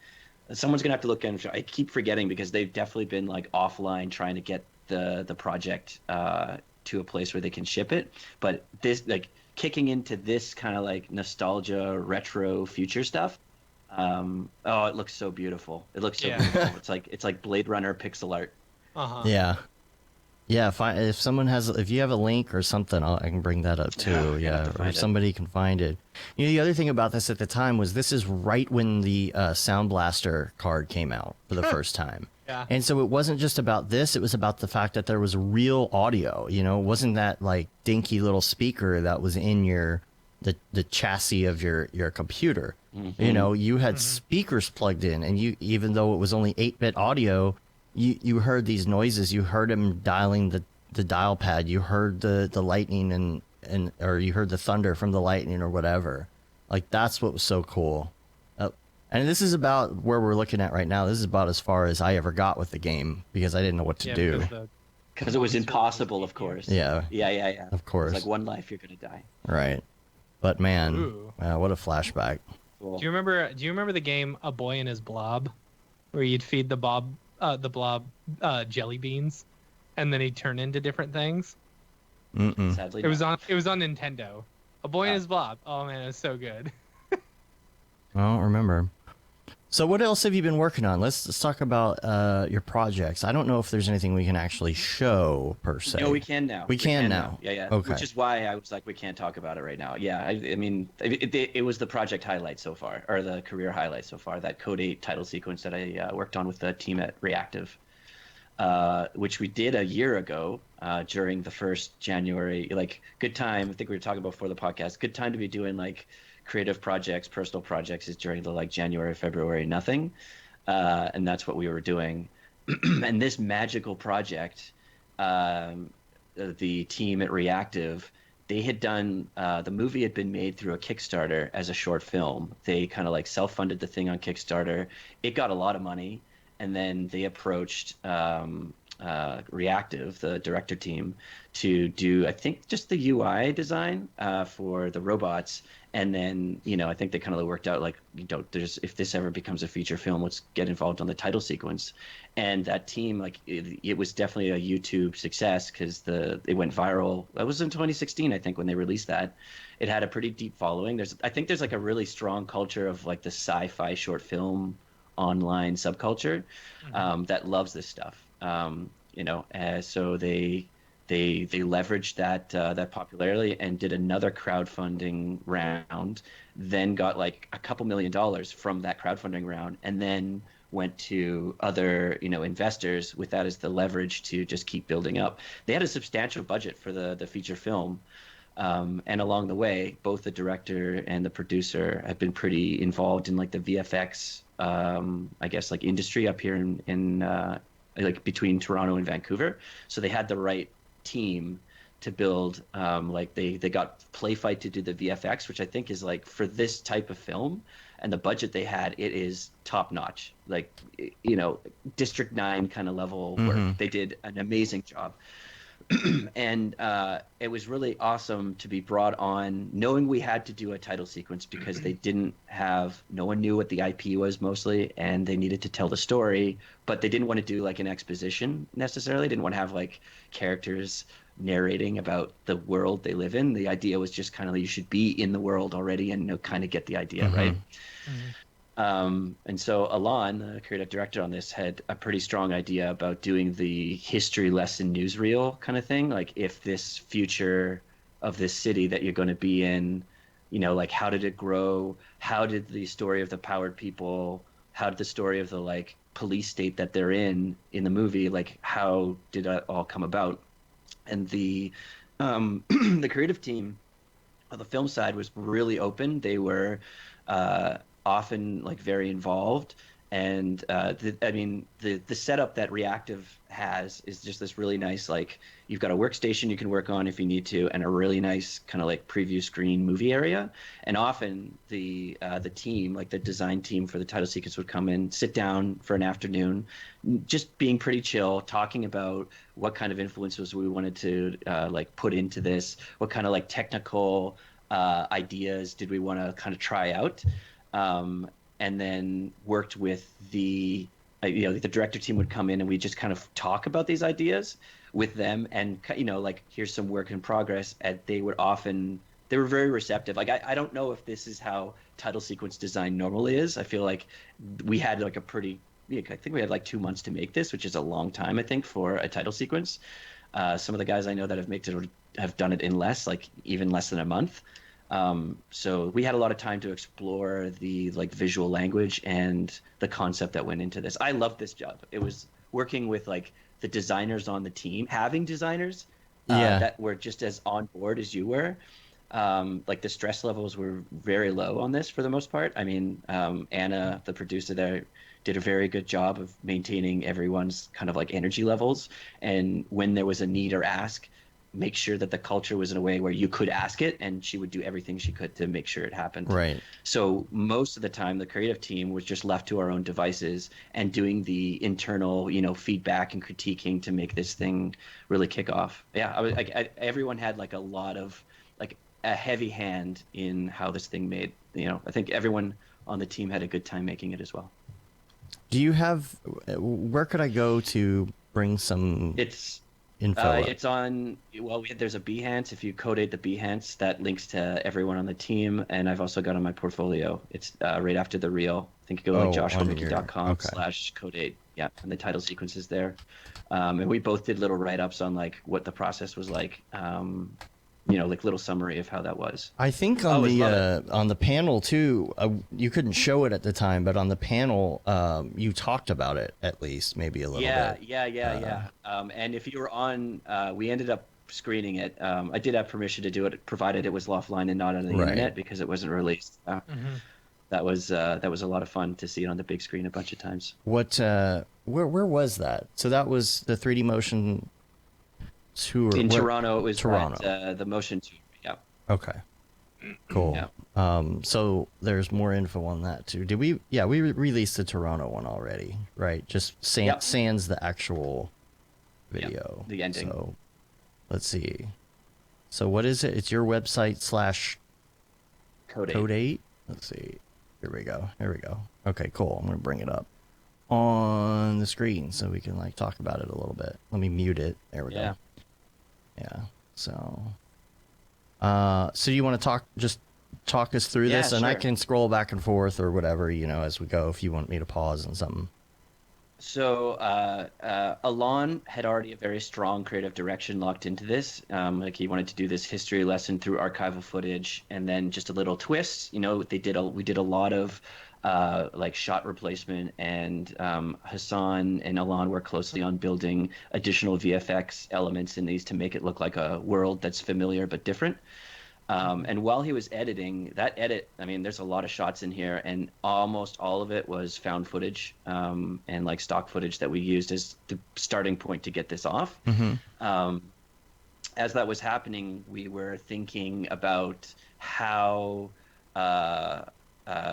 Someone's gonna have to look into it. I keep forgetting because they've definitely been like offline trying to get the project to a place where they can ship it. But this, like, kicking into this kind of like nostalgia, retro future stuff. It looks so beautiful. It looks so beautiful. It's like Blade Runner pixel art. Yeah. Yeah, if you have a link or something, I can bring that up too. Yeah, or if somebody can find it. You know, the other thing about this at the time was this is right when the Sound Blaster card came out for the first time. Yeah. And so it wasn't just about this; it was about the fact that there was real audio. You know, it wasn't that like dinky little speaker that was in the chassis of your computer. Mm-hmm. You know, you had speakers plugged in, and even though it was only 8-bit audio. You heard these noises. You heard him dialing the dial pad. You heard the lightning or you heard the thunder from the lightning or whatever. Like, that's what was so cool. And this is about where we're looking at right now. This is about as far as I ever got with the game because I didn't know what to do. Because it was impossible, of course. Yeah. Yeah. Of course. It's like one life, you're gonna die. Right. But man, what a flashback. Cool. Do you remember the game A Boy and His Blob, where you'd feed the blob jelly beans, and then he'd turn into different things? Sadly, it was on Nintendo. A Boy and His Blob. Oh man, it was so good. I don't remember. So what else have you been working on? Let's talk about your projects. I don't know if there's anything we can actually show per se. No, we can now. We can now. Yeah. Okay. Which is why I was like, we can't talk about it right now. Yeah, I mean, it was the project highlight so far, or the career highlight so far, that Code 8 title sequence that I worked on with the team at Reactive, which we did a year ago during the first January. Like, good time. I think we were talking about before the podcast. Good time to be doing like creative projects, personal projects is during the like January, February, nothing. And that's what we were doing. And this magical project, the team at Reactive, they had done, the movie had been made through a Kickstarter as a short film. They kind of like self-funded the thing on Kickstarter. It got a lot of money. And then they approached Reactive, the director team, to do, I think, just the UI design for the robots. And then, you know, I think they kind of worked out like, you know, if this ever becomes a feature film, let's get involved on the title sequence. And that team, like, it was definitely a YouTube success because it went viral. That was in 2016, I think, when they released that. It had a pretty deep following. I think there's like a really strong culture of like the sci-fi short film online subculture that loves this stuff. You know, so they leveraged that popularity and did another crowdfunding round, then got like a couple $1 million from that crowdfunding round, and then went to other, you know, investors with that as the leverage to just keep building up. They had a substantial budget for the feature film. And along the way, both the director and the producer have been pretty involved in like the VFX, I guess, like industry up here in like between Toronto and Vancouver. So they had the right team to build, like they got Playfight to do the VFX, which I think is like for this type of film, and the budget they had, it is top notch. Like, you know, District 9 kind of level work. They did an amazing job. And it was really awesome to be brought on, knowing we had to do a title sequence because they didn't have, no one knew what the IP was mostly, and they needed to tell the story, but they didn't want to do like an exposition necessarily. Didn't want to have like characters narrating about the world they live in. The idea was just kind of you should be in the world already and kind of get the idea, right? And so Alon, the creative director on this, had a pretty strong idea about doing the history lesson newsreel kind of thing. Like, if this future of this city that you're going to be in, you know, like, how did it grow? How did the story of the powered people, how did the story of the like police state that they're in the movie, like, how did that all come about? And the the creative team on the film side was really open. They were often like very involved, and the setup that Reactive has is just this really nice, like, you've got a workstation you can work on if you need to, and a really nice kind of like preview screen movie area. And often the team, like the design team for the title sequence, would come in, sit down for an afternoon, just being pretty chill, talking about what kind of influences we wanted to like put into this, what kind of like technical ideas did we want to kind of try out. And then worked with the director team would come in, and we just kind of talk about these ideas with them, and, you know, like, here's some work in progress. And they were very receptive. Like, I don't know if this is how title sequence design normally is. I feel like we had like I think we had like 2 months to make this, which is a long time, I think, for a title sequence. Some of the guys I know that have made it have done it in even less than a month. So we had a lot of time to explore the like visual language and the concept that went into this. I loved this job. It was working with like the designers on the team, having designers that were just as on board as you were. Like, the stress levels were very low on this for the most part. I mean, Anna, the producer there, did a very good job of maintaining everyone's kind of like energy levels. And when there was a need or ask, make sure that the culture was in a way where you could ask it, and she would do everything she could to make sure it happened. Right. So most of the time, the creative team was just left to our own devices and doing the internal, you know, feedback and critiquing to make this thing really kick off. Yeah, everyone had like a lot of like a heavy hand in how this thing made. You know, I think everyone on the team had a good time making it as well. Do you have? Where could I go to bring some? Info it's on, well, there's a Behance. If you codate the Behance, that links to everyone on the team, and I've also got on my portfolio. It's right after the reel. I think you go like joshwalmickey.com/codate. Yeah, and the title sequence is there. And we both did little write-ups on like what the process was like. You know, like little summary of how that was. I think on the panel too, you couldn't show it at the time, but on the panel, you talked about it at least, maybe a little bit. Yeah. And if you were on, we ended up screening it. I did have permission to do it, provided it was offline and not on the internet, because it wasn't released. That was a lot of fun to see it on the big screen a bunch of times. What? Where was that? So that was the 3D motion tour in Toronto. It was Toronto. At, the motion tour. Yeah. Okay. Cool. Yeah. So there's more info on that too. Did we? Yeah, we released the Toronto one already, right? Just sans the actual video. Yep. The ending. So let's see. So what is it? It's your website / Codate. Let's see. Here we go. Okay, cool. I'm gonna bring it up on the screen so we can like talk about it a little bit. Let me mute it. There we go. Yeah. So you want to talk us through this, and sure. I can scroll back and forth or whatever, you know, as we go, if you want me to pause on something. So Alon had already a very strong creative direction locked into this. Like, he wanted to do this history lesson through archival footage, and then just a little twist. You know, we did a lot of like shot replacement, and Hassan and Alon worked closely on building additional VFX elements in these to make it look like a world that's familiar but different. And while he was editing that edit, I mean, there's a lot of shots in here, and almost all of it was found footage and like stock footage that we used as the starting point to get this off. As that was happening, we were thinking about how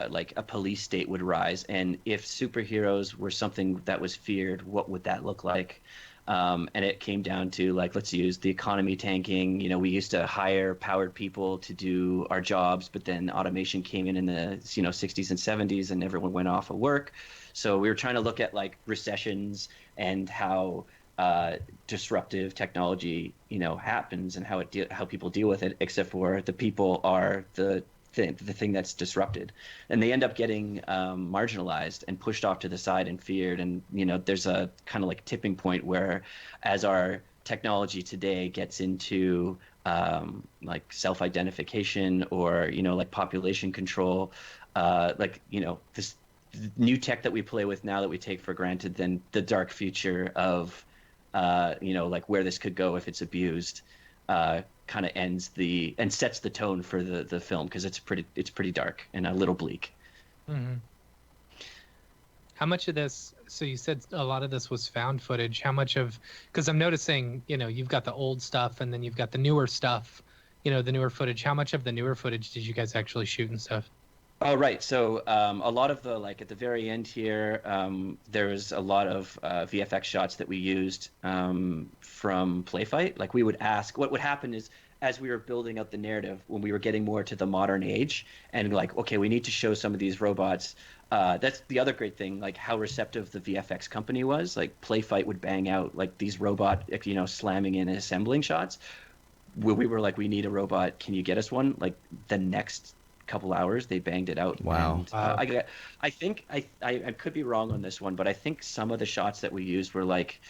like a police state would rise, and if superheroes were something that was feared, what would that look like? And it came down to, like, let's use the economy tanking. You know, we used to hire powered people to do our jobs, but then automation came in the 60s and 70s, and everyone went off of work. So we were trying to look at like recessions and how disruptive technology happens and how people deal with it, except for the people are the thing that's disrupted, and they end up getting marginalized and pushed off to the side and feared. And there's a kind of like tipping point where, as our technology today gets into like self-identification or like population control, this new tech that we play with now that we take for granted, then the dark future of like where this could go if it's abused kind of ends and sets the tone for the film, because it's pretty dark and a little bleak. Mm-hmm. How much of this? So you said a lot of this was found footage. How much of? Because I'm noticing, you've got the old stuff and then you've got the newer stuff. The newer footage. How much of the newer footage did you guys actually shoot and stuff? Oh, right. So a lot of the, like at the very end here, there was a lot of VFX shots that we used from Playfight. Like, we would ask, what would happen is, as we were building out the narrative, when we were getting more to the modern age, and like, okay, we need to show some of these robots. That's the other great thing, like how receptive the VFX company was. Like, Playfight would bang out like these robot, slamming in and assembling shots. Where we were like, we need a robot. Can you get us one? Like, the next couple hours they banged it out. Wow. And, I think I could be wrong on this one, but I think some of the shots that we used were like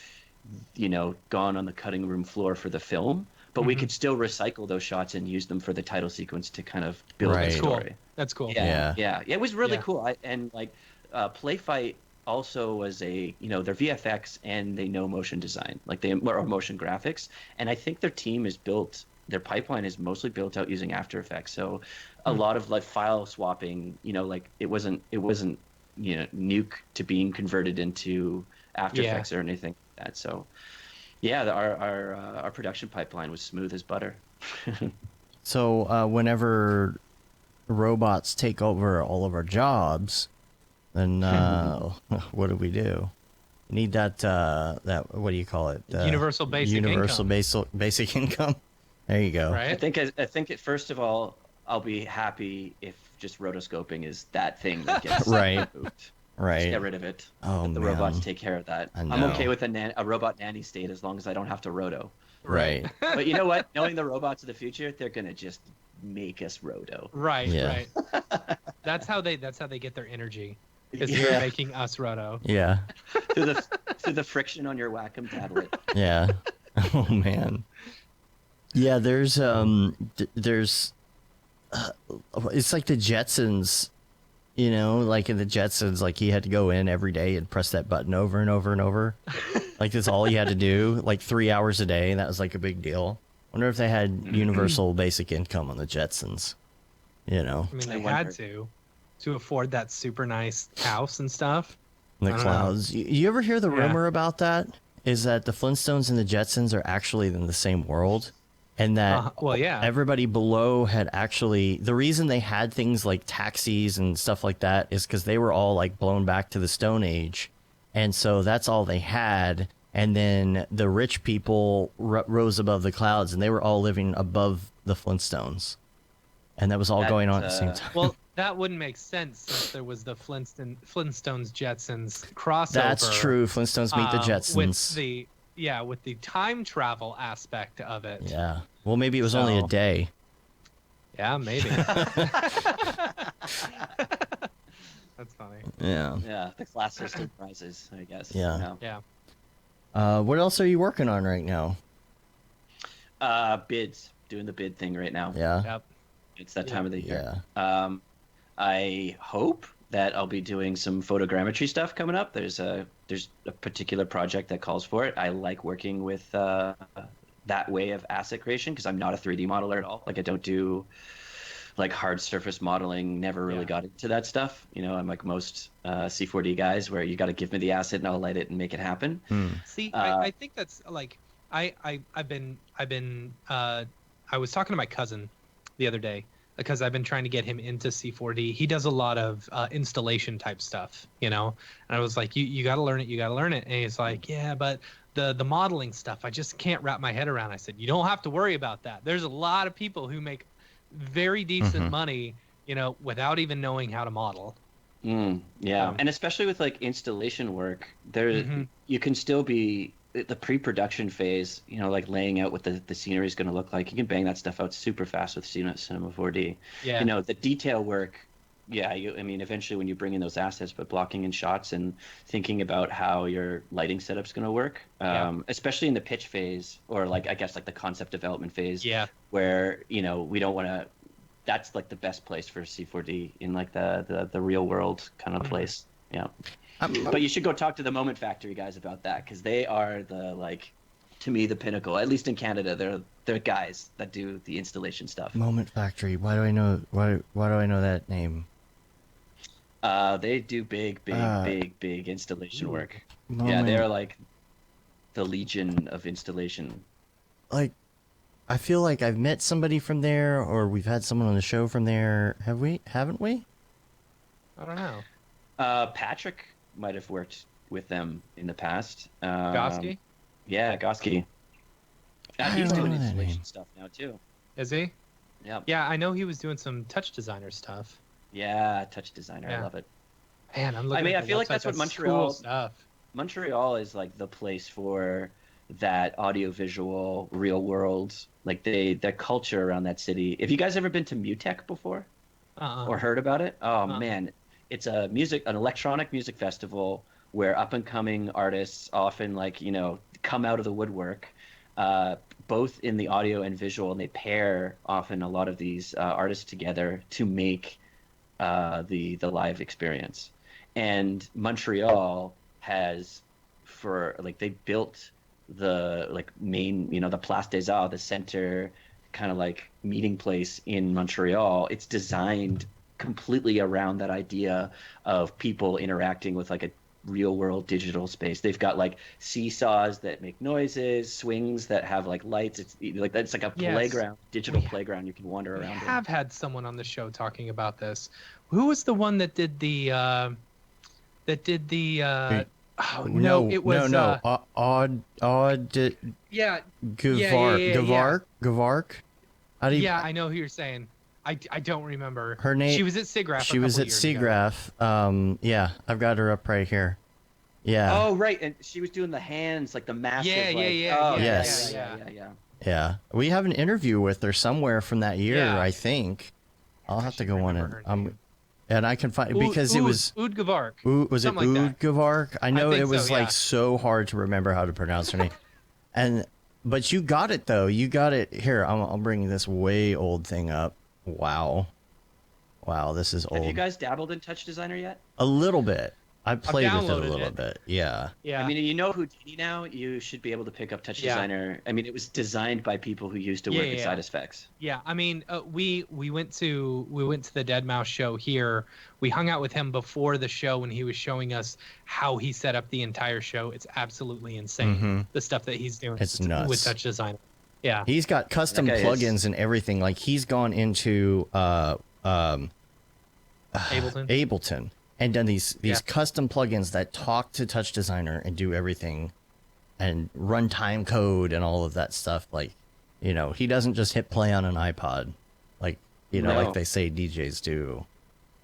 gone on the cutting room floor for the film, but we could still recycle those shots and use them for the title sequence to kind of build the story. That's cool. Yeah, it was really cool. And like Playfight also was their VFX, and they know motion design, like or motion graphics, and I think their pipeline is mostly built out using After Effects. So a lot of like file swapping, like it wasn't Nuke to being converted into After Effects or anything like that. So yeah, our production pipeline was smooth as butter. So whenever robots take over all of our jobs, then what do we do? We need that what do you call it? Universal basic income. There you go. Right. I think first of all, I'll be happy if just rotoscoping is that thing that gets moved. Right. Just get rid of it. Oh, Let the robots take care of that. I know. I'm okay with a robot nanny state as long as I don't have to roto. Right. But you know what? Knowing the robots of the future, they're gonna just make us roto. Right. Yeah. Right. That's how they get their energy. Is they're making us roto. Yeah. through the friction on your Wacom tablet. Yeah. Oh man. Yeah, there's it's like the Jetsons, like in the Jetsons, like he had to go in every day and press that button over and over and over. Like that's all he had to do, like 3 hours a day, and that was like a big deal. Wonder if they had universal basic income on the Jetsons, I mean, they had to afford that super nice house and stuff. in the clouds. You ever hear the rumor about that? Is that the Flintstones and the Jetsons are actually in the same world? And that everybody below had actually, the reason they had things like taxis and stuff like that is because they were all like blown back to the Stone Age. And so that's all they had. And then the rich people rose above the clouds, and they were all living above the Flintstones. And that was all going on at the same time. Well, that wouldn't make sense since there was the Flintstones Jetsons crossover. That's true. Flintstones meet the Jetsons. With the time travel aspect of it. Yeah. Well, maybe it was only a day. Yeah, maybe. That's funny. Yeah. Yeah, the class system rises, I guess. Yeah. Yeah. What else are you working on right now? Bids. Doing the bid thing right now. Yeah. Yep. It's that time of the year. Yeah. I hope that I'll be doing some photogrammetry stuff coming up. There's a particular project that calls for it. I like working with that way of asset creation because I'm not a 3D modeler at all. Like, I don't do like hard surface modeling. Never really got into that stuff. I'm like most C4D guys, where you got to give me the asset and I'll light it and make it happen. See, I think that's like I was talking to my cousin the other day because I've been trying to get him into C4D. He does a lot of installation type stuff, you know. And I was like, you got to learn it, you got to learn it. And he's like, yeah, but the modeling stuff, I just can't wrap my head around. I said, you don't have to worry about that. There's a lot of people who make very decent money, you know, without even knowing how to model. Yeah, and especially with like installation work, there you can still be the pre-production phase, you know, like laying out what the scenery is going to look like. You can bang that stuff out super fast with Cinema 4D. Yeah. You know, the detail work, yeah, I mean, eventually when you bring in those assets, but blocking in shots and thinking about how your lighting setup's going to work, especially in the pitch phase, or like, I guess, like the concept development phase, where, you know, we don't want to, that's like the best place for C4D in like the real world kind of place. Yeah. But you should go talk to the Moment Factory guys about that, because they are the, like, to me, the pinnacle. At least in Canada, they're guys that do the installation stuff. Moment Factory. Why do I know? Why do I know that name? They do big installation work. Moment. Yeah, they're like the legion of installation. Like, I feel like I've met somebody from there, or we've had someone on the show from there. Haven't we? I don't know. Patrick might have worked with them in the past. Goski? Yeah, Goski. He's doing installation stuff now too. Is he? Yeah. Yeah, I know he was doing some touch designer stuff. Yeah, touch designer. I love it. Man, I'm looking. I feel like that's what Montreal. Cool stuff. Montreal is like the place for that audio-visual, real-world, like their culture around that city. Have you guys ever been to Mutech before, or heard about it? Oh man, it's an electronic music festival where up-and-coming artists often, like, you know, come out of the woodwork, both in the audio and visual, and they pair often a lot of these artists together to make the live experience. And Montreal has, they built the main, you know, the Place des Arts, the center kind of like meeting place in Montreal. It's designed completely around that idea of people interacting with like a real world digital space. They've got like seesaws that make noises, swings that have like lights. It's like a playground, digital playground you can wander around. We have had someone on the show talking about this. Who was the one that did the Gavark. How do you... Yeah, I know who you're saying. I don't remember her name. She was at SIGGRAPH. She was at SIGGRAPH. Yeah, I've got her up right here. Yeah. Oh right, and she was doing the hands, like the massive. Yeah. We have an interview with her somewhere from that year, I think. I'll have to go on it. And I can find because it was Oud Gavark. Was it Oud Gavark? I know it was like so hard to remember how to pronounce her name. But you got it though. You got it. Here, I'll bring this way old thing up. Wow, this is old. Have you guys dabbled in Touch Designer yet? A little bit. I played with it a little bit. Yeah. I mean, you know Houdini now. You should be able to pick up Touch Designer. I mean, it was designed by people who used to work at Side Effects. Yeah, I mean, we went to the Dead Mouse show here. We hung out with him before the show when he was showing us how he set up the entire show. It's absolutely insane. The stuff that he's doing. It's nuts with Touch Designer. Yeah, he's got custom plugins and everything. Like he's gone into Ableton. And done these custom plugins that talk to Touch Designer and do everything and run time code and all of that stuff. Like, you know, he doesn't just hit play on an iPod like, you know, like they say DJs do,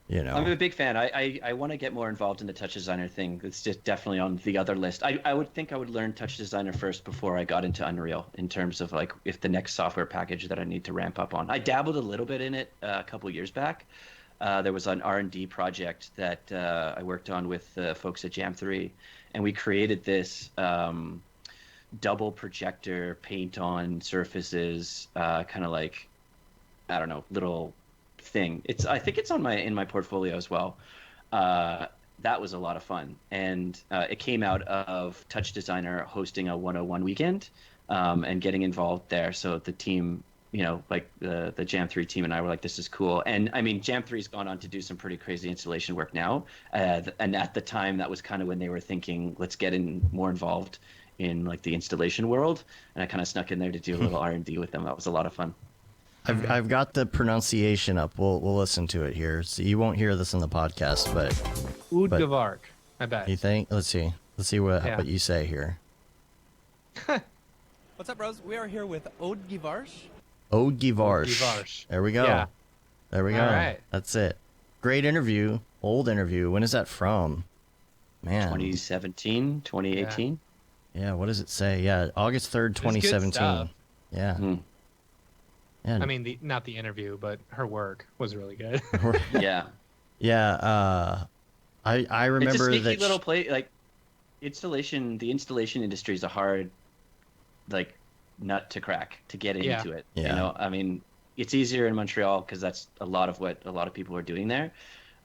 you know. I'm a big fan. I want to get more involved in the Touch Designer thing. It's just definitely on the other list. I would think I would learn Touch Designer first before I got into Unreal in terms of like if the next software package that I need to ramp up on. I dabbled a little bit in it a couple years back. There was an R&D project that I worked on with folks at Jam3, and we created this double projector paint-on surfaces, kind of like, I don't know, little thing. I think it's in my portfolio as well. That was a lot of fun, and it came out of Touch Designer hosting a 101 weekend and getting involved there. So the team, you know, like the Jam3 team and I were like, this is cool. And I mean, Jam3's gone on to do some pretty crazy installation work now. And at the time, that was kind of when they were thinking, let's get more involved in like the installation world. And I kind of snuck in there to do a little R&D with them. That was a lot of fun. I've got the pronunciation up. We'll listen to it here. So you won't hear this in the podcast, but Udgevark, I bet. you think? Let's see what you say here. What's up, bros? We are here with Ode Givarsh. Ode Givarsh. Givarsh. There we go. Yeah. There we go. All right. That's it. Great interview. Old interview. When is that from? Man. 2017, 2018. Yeah, what does it say? Yeah, August 3rd, It was good 2017. stuff. Yeah. Mm. Yeah. I mean, not the interview, but her work was really good. Yeah. Yeah, I remember it's a sneaky that little play. Like the installation industry is a hard, like, nut to crack to get Yeah. into it. Yeah. You know, I mean, it's easier in Montreal because that's a lot of what a lot of people are doing there.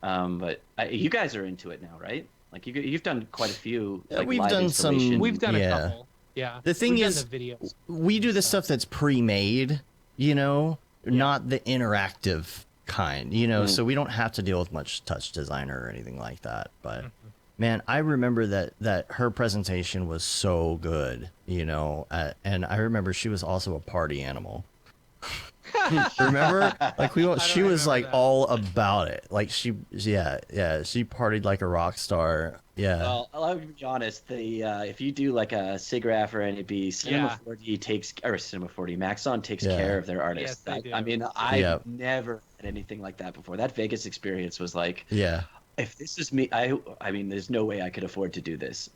But you guys are into it now, right? Like you've done quite a few. Yeah, like, we've live done some- installation- We've done a Yeah. couple. Yeah. The thing We've is, done the videos. we do the stuff that's pre-made, you know, not the interactive kind, you know, so we don't have to deal with much touch designer or anything like that. But man, I remember that her presentation was so good, you know, and I remember she was also a party animal. Remember? Like she was like that. all about it. Like she partied like a rock star. Yeah. Well, I'll be honest. If you do like a SIGGRAPH or NAB, Cinema 4D Maxon takes Yeah. care of their artists. Yes, they do. I mean, I've Yeah. never had anything like that before. That Vegas experience was like, Yeah. if this is me, I mean, there's no way I could afford to do this.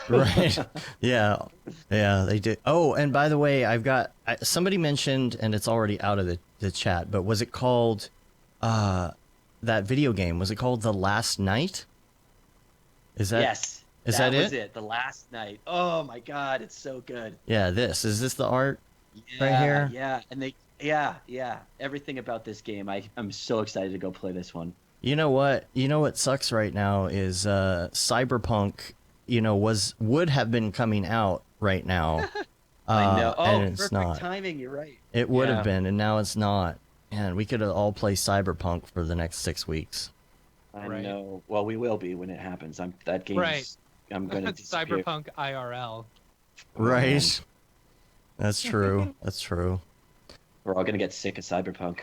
Right. Yeah. Yeah, they did. Oh, and by the way, somebody mentioned, and it's already out of the chat, but was it called, that video game, was it called The Last Night? Is that? Yes. Is that that was it? it? The last night. Oh my God, it's so good. Yeah, is this the art? Yeah, here? Yeah, and yeah. Everything about this game, I'm so excited to go play this one. You know what? Sucks right now is Cyberpunk, you know, would have been coming out right now. I know. Oh, and it's perfect not. timing. You're right. It would Yeah. have been, and now it's not. And we could all play Cyberpunk for the next 6 weeks. I Right. know. Well, we will be when it happens. That game. Right. I'm gonna disappear. Cyberpunk IRL. Right. That's true. That's true. We're all gonna get sick of Cyberpunk.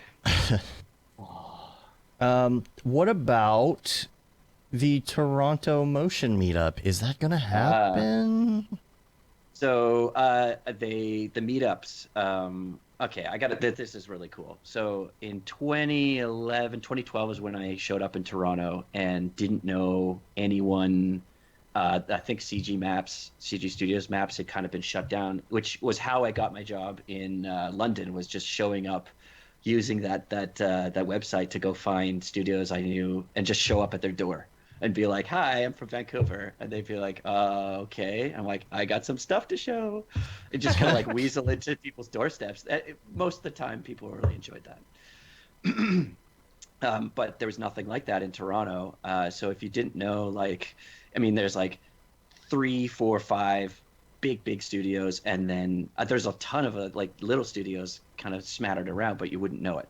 What about the Toronto Motion Meetup? Is that gonna happen? So the meetups. Okay, I got it. This is really cool. So in 2012 is when I showed up in Toronto and didn't know anyone. I think CG Studios Maps had kind of been shut down, which was how I got my job in London. Was just showing up, using that website to go find studios I knew and just show up at their door and be like, "Hi, I'm from Vancouver," and they'd be like, "Okay." I'm like, "I got some stuff to show," and just kind of like weasel into people's doorsteps. Most of the time, people really enjoyed that. But there was nothing like that in Toronto. So if you didn't know, like, I mean, there's like 3, 4, 5 big studios, and then there's a ton of like little studios kind of smattered around, but you wouldn't know it.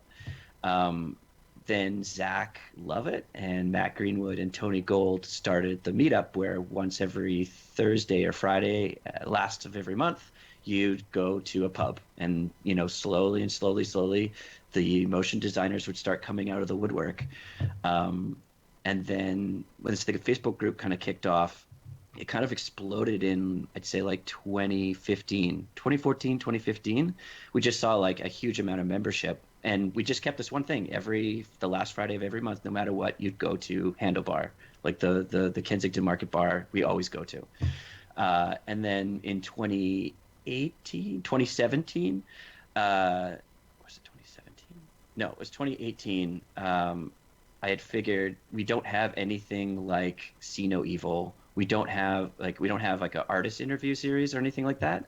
Then Zach Lovett and Matt Greenwood and Tony Gold started the meetup, where once every Thursday or Friday, last of every month, you'd go to a pub, and slowly, the motion designers would start coming out of the woodwork. And then when this Facebook group kind of kicked off, it kind of exploded in, I'd say, like 2014, 2015. We just saw like a huge amount of membership, and we just kept this one thing: the last Friday of every month, no matter what, you'd go to Handlebar, like the Kensington Market Bar we always go to. And then in 2017, was it 2017? No, it was 2018. I had figured we don't have anything like See No Evil. We don't have like an artist interview series or anything like that.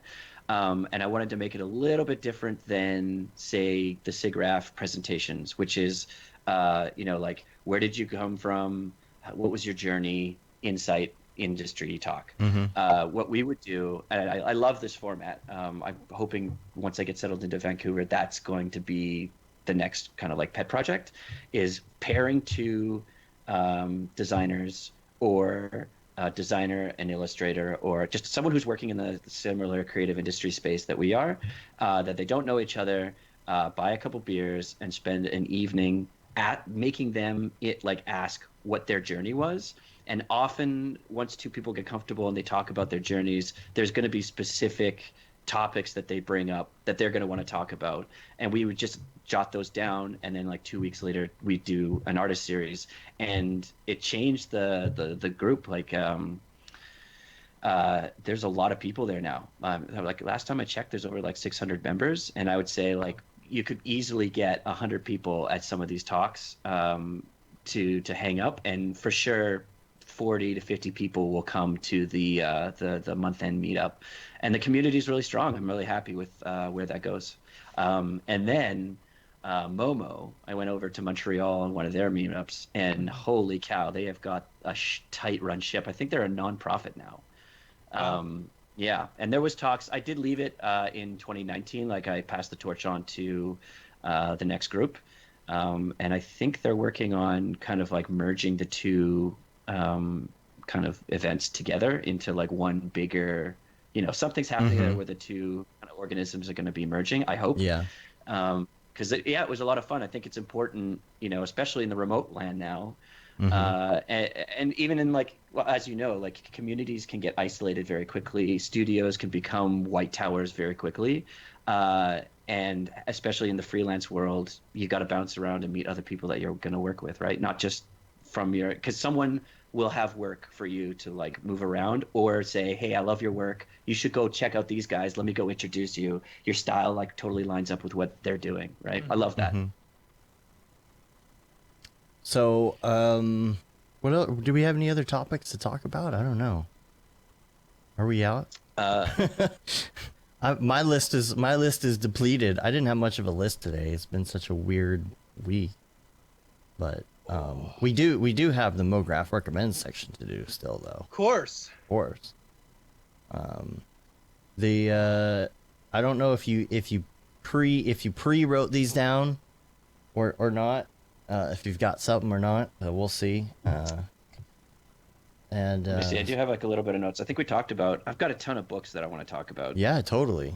And I wanted to make it a little bit different than, say, the SIGGRAPH presentations, which is, like, where did you come from? What was your journey? Insight, industry talk. Mm-hmm. What we would do, and I love this format. I'm hoping once I get settled into Vancouver, that's going to be the next kind of like pet project, is pairing two designers, or a designer and illustrator, or just someone who's working in the similar creative industry space that we are, that they don't know each other, buy a couple beers, and spend an evening at making them ask what their journey was. And often, once two people get comfortable and they talk about their journeys, there's going to be specific topics that they bring up that they're going to want to talk about, and we would just jot those down, and then like 2 weeks later we do an artist series, and it changed the group. There's a lot of people there now. Like last time I checked, there's over like 600 members, and I would say like you could easily get 100 people at some of these talks to hang up, and for sure 40 to 50 people will come to the month end meetup, and the community is really strong. I'm really happy with where that goes. And then Momo, I went over to Montreal on one of their meetups, and holy cow, they have got a tight run ship. I think they're a nonprofit now. Yeah, and there was talks. I did leave it in 2019. Like I passed the torch on to the next group, and I think they're working on kind of like merging the two kind of events together into like one bigger, something's happening there where the two kind of organisms are going to be merging, I hope. Yeah. Because it was a lot of fun. I think it's important, especially in the remote land now. And even in like, well, as you know, like communities can get isolated very quickly. Studios can become white towers very quickly. And especially in the freelance world, you got to bounce around and meet other people that you're going to work with, right? Not just because someone will have work for you to like move around, or say, hey, I love your work, you should go check out these guys, let me go introduce you, your style like totally lines up with what they're doing, right? I love that. So what else, do we have any other topics to talk about? I don't know, are we out? My list is depleted. I didn't have much of a list today. It's been such a weird week, but we do have the Mograph recommends section to do still, though. Of course. I don't know if you pre-wrote these down or not, if you've got something or not. We'll see. And Let me see. I do have like a little bit of notes. I think we talked about. I've got a ton of books that I want to talk about. Yeah, totally.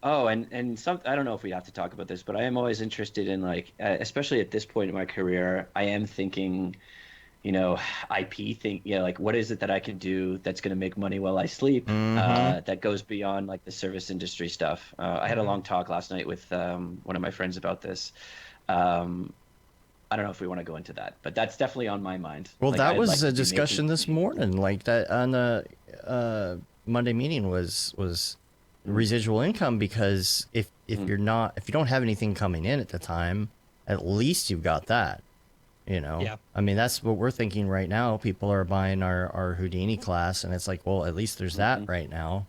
Oh, and some, I don't know if we have to talk about this, but I am always interested in like, especially at this point in my career, I am thinking, IP thing, like what is it that I can do that's going to make money while I sleep, that goes beyond like the service industry stuff. I had a long talk last night with one of my friends about this. I don't know if we want to go into that, but that's definitely on my mind. Well, like, that I'd was like a to be discussion this morning, like that on the Monday meeting was residual income, because if you don't have anything coming in at the time, at least you've got that. Yeah. I mean, that's what we're thinking right now. People are buying our Houdini class, and it's like, well, at least there's that right now.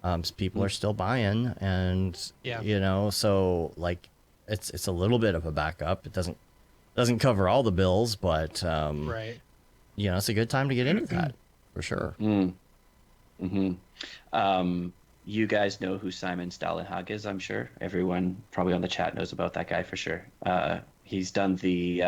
So people are still buying, and so like it's a little bit of a backup. It doesn't cover all the bills, but Right. It's a good time to get into that for sure. You guys know who Simon Stalenhag is, I'm sure. Everyone probably on the chat knows about that guy for sure. He's done the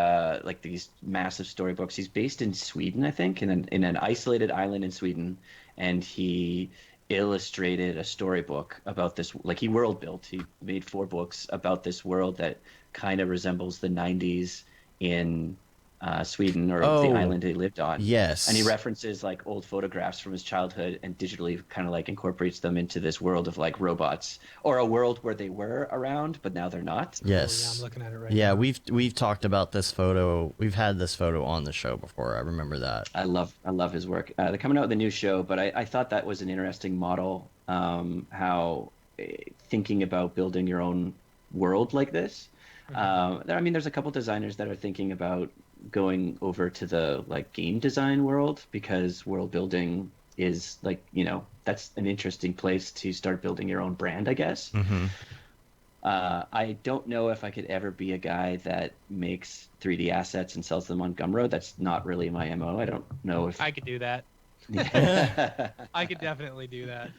like these massive storybooks. He's based in Sweden, I think, in an isolated island in Sweden, and he illustrated a storybook about this. Like he world built. He made 4 books about this world that kind of resembles the 90s in Sweden, or the island he lived on. Yes. And he references like old photographs from his childhood and digitally kind of like incorporates them into this world of like robots, or a world where they were around but now they're not. Yes. Oh, yeah, I'm looking at it right Yeah, now. we've talked about this photo. We've had this photo on the show before. I remember that. I love his work. They're coming out with a new show, but I thought that was an interesting model. How thinking about building your own world like this. There's a couple designers that are thinking about going over to the like game design world, because world building is like, that's an interesting place to start building your own brand, I guess. I don't know if I could ever be a guy that makes 3D assets and sells them on Gumroad. That's not really my MO. I don't know if I could do that. I could definitely do that.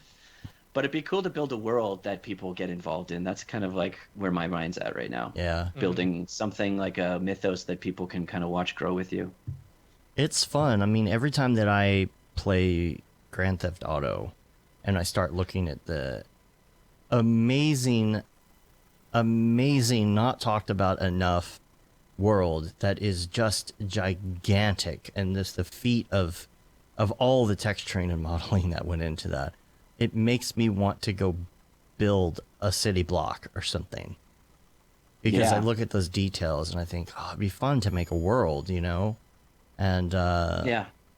But it'd be cool to build a world that people get involved in. That's kind of like where my mind's at right now. Yeah. Building something like a mythos that people can kind of watch grow with you. It's fun. I mean, every time that I play Grand Theft Auto and I start looking at the amazing, amazing, not talked about enough world that is just gigantic, and this the feat of all the texturing and modeling that went into that. It makes me want to go build a city block or something, because I look at those details and I think, oh, it'd be fun to make a world, you know, and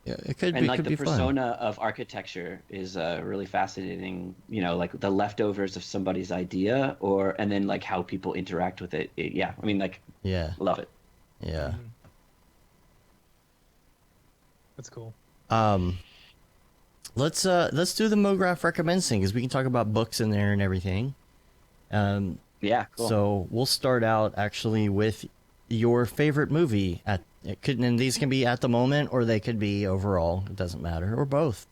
it could And be, like could the be persona of architecture is really fascinating, you know, like the leftovers of somebody's idea, and then like how people interact with it. Yeah, I mean, like, yeah, love it. yeah. That's cool. Let's do the Mograph recommends thing, because we can talk about books in there and everything. Yeah, cool. So we'll start out actually with your favorite movie. And these can be at the moment, or they could be overall. It doesn't matter, or both.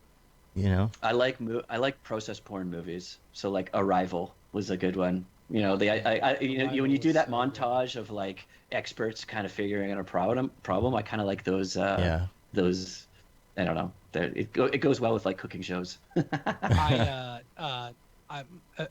You know. I like process porn movies. So like Arrival was a good one. You know, when you do that montage of like experts kind of figuring out a problem, I kind of like those. Those, I don't know. It goes well with like cooking shows.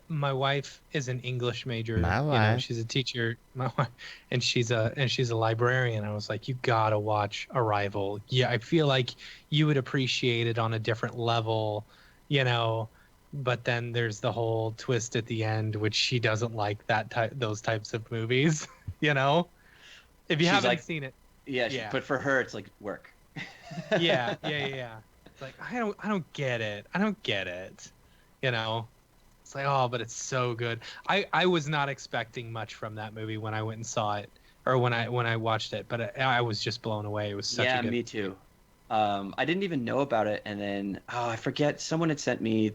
My wife is an English major. My You know, wife. she's a teacher. My wife, and she's a librarian. I was like, you gotta watch Arrival. Yeah, I feel like you would appreciate it on a different level, you know. But then there's the whole twist at the end, which she doesn't like those types of movies, you know. If you She's haven't like, seen it, yeah. But for her, it's like work. yeah. It's like I don't get it. I don't get it. You know. It's like, oh, but it's so good. I was not expecting much from that movie when I went and saw it, or when I watched it, but I was just blown away. It was such a good Me too. I didn't even know about it, and then I forget, someone had sent me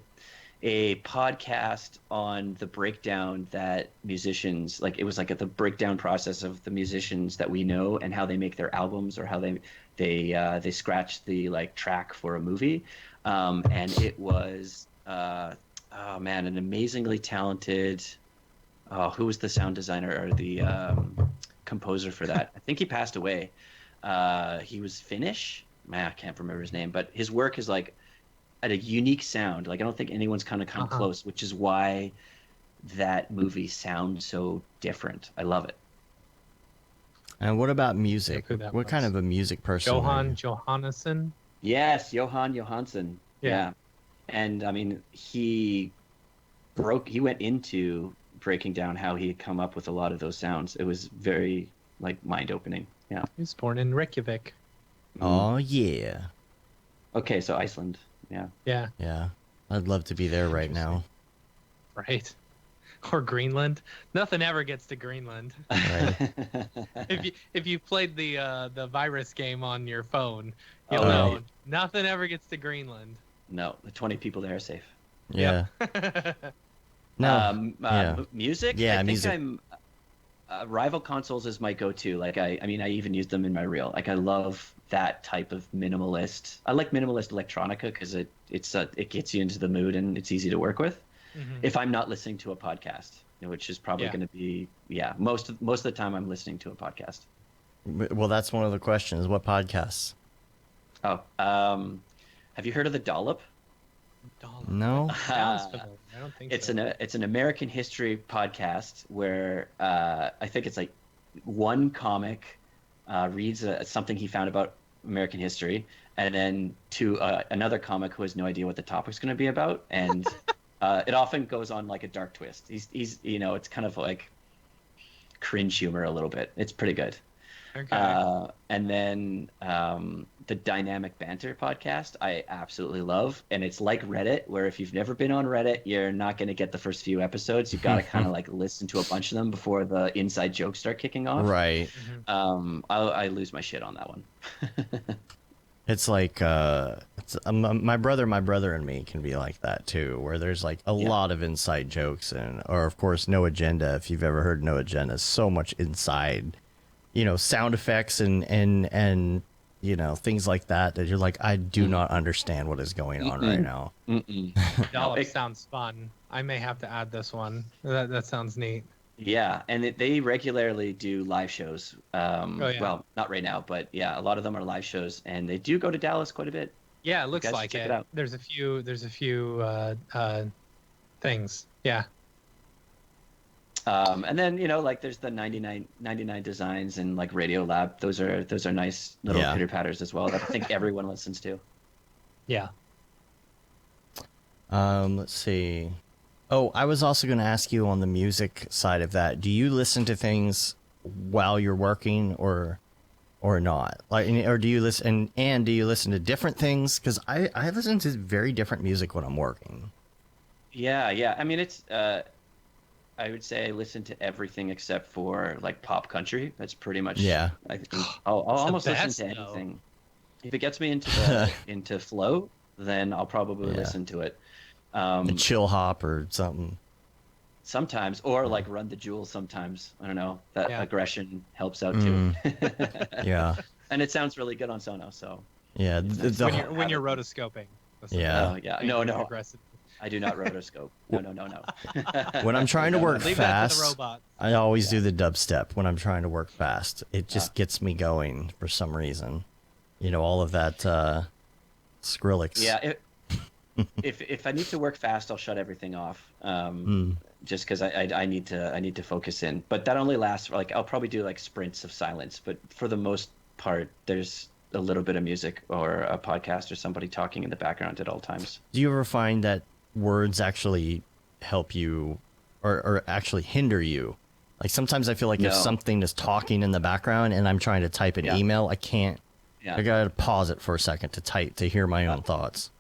a podcast on the breakdown that musicians, like, it was like the breakdown process of the musicians that we know and how they make their albums, or how they scratch the like track for a movie, and it was oh man, an amazingly talented. Oh, who was the sound designer or the composer for that? I think he passed away. He was Finnish. Man, I can't remember his name, but his work is like at a unique sound. Like, I don't think anyone's kind of come close, which is why that movie sounds so different. I love it. And what about music? Who that What was. kind of a music person? are you? Johannesson. Yes, Johan Johansson. Yeah. And I mean, he went into breaking down how he had come up with a lot of those sounds. It was very like mind-opening. Yeah. He was born in Reykjavik. Oh yeah, Okay, so Iceland. Yeah. Yeah. yeah. I'd love to be there right now. Right. Or Greenland. Nothing ever gets to Greenland. Right. If you played the virus game on your phone, you'll Oh, know right. nothing ever gets to Greenland. No, the 20 people there are safe. Yeah. No. Yeah. Music. Yeah, I think music. I'm. Rival consoles is my go-to. Like, I mean, I even use them in my reel. Like, I love that type of minimalist. I like minimalist electronica because it gets you into the mood and it's easy to work with. Mhm. If I'm not listening to a podcast, which is probably going to be most of the time I'm listening to a podcast. Well, that's one of the questions. What podcasts? Oh, have you heard of the Dollop? Dollar. No. Sounds familiar. I don't think It's so. it's an American history podcast where I think it's like one comic reads something he found about American history, and then to another comic who has no idea what the topic's going to be about, and it often goes on like a dark twist. He's you know, it's kind of like cringe humor a little bit. It's pretty good. Okay. And then the Dynamic Banter podcast I absolutely love, and it's like Reddit, where if you've never been on Reddit, you're not going to get the first few episodes. You've got to kind of like listen to a bunch of them before the inside jokes start kicking off. Right. I lose my shit on that one. It's like my brother and me can be like that too, where there's like a lot of inside jokes, or of course No Agenda. If you've ever heard No Agenda, so much inside, you know, sound effects and you know, things like that you're like, I do not understand what is going on right now. Dollop sounds fun. I may have to add this one. That sounds neat. Yeah, and they regularly do live shows. yeah. Well, not right now, but yeah, a lot of them are live shows, and they do go to Dallas quite a bit. Yeah, it looks guys like check it. it out. There's a few things. Yeah. And then like there's the 99 designs and like Radio Lab. Those are nice little Yeah. pitter patters as well that I think everyone listens to. Yeah. Let's see. Oh, I was also going to ask you on the music side of that. Do you listen to things while you're working or not? Like, or do you listen and do you listen to different things? Because I listen to very different music when I'm working. Yeah. I mean, it's I would say I listen to everything except for like pop country. That's pretty much. Yeah. I think I'll It's the almost best, listen to though. anything. If it gets me into flow, then I'll probably Yeah. listen to it. A chill hop or something. Sometimes, or like Run the Jewels. Sometimes I don't know. That Yeah. aggression helps out too. Yeah. And it sounds really good on Sonos. So Yeah. When you're rotoscoping. Listen, Yeah. oh yeah, being no, aggressive. I do not rotoscope. No. When I'm trying to work Leave that to the fast, robot. I always do the dubstep when I'm trying to work fast. It just gets me going for some reason. All of that Skrillex. Yeah, if I need to work fast, I'll shut everything off. Just because I need to focus in. But that only lasts for, like, I'll probably do like sprints of silence. But for the most part, there's a little bit of music or a podcast or somebody talking in the background at all times. Do you ever find that words actually help you or actually hinder you? Like sometimes I feel like if No. something is talking in the background and I'm trying to type an Yeah. email, I can't. Yeah. I gotta pause it for a second to type to hear my own thoughts.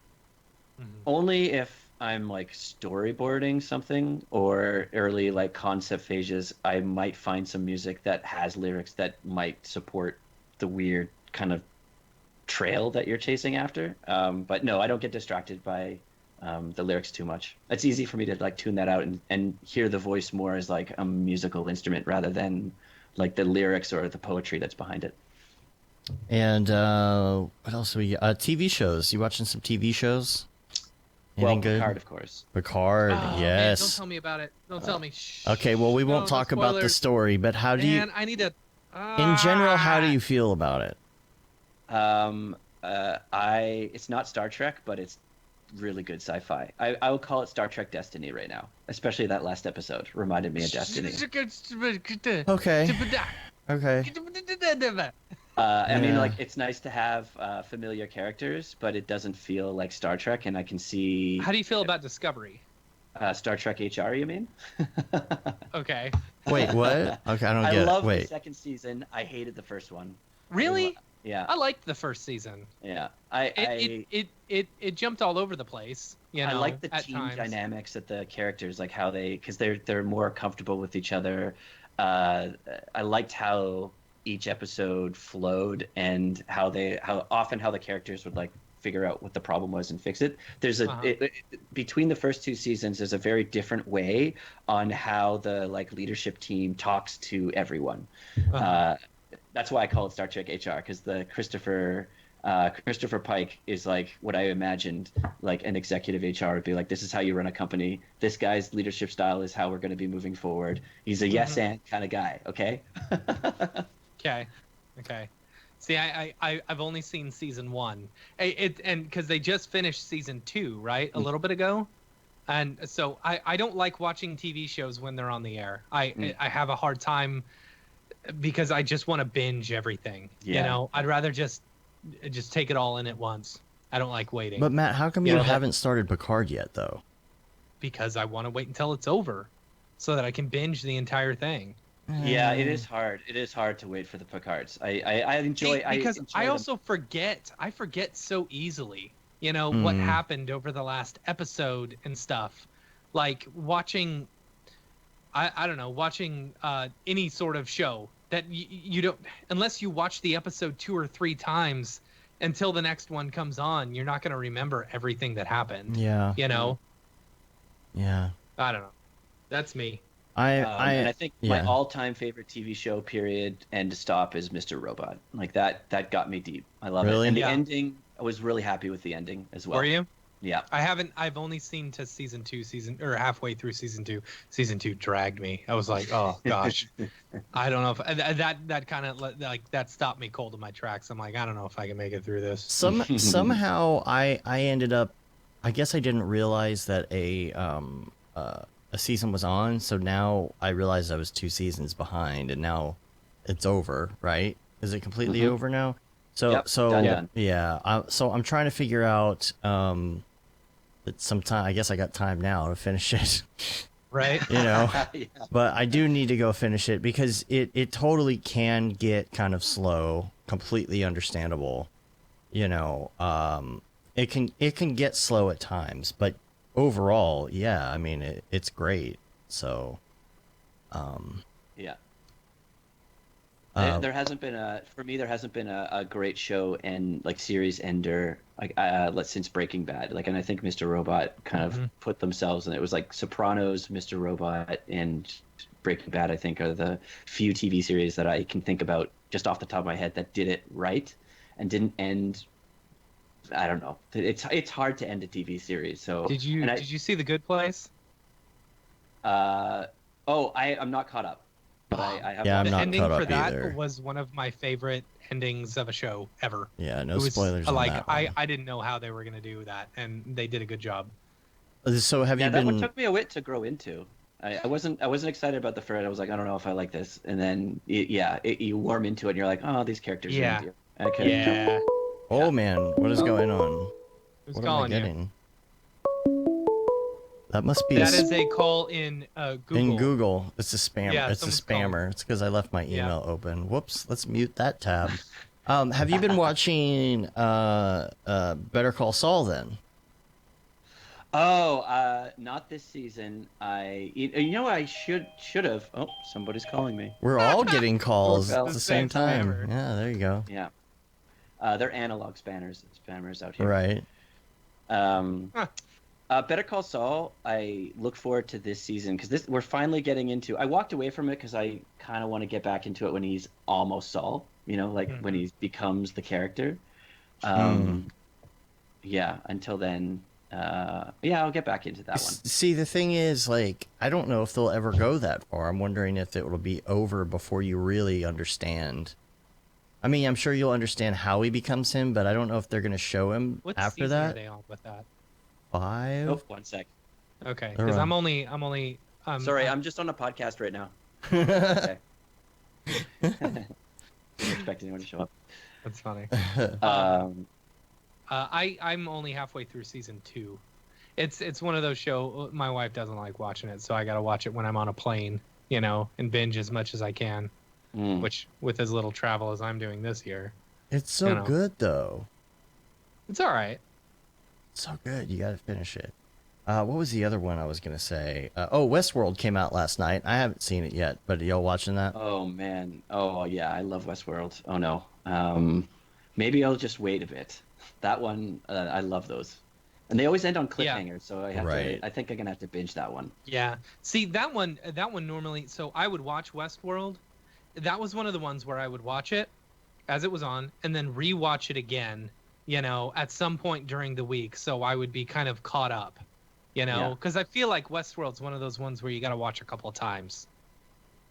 Only if I'm like storyboarding something or early like concept phases, I might find some music that has lyrics that might support the weird kind of trail that you're chasing after. But no, I don't get distracted by the lyrics too much. It's easy for me to like tune that out and hear the voice more as like a musical instrument rather than like the lyrics or the poetry that's behind it. And what else we TV shows? You watching some TV shows? Well, Anything good? Picard, of course. Picard, Oh, man, yes. don't tell me about it. Don't tell me. Shh. Okay, well we won't No talk about the spoilers. story, but how do you Man, I need to. in general, how do you feel about it? It's not Star Trek, but it's really good sci-fi. I would call it Star Trek Destiny right now, especially that last episode reminded me of Destiny. Okay. Okay. I mean, Yeah. like it's nice to have familiar characters, but it doesn't feel like Star Trek, and I can see How do you feel about Discovery? Star Trek HR. You mean? Okay. Wait, what? Okay, I don't I get love it. the Wait. second season. I hated the first one. Really? Yeah, I liked the first season. yeah. It jumped all over the place. You know, I like the at team times. dynamics of the characters, like how because they're more comfortable with each other. I liked how each episode flowed and how often the characters would like figure out what the problem was and fix it. There's between the first two seasons, there's a very different way on how the like leadership team talks to everyone. That's why I call it Star Trek HR, because the Christopher Pike is like what I imagined like an executive HR would be like. This is how you run a company. This guy's leadership style is how we're going to be moving forward. He's a yes and kind of guy. Okay. Okay. See, I've only seen season 1. And because they just finished season 2, right? A little bit ago. And so I don't like watching TV shows when they're on the air. I have a hard time because I just want to binge everything. Yeah. You know, I'd rather just take it all in at once. I don't like waiting. But Matt, how come Yeah, you that- haven't started Picard yet, though? Because I want to wait until it's over so that I can binge the entire thing. Yeah, it is hard. It is hard to wait for the Picards. I enjoy. See, because enjoy I them. also forget. I forget so easily. You know what happened over the last episode and stuff. Like watching, I don't know, watching any sort of show that you don't, unless you watch the episode 2 or 3 times until the next one comes on, you're not going to remember everything that happened. Yeah. You know, Yeah. I don't know. That's me. And I think my yeah. all-time favorite TV show, period, and to stop, is Mr. Robot. Like that got me deep. I love Really? it. And the Yeah. ending, I was really happy with the ending as well. Were you? Yeah. I've only seen to season 2, or halfway through season 2. Season 2 dragged me. I was like, oh gosh, I don't know if that kind of like that stopped me cold in my tracks. I'm like, I don't know if I can make it through this. Somehow I ended up, I guess I didn't realize that a a season was on, so now I realized I was 2 seasons behind, and now it's over, right? Is it completely over now? So Yep, done. yeah, so I'm trying to figure out that sometime, I guess I got time now to finish it. Right. Yeah. But I do need to go finish it because it totally can get kind of slow, completely understandable. It can get slow at times, but overall, yeah, I mean it's great. So Yeah. Uh, There hasn't been a great show and like series ender like since Breaking Bad. Like, and I think Mr. Robot kind of put themselves in it. It was like Sopranos, Mr. Robot, and Breaking Bad, I think, are the few TV series that I can think about just off the top of my head that did it right and didn't end. I don't know. It's hard to end a TV series. So Did you see The Good Place? I'm not caught up. But I have Yeah, I'm The not ending caught for up that either. was one of my favorite endings of a show ever. yeah, no It was spoilers on like that one. I didn't know how they were gonna do that, and they did a good job. So have you that one been? took me a whit to grow into. I wasn't excited about the first. I was like, I don't know if I like this. And then you warm into it and you're like, oh, these characters Yeah. are endearing. I couldn't Yeah. Oh man, what is going on? Who's What am I calling you? getting? That must be That is a call in Google. in Google. It's a spam. Yeah, it's a someone's spammer. calling. It's because I left my Yeah. email open. Whoops. Let's mute that tab. Have you been watching Better Call Saul then? Oh, not this season. I should have. Oh, somebody's calling me. We're all getting calls Doorbell. at the same time. Spammer. Yeah, there you go. Yeah. They're analog spammers out here. Right. Better Call Saul. I look forward to this season because we're finally getting into. I walked away from it because I kind of want to get back into it when he's almost Saul. When he becomes the character. Yeah. Until then, I'll get back into that one. See, the thing is, like, I don't know if they'll ever go that far. I'm wondering if it will be over before you really understand. I mean, I'm sure you'll understand how he becomes him, but I don't know if they're going to show him What after season that. are they on with that? 5? Oh, 1 sec. Okay, They're because on. I'm only. Sorry, I'm just on a podcast right now. Okay. Didn't expect anyone to show up. That's funny. Um, I'm only halfway through season 2. It's one of those shows. My wife doesn't like watching it, so I got to watch it when I'm on a plane, and binge as much as I can. Which, with as little travel as I'm doing this year, It's so good, though. it's all right. So good. You got to finish it. What was the other one I was going to say? Westworld came out last night. I haven't seen it yet, but y'all watching that? oh man. Oh yeah, I love Westworld. Oh no. Maybe I'll just wait a bit. That one, I love those, and they always end on cliffhangers. So I have Right. to. I think I'm gonna have to binge that one. Yeah. See, that one normally. So I would watch Westworld. That was one of the ones where I would watch it as it was on, and then rewatch it again. At some point during the week, so I would be kind of caught up. Yeah. Because I feel like Westworld's one of those ones where you got to watch a couple of times.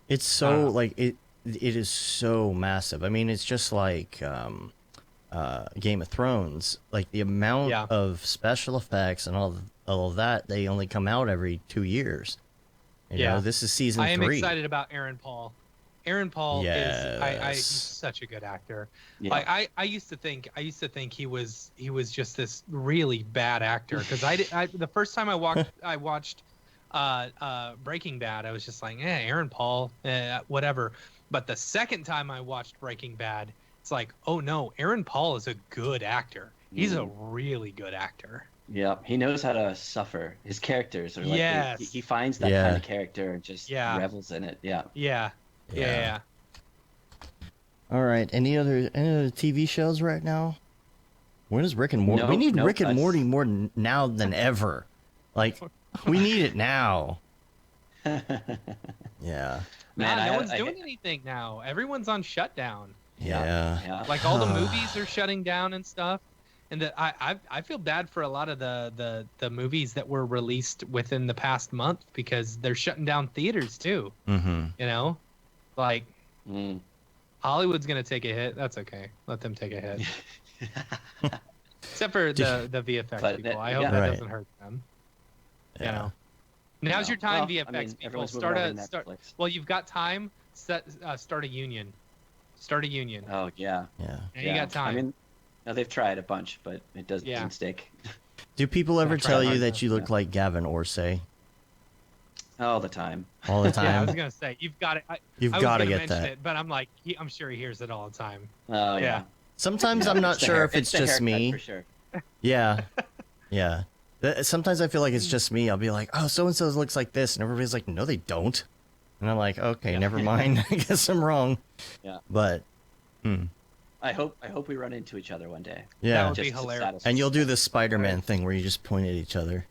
It's so, like, it is so massive. I mean, it's just like Game of Thrones. Like, the amount of special effects and all of that, they only come out every 2 years. You know, this is season 3. I am excited about Aaron Paul. Aaron Paul Yes. he's such a good actor. Yeah. Like I used to think he was just this really bad actor because the first time I watched Breaking Bad, I was just like, Aaron Paul, whatever. But the second time I watched Breaking Bad, it's like, oh no, Aaron Paul is a good actor. He's a really good actor. Yeah, he knows how to suffer. His characters are like Yes. he finds that kind of character and just revels in it. Yeah. Yeah. All right. Any other TV shows right now? When is Rick and Morty? We need Rick and Morty more now than ever. Like, we need it now. Yeah. Man, no one's doing anything now. Everyone's on shutdown. Yeah. Like all the movies are shutting down and stuff. And I feel bad for a lot of the movies that were released within the past month because they're shutting down theaters too. Mm-hmm. Like Hollywood's gonna take a hit. That's okay. Let them take a hit. Except for the VFX people. I hope that doesn't hurt them. Yeah. Now's your time, Well, VFX I mean, people. everyone's moving Start over a to start. Netflix. Well, you've got time. Start a union. Start a union. Oh yeah. Yeah. And you got time. I mean, no, they've tried a bunch, but it doesn't Yeah. stick. Do people ever try tell hard you that enough, you look like Gavin Orsay All the time. all the Yeah, I time? was gonna say you've got it. You've I was got to gonna get mention that. it, but I'm like, I'm sure he hears it all the time. Oh Yeah. yeah. Sometimes Yeah, I'm not it's the sure hair- if it's the just haircut me. For sure. Yeah. Yeah. Sometimes I feel like it's just me. I'll be like, oh, so-and-so looks like this. And everybody's like, no, they don't. And I'm like, okay, Yeah. never mind. I guess I'm wrong. Yeah. But, I hope we run into each other one day. That yeah. would be Just to hilarious. satisfy- And you'll do the Spider-Man thing where you just point at each other.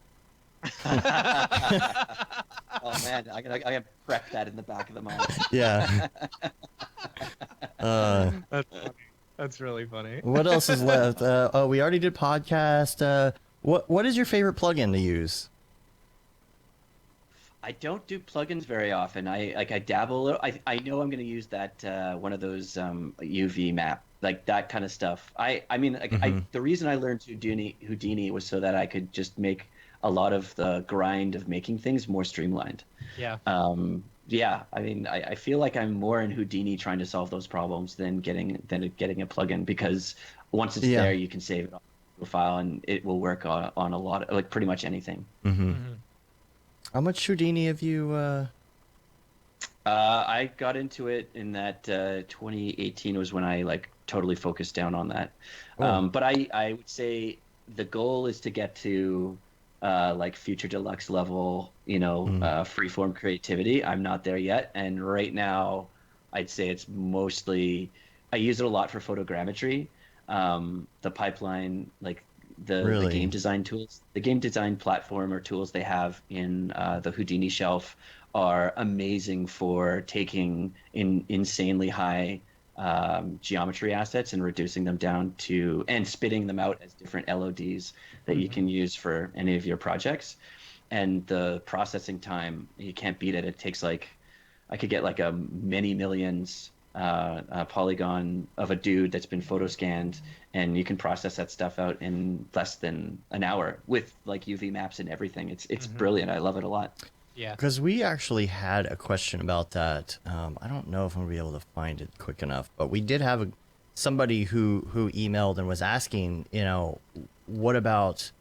Oh man, I gotta prep that in the back of the mind. Yeah. That's funny. That's really funny. What else is left? Oh, we already did podcast. What is your favorite plugin to use? I don't do plugins very often. I dabble a little. I know I'm going to use that one of those UV map, like that kind of stuff. I mean, like, the reason I learned Houdini was so that I could just make a lot of the grind of making things more streamlined. Yeah. Yeah, I mean, I feel like I'm more in Houdini trying to solve those problems than getting a plugin, because once it's there, you can save it on a file and it will work on a lot of, like, pretty much anything. How much Houdini have you? I got into it in that 2018 was when I like totally focused down on that. But I would say the goal is to get to like Future Deluxe level, freeform creativity. I'm not there yet, and right now I'd say it's mostly I use it a lot for photogrammetry. The pipeline, like the game design tools, the game design platform or tools they have in the Houdini shelf are amazing for taking insanely high geometry assets and reducing them down to and spitting them out as different LODs that you can use for any of your projects. And the processing time, you can't beat it. It takes like, I could get like a many millions polygon of a dude that's been photo scanned, and you can process that stuff out in less than an hour with like UV maps and everything. It's brilliant. I love it a lot. Yeah. Because we actually had a question about that. I don't know if I'm gonna be able to find it quick enough, but we did have somebody who emailed and was asking, what about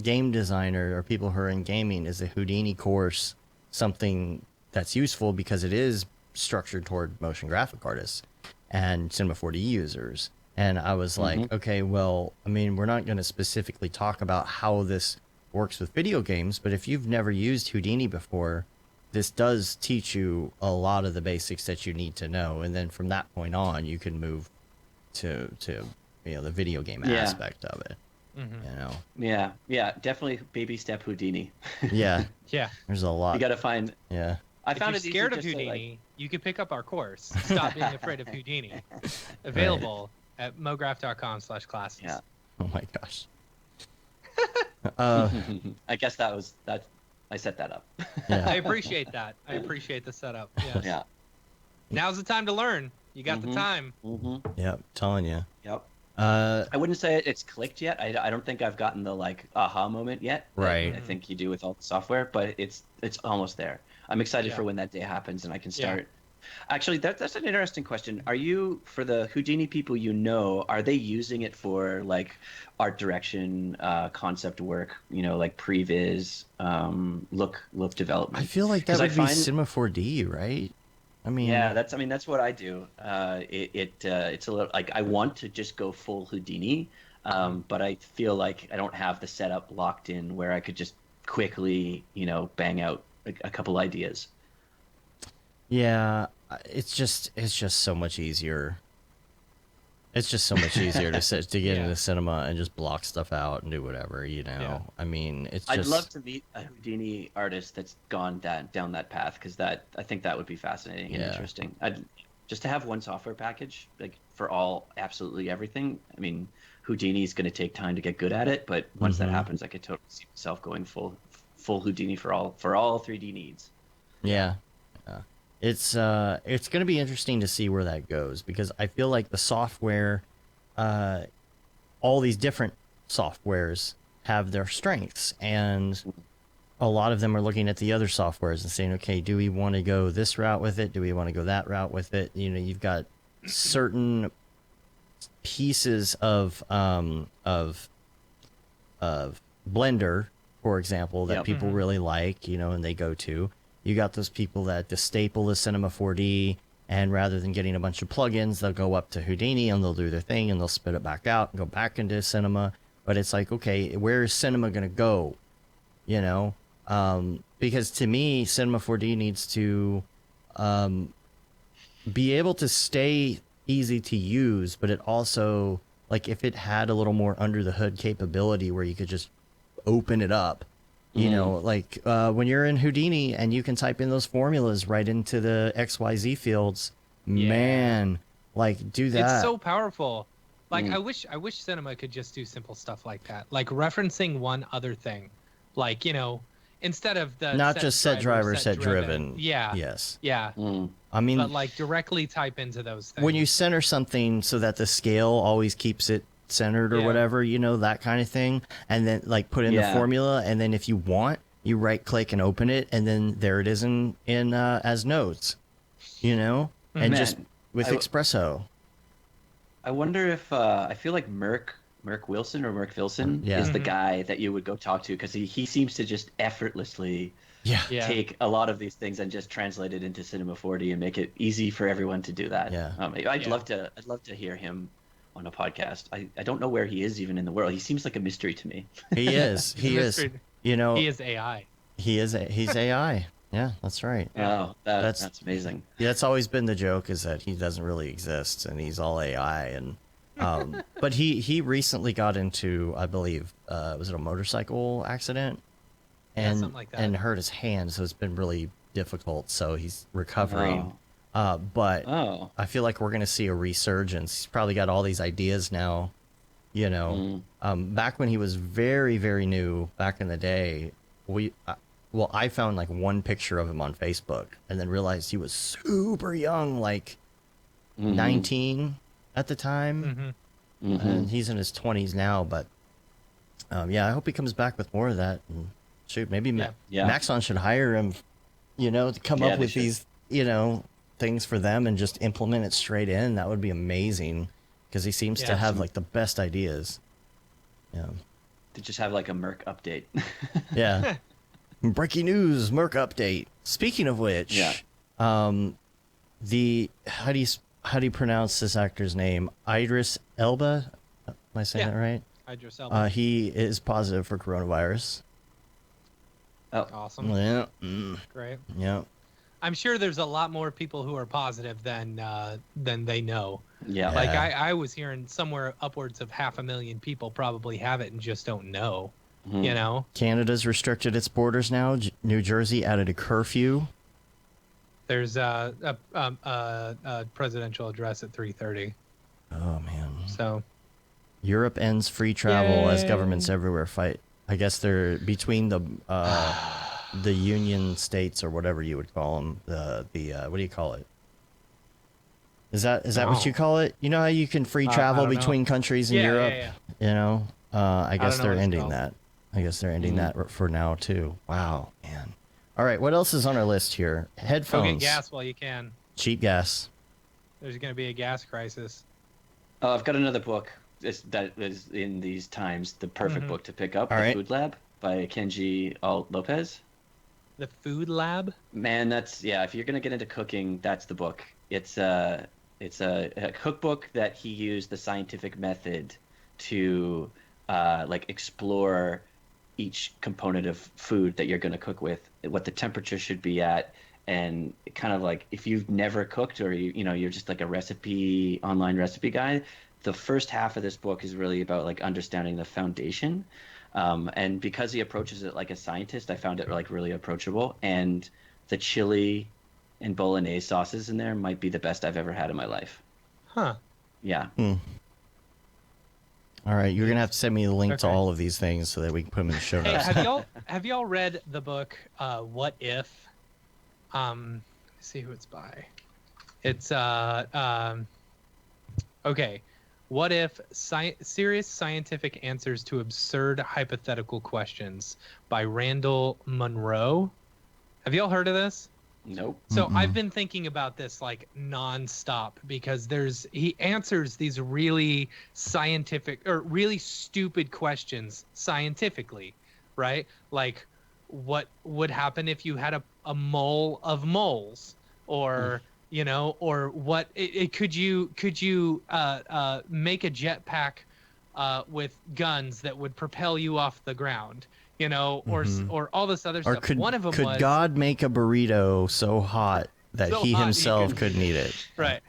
game designer or people who are in gaming? Is a Houdini course something that's useful, because it is structured toward motion graphic artists and Cinema 4D users? And I was like, okay, well, I mean, we're not going to specifically talk about how this works with video games, but if you've never used Houdini before, this does teach you a lot of the basics that you need to know, and then from that point on, you can move to the video game aspect of it. Yeah, definitely baby step Houdini. Yeah, Yeah. there's a lot. You got to find. Yeah, I If found you're it easy scared of just to, Houdini, you can pick up our course. Stop being afraid of Houdini. Available at mograph.com/classes. Yeah. oh my gosh. I guess that I set that up. Yeah. I appreciate that. I appreciate the setup. Yes. Yeah. Now's the time to learn. You got the time. Yep, telling you. Yep. Uh, I wouldn't say it's clicked yet. I don't think I've gotten the like aha moment yet. that Right. I think you do with all the software, but it's almost there. I'm excited Yeah. for when that day happens and I can Yeah. start. Actually, that's an interesting question. Are you, for the Houdini people are they using it for like art direction, concept work, like previs, look development? I feel like that 'Cause I would be find- Cinema 4D, right? I mean, Yeah, that's what I do. It's a little like I want to just go full Houdini, but I feel like I don't have the setup locked in where I could just quickly, bang out a couple ideas. yeah, it's just so much easier. It's just so much easier to get into cinema and just block stuff out and do whatever, Yeah. I mean, it's I'd just. love to meet a Houdini artist that's gone down that path, because I think that would be fascinating and Yeah. interesting. Just to have one software package like for absolutely everything. I mean, Houdini is going to take time to get good at it, but once that happens, I could totally see myself going full Houdini for all 3D needs. Yeah. It's going to be interesting to see where that goes, because I feel like the software, all these different softwares have their strengths, and a lot of them are looking at the other softwares and saying, okay, do we want to go this route with it? Do we want to go that route with it? You know, you've got certain pieces of Blender, for example, that people really like, you know, and they go to. You got those people that the staple is Cinema 4D, and rather than getting a bunch of plugins, they'll go up to Houdini and they'll do their thing and they'll spit it back out and go back into Cinema. But it's like, okay, where is Cinema going to go? You know? Because to me, Cinema 4D needs to be able to stay easy to use, but it also, like, if it had a little more under the hood capability where you could just open it up, you know, like when you're in Houdini and you can type in those formulas right into the XYZ fields, man, like, do that. It's so powerful. Like, I wish Cinema could just do simple stuff like that, like referencing one other thing, like, you know, instead of the not just set driver, set driven. Yeah. Yes. Yeah. I mean, but like directly type into those things. when you center something so that the scale always keeps it centered or whatever, you know, that kind of thing, and then like put in the formula, and then if you want, you right click and open it, and then there it is in as nodes, you know, and just with Espresso. I wonder if I feel like Merc Wilson or Merc Wilson is the guy that you would go talk to, because he seems to just effortlessly take a lot of these things and just translate it into Cinema 4D and make it easy for everyone to do that. I'd love to hear him on a podcast. I don't know where he is even in the world. He seems like a mystery to me. He is. He is. You know, he is AI. He's AI. Yeah, that's right. Oh, that's amazing. Yeah, that's always been the joke, is that he doesn't really exist and he's all AI. And but he recently got into, I believe, was it a motorcycle accident? And something like that. And hurt his hand, so it's been really difficult. So he's recovering. But I feel like we're gonna see a resurgence. He's probably got all these ideas now. You know, back when he was very, very new, back in the day, I found like one picture of him on Facebook, and then realized he was super young, like 19 at the time, and he's in his 20s now. But yeah, I hope he comes back with more of that. And shoot, maybe Maxon should hire him, you know, to come up with these, you know, things for them and just implement it straight in. That would be amazing, because he seems to have like the best ideas. Yeah, to just have like a Merc update. Yeah. Breaking news, Merc update. Speaking of which, how do you pronounce this actor's name? Idris Elba? Am I saying that right? Idris Elba. He is positive for coronavirus. Oh, awesome. Yeah. Great. Yeah. I'm sure there's a lot more people who are positive than they know. Yeah. Like I was hearing somewhere upwards of 500,000 people probably have it and just don't know. You know, Canada's restricted its borders now. New Jersey added a curfew. There's a presidential address at 3:30. Oh man. So Europe ends free travel as governments everywhere fight. I guess they're between the union states, or whatever you would call them. The what do you call it? Is that what you call it? You know how you can free travel between countries in Europe? Yeah. You know, I guess they're ending called. that. I guess they're ending that for now too. Wow, man. All right, what else is on our list here? Headphones. Go get gas while you can. Cheap gas. There's going to be a gas crisis. Oh, I've got another book that is in these times the perfect book to pick up. The Food Lab by Kenji Alt Lopez. The Food Lab? Man, that's if you're gonna get into cooking, that's the book. It's a cookbook that he used the scientific method to like explore each component of food that you're gonna cook with, what the temperature should be at, and kind of like if you've never cooked, or you're just like a online recipe guy, the first half of this book is really about like understanding the foundation. And because he approaches it like a scientist, I found it like really approachable. And the chili and bolognese sauces in there might be the best I've ever had in my life. Huh. Yeah. All right, you're gonna have to send me the link to all of these things so that we can put them in the show notes. Hey, have y'all read the book What If? Let's see who it's by. It's okay. What if serious scientific answers to absurd hypothetical questions by Randall Munro? Have y'all heard of this? Nope. So I've been thinking about this like nonstop because he answers these really scientific or really stupid questions scientifically, right? Like what would happen if you had a mole of moles, or or what could you make a jetpack with guns that would propel you off the ground? Or all this other Or stuff. One of them could was, God make a burrito so hot that So he hot he himself couldn't eat it? right.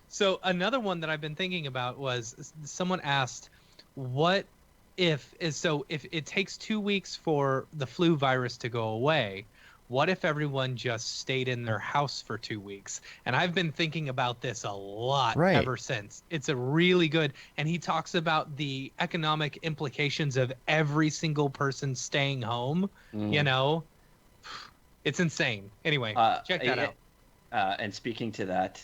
So another one that I've been thinking about was someone asked, what if it takes 2 weeks for the flu virus to go away, what if everyone just stayed in their house for 2 weeks? And I've been thinking about this a lot ever since. It's a really good, and he talks about the economic implications of every single person staying home. It's insane. Anyway, check that out. And speaking to that,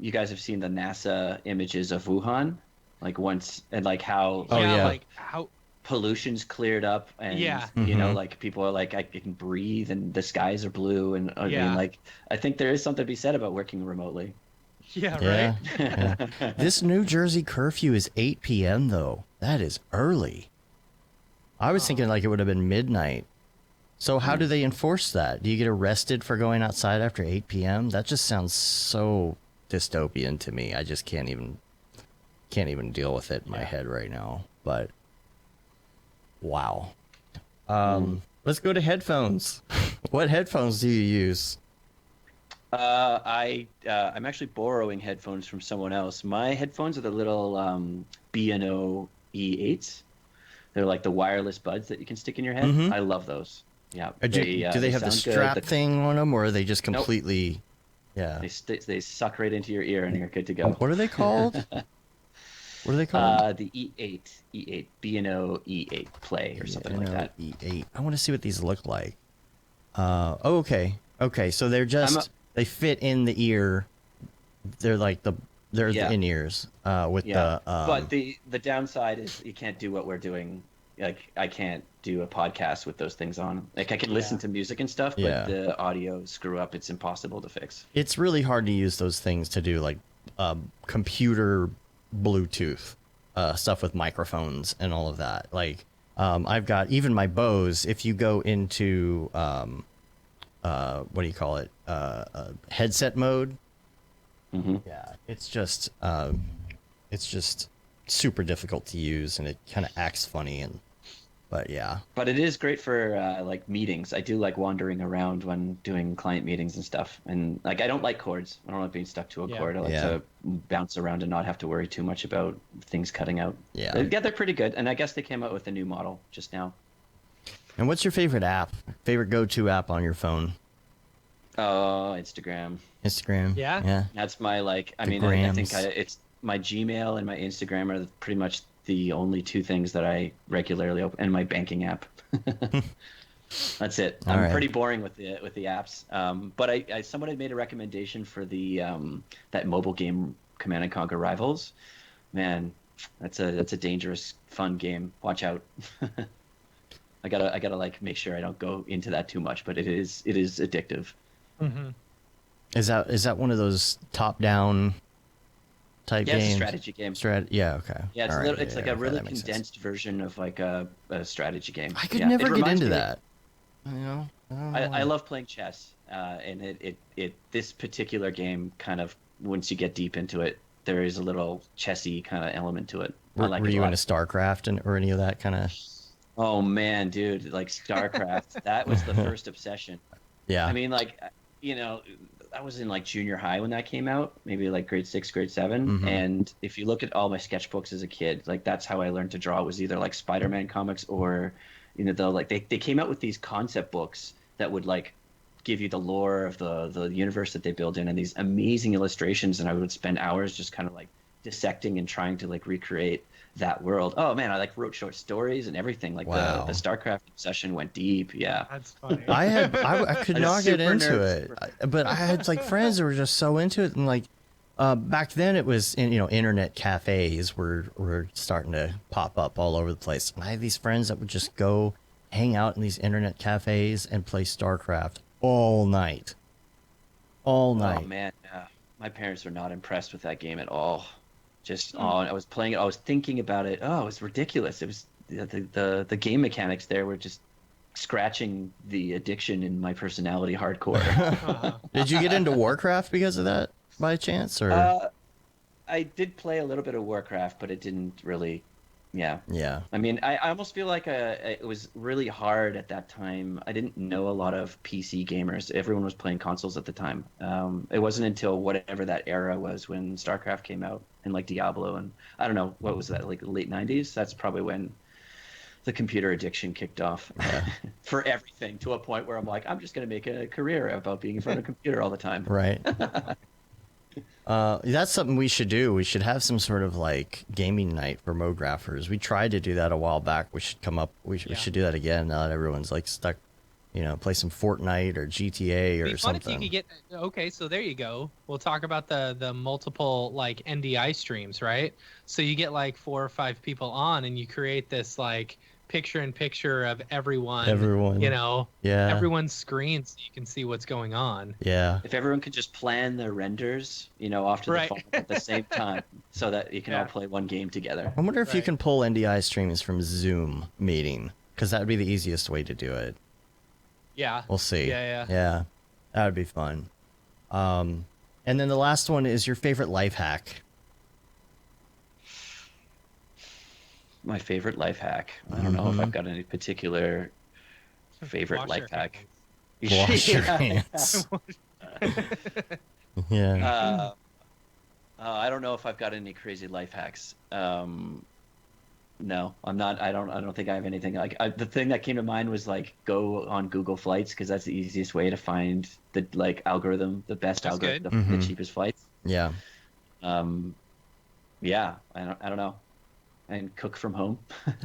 you guys have seen the NASA images of Wuhan, like once, and like how like how pollution's cleared up, and like people are like, I can breathe and the skies are blue, and I mean, like, I think there is something to be said about working remotely. Right. This New Jersey curfew is 8 p.m. though. That is early. I was thinking like it would have been midnight. So how do they enforce that? Do you get arrested for going outside after 8 p.m.? That just sounds so dystopian to me. I just can't even deal with it in my head right now. But wow. Let's go to headphones. What headphones do you use? I'm actually borrowing headphones from someone else. My headphones are the little B&O E8s. They're like the wireless buds that you can stick in your head. I love those. Yeah. Do they have the strap thing on them, or are they just completely? Nope. Yeah. They suck right into your ear, and you're good to go. What are they called? What are they called? The E8 B&O E8 Play or something like that. E8. I want to see what these look like. Okay. So they're just they fit in the ear. They're like the in-ears with the. But the downside is you can't do what we're doing. Like, I can't do a podcast with those things on. Like, I can listen to music and stuff, but the audio screw up. It's impossible to fix. It's really hard to use those things to do like computer Bluetooth stuff with microphones and all of that. Like, I've got even my Bose. If you go into what do you call it? Headset mode. Yeah, it's just super difficult to use, and it kind of acts funny. But it is great for like meetings. I do like wandering around when doing client meetings and stuff. And like, I don't like cords. I don't like being stuck to a cord. I like to bounce around and not have to worry too much about things cutting out. Yeah, they're pretty good. And I guess they came out with a new model just now. And what's your favorite app? Favorite go-to app on your phone? Oh, Instagram. Yeah. That's my like. I mean, I think it's my Gmail and my Instagram are pretty much the only two things that I regularly open, and my banking app. That's it. I'm pretty boring with the apps. But I someone had made a recommendation for the that mobile game Command and Conquer Rivals. Man, that's a dangerous, fun game. Watch out. I gotta like make sure I don't go into that too much, but it is addictive. Is that one of those top-down type games? Yeah, it's a strategy game. Okay. Yeah, it's like a really condensed version of like a strategy game. I could never get into that. I love playing chess, and it this particular game kind of, once you get deep into it, there is a little chessy kind of element to it. Were you into StarCraft or any of that kind of? Oh man, dude, like StarCraft, that was the first obsession. Yeah. I mean, like, I was in like junior high when that came out, maybe like grade 6, grade 7. And if you look at all my sketchbooks as a kid, like that's how I learned to draw, was either like Spider-Man comics or, they came out with these concept books that would like give you the lore of the universe that they build in, and these amazing illustrations. And I would spend hours just kind of like dissecting and trying to like recreate that world. Oh man, I like wrote short stories and everything. Like the StarCraft obsession went deep. Yeah, that's funny. I could not get into it, but I had like friends that were just so into it, and like back then it was, internet cafes were starting to pop up all over the place. And I had these friends that would just go hang out in these internet cafes and play StarCraft all night. All night. Oh man, my parents were not impressed with that game at all. Just I was playing it. I was thinking about it. Oh, it was ridiculous. It was the game mechanics there were just scratching the addiction in my personality hardcore. Did you get into Warcraft because of that by chance, or? I did play a little bit of Warcraft, but it didn't really. Yeah. Yeah. I mean, I almost feel like it was really hard at that time. I didn't know a lot of PC gamers. Everyone was playing consoles at the time. It wasn't until whatever that era was when StarCraft came out and like Diablo and I don't know, what was that, like late 90s? That's probably when the computer addiction kicked off for everything, to a point where I'm like, I'm just going to make a career about being in front of a computer all the time. Right. That's something we should do. We should have some sort of like gaming night for Mographers. We tried to do that a while back. We should come up. We should do that again. Now that everyone's like stuck, play some Fortnite or GTA or It'd be fun something. if you could get. Okay, so there you go. We'll talk about the multiple like NDI streams, right? So you get like 4 or 5 people on, and you create this like picture-in-picture of everyone. Yeah. Everyone's screen, so you can see what's going on. Yeah. If everyone could just plan their renders, off to the phone at the same time, so that you can all play one game together. I wonder if you can pull NDI streams from Zoom meeting, because that would be the easiest way to do it. Yeah. We'll see. Yeah. That would be fun. And then the last one is your favorite life hack. My favorite life hack. I don't know if I've got any particular favorite life hack. Wash your hands. Yeah. I don't know if I've got any crazy life hacks. No, I'm not. I don't think I have anything like. The thing that came to mind was like go on Google Flights, because that's the easiest way to find the algorithm, the best algorithm, the cheapest flights. Yeah. Yeah. I don't know. And cook from home.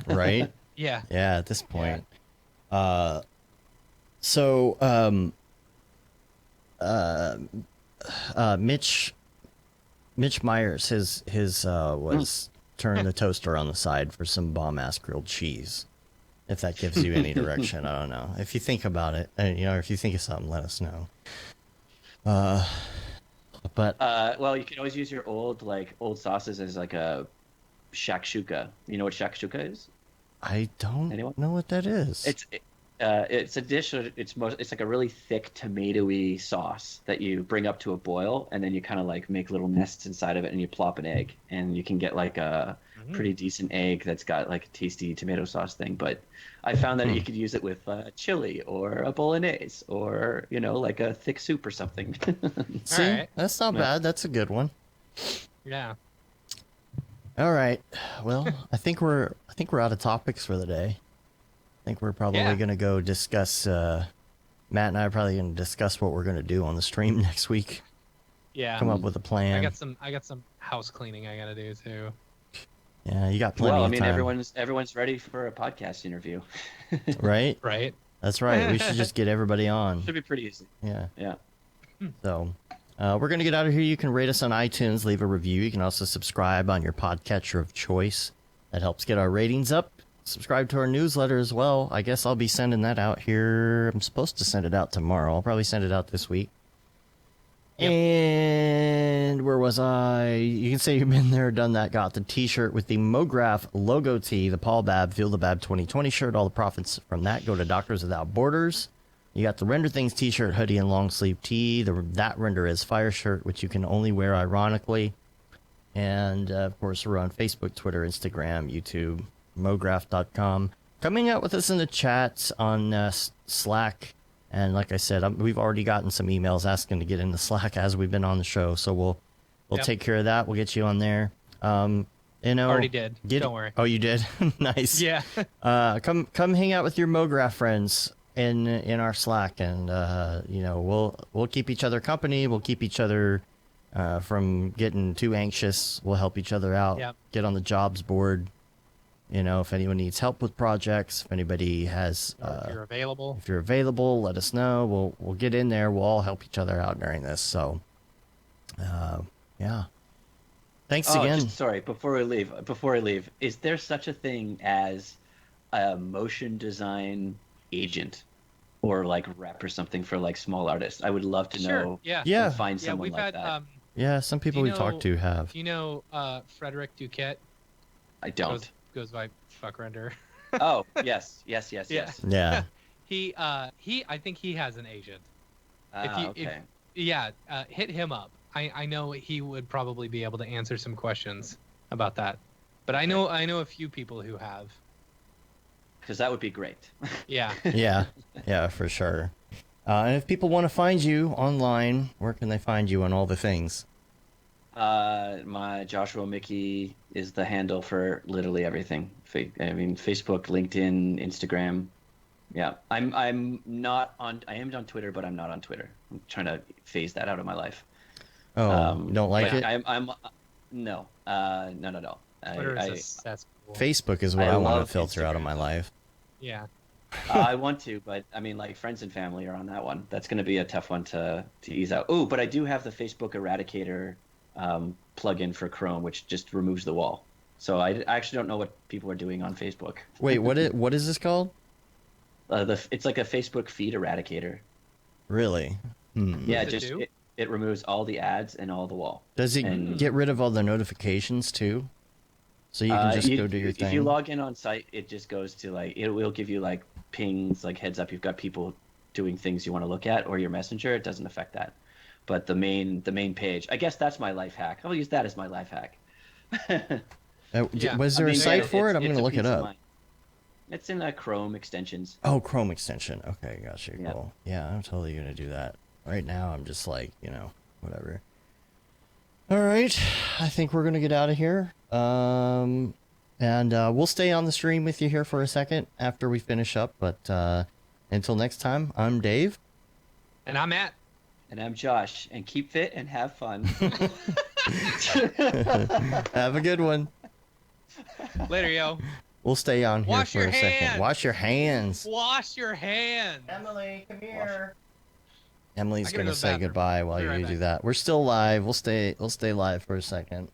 Right. Yeah. Yeah. At this point. Mitch Myers, his was turn the toaster on the side for some bomb ass grilled cheese. If that gives you any direction, I don't know. If you think about it, or if you think of something, let us know. Well, you can always use your old sauces as like a shakshuka. You know what shakshuka is? I don't know what that is. It's a dish. It's like a really thick tomatoey sauce that you bring up to a boil, and then you kind of like make little nests inside of it, and you plop an egg, and you can get like a pretty decent egg that's got like a tasty tomato sauce thing. But I found that you could use it with chili or a bolognese or like a thick soup or something. See, All right. That's not bad. That's a good one. Yeah. All right. Well, I think we're out of topics for the day. I think we're probably going to go discuss. Matt and I are probably going to discuss what we're going to do on the stream next week. Yeah. Come up with a plan. I got some house cleaning I got to do too. Yeah, you got plenty of time. Everyone's ready for a podcast interview. Right? Right. That's right. We should just get everybody on. Should be pretty easy. Yeah. Yeah. So, we're going to get out of here. You can rate us on iTunes, leave a review. You can also subscribe on your podcatcher of choice. That helps get our ratings up. Subscribe to our newsletter as well. I guess I'll be sending that out here. I'm supposed to send it out tomorrow. I'll probably send it out this week. Yep. And where was I? You can say you've been there, done that, got the t-shirt with the Mograph logo tee, the Paul Babb Feel the Bab 2020 shirt. All the profits from that go to Doctors Without Borders. You got the Render Things t-shirt, hoodie, and long sleeve tee. That Render is Fire shirt, which you can only wear ironically. And, of course, we're on Facebook, Twitter, Instagram, YouTube, mograph.com. Coming out with us in the chat on Slack. And like I said, we've already gotten some emails asking to get into Slack as we've been on the show. So we'll take care of that. We'll get you on there. Already did. Don't worry. Oh, you did? Nice. Yeah. Come hang out with your Mograph friends in our Slack, and we'll keep each other company. We'll keep each other from getting too anxious. We'll help each other out. Yep. Get on the jobs board. If anyone needs help with projects, if anybody has, If you're available, let us know. We'll get in there. We'll all help each other out during this. So, Yeah. Thanks Oh, again. just sorry. Before I leave, is there such a thing as a motion design agent or like rep or something for like small artists? I would love to Sure. know Yeah. or Yeah. find Yeah. someone We've like had. that. Yeah, some people we talked to have. Do you know Frederick Duquette? I don't. Goes by Fuck Render. Oh, yes, yes, yes, Yeah. yes. Yeah. I think he has an agent. Ah, okay. Hit him up. I know he would probably be able to answer some questions about that. But I know a few people who have. Because that would be great. Yeah. Yeah. Yeah, for sure. And if people want to find you online, where can they find you on all the things? My Joshua Mickey is the handle for literally everything. Facebook, LinkedIn, Instagram. Yeah, I'm not on. I am on Twitter, but I'm not on Twitter. I'm trying to phase that out of my life. Oh, you don't like but it? I'm no, none at all. Twitter is a cesspool. Facebook is what I I want to love filter out of Instagram. my life. Yeah. I want to, but I mean, like friends and family are on that one. That's going to be a tough one to ease out. Oh, but I do have the Facebook Eradicator plugin for Chrome, which just removes the wall. So I actually don't know what people are doing on Facebook. Wait, what is this called? It's like a Facebook feed eradicator. Really? Hmm. Yeah, What does it do? it removes all the ads and all the wall. Does it And- get rid of all the notifications too? So you can just go do your thing? If you log in on site, it just goes to like it will give you like pings, like heads up. You've got people doing things you want to look at, or your messenger. It doesn't affect that. But the main page, I guess that's my life hack. I'll use that as my life hack. Yeah. Was there I a mean, site for it? I'm it's going to a look it peace of up. mind. It's in Chrome extensions. Oh, Chrome extension. Okay, gotcha. Yeah. Cool. Yeah, I'm totally going to do that. Right now, I'm just like, whatever. All right. I think we're going to get out of here. And we'll stay on the stream with you here for a second after we finish up. But until next time, I'm Dave. And I'm Matt. And I'm Josh. And keep fit and have fun. Have a good one. Later, yo. We'll stay on here Wash for your a second. hands. Wash your hands. Wash your hands. Emily, come here. Emily's I gotta gonna go to the say bathroom. goodbye while Be you right do back. that. We're still live. We'll stay live for a second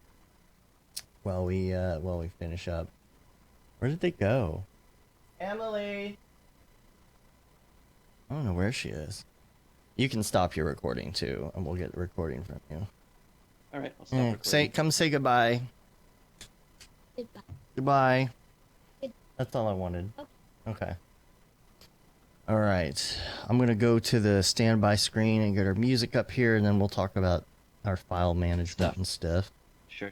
while we finish up. Where did they go? Emily. I don't know where she is. You can stop your recording too, and we'll get the recording from you. All right, I'll stop recording. Come say goodbye. Goodbye. Goodbye. Good- That's all I wanted. Okay. Okay. All right. I'm going to go to the standby screen and get our music up here, and then we'll talk about our file management and stuff. Sure.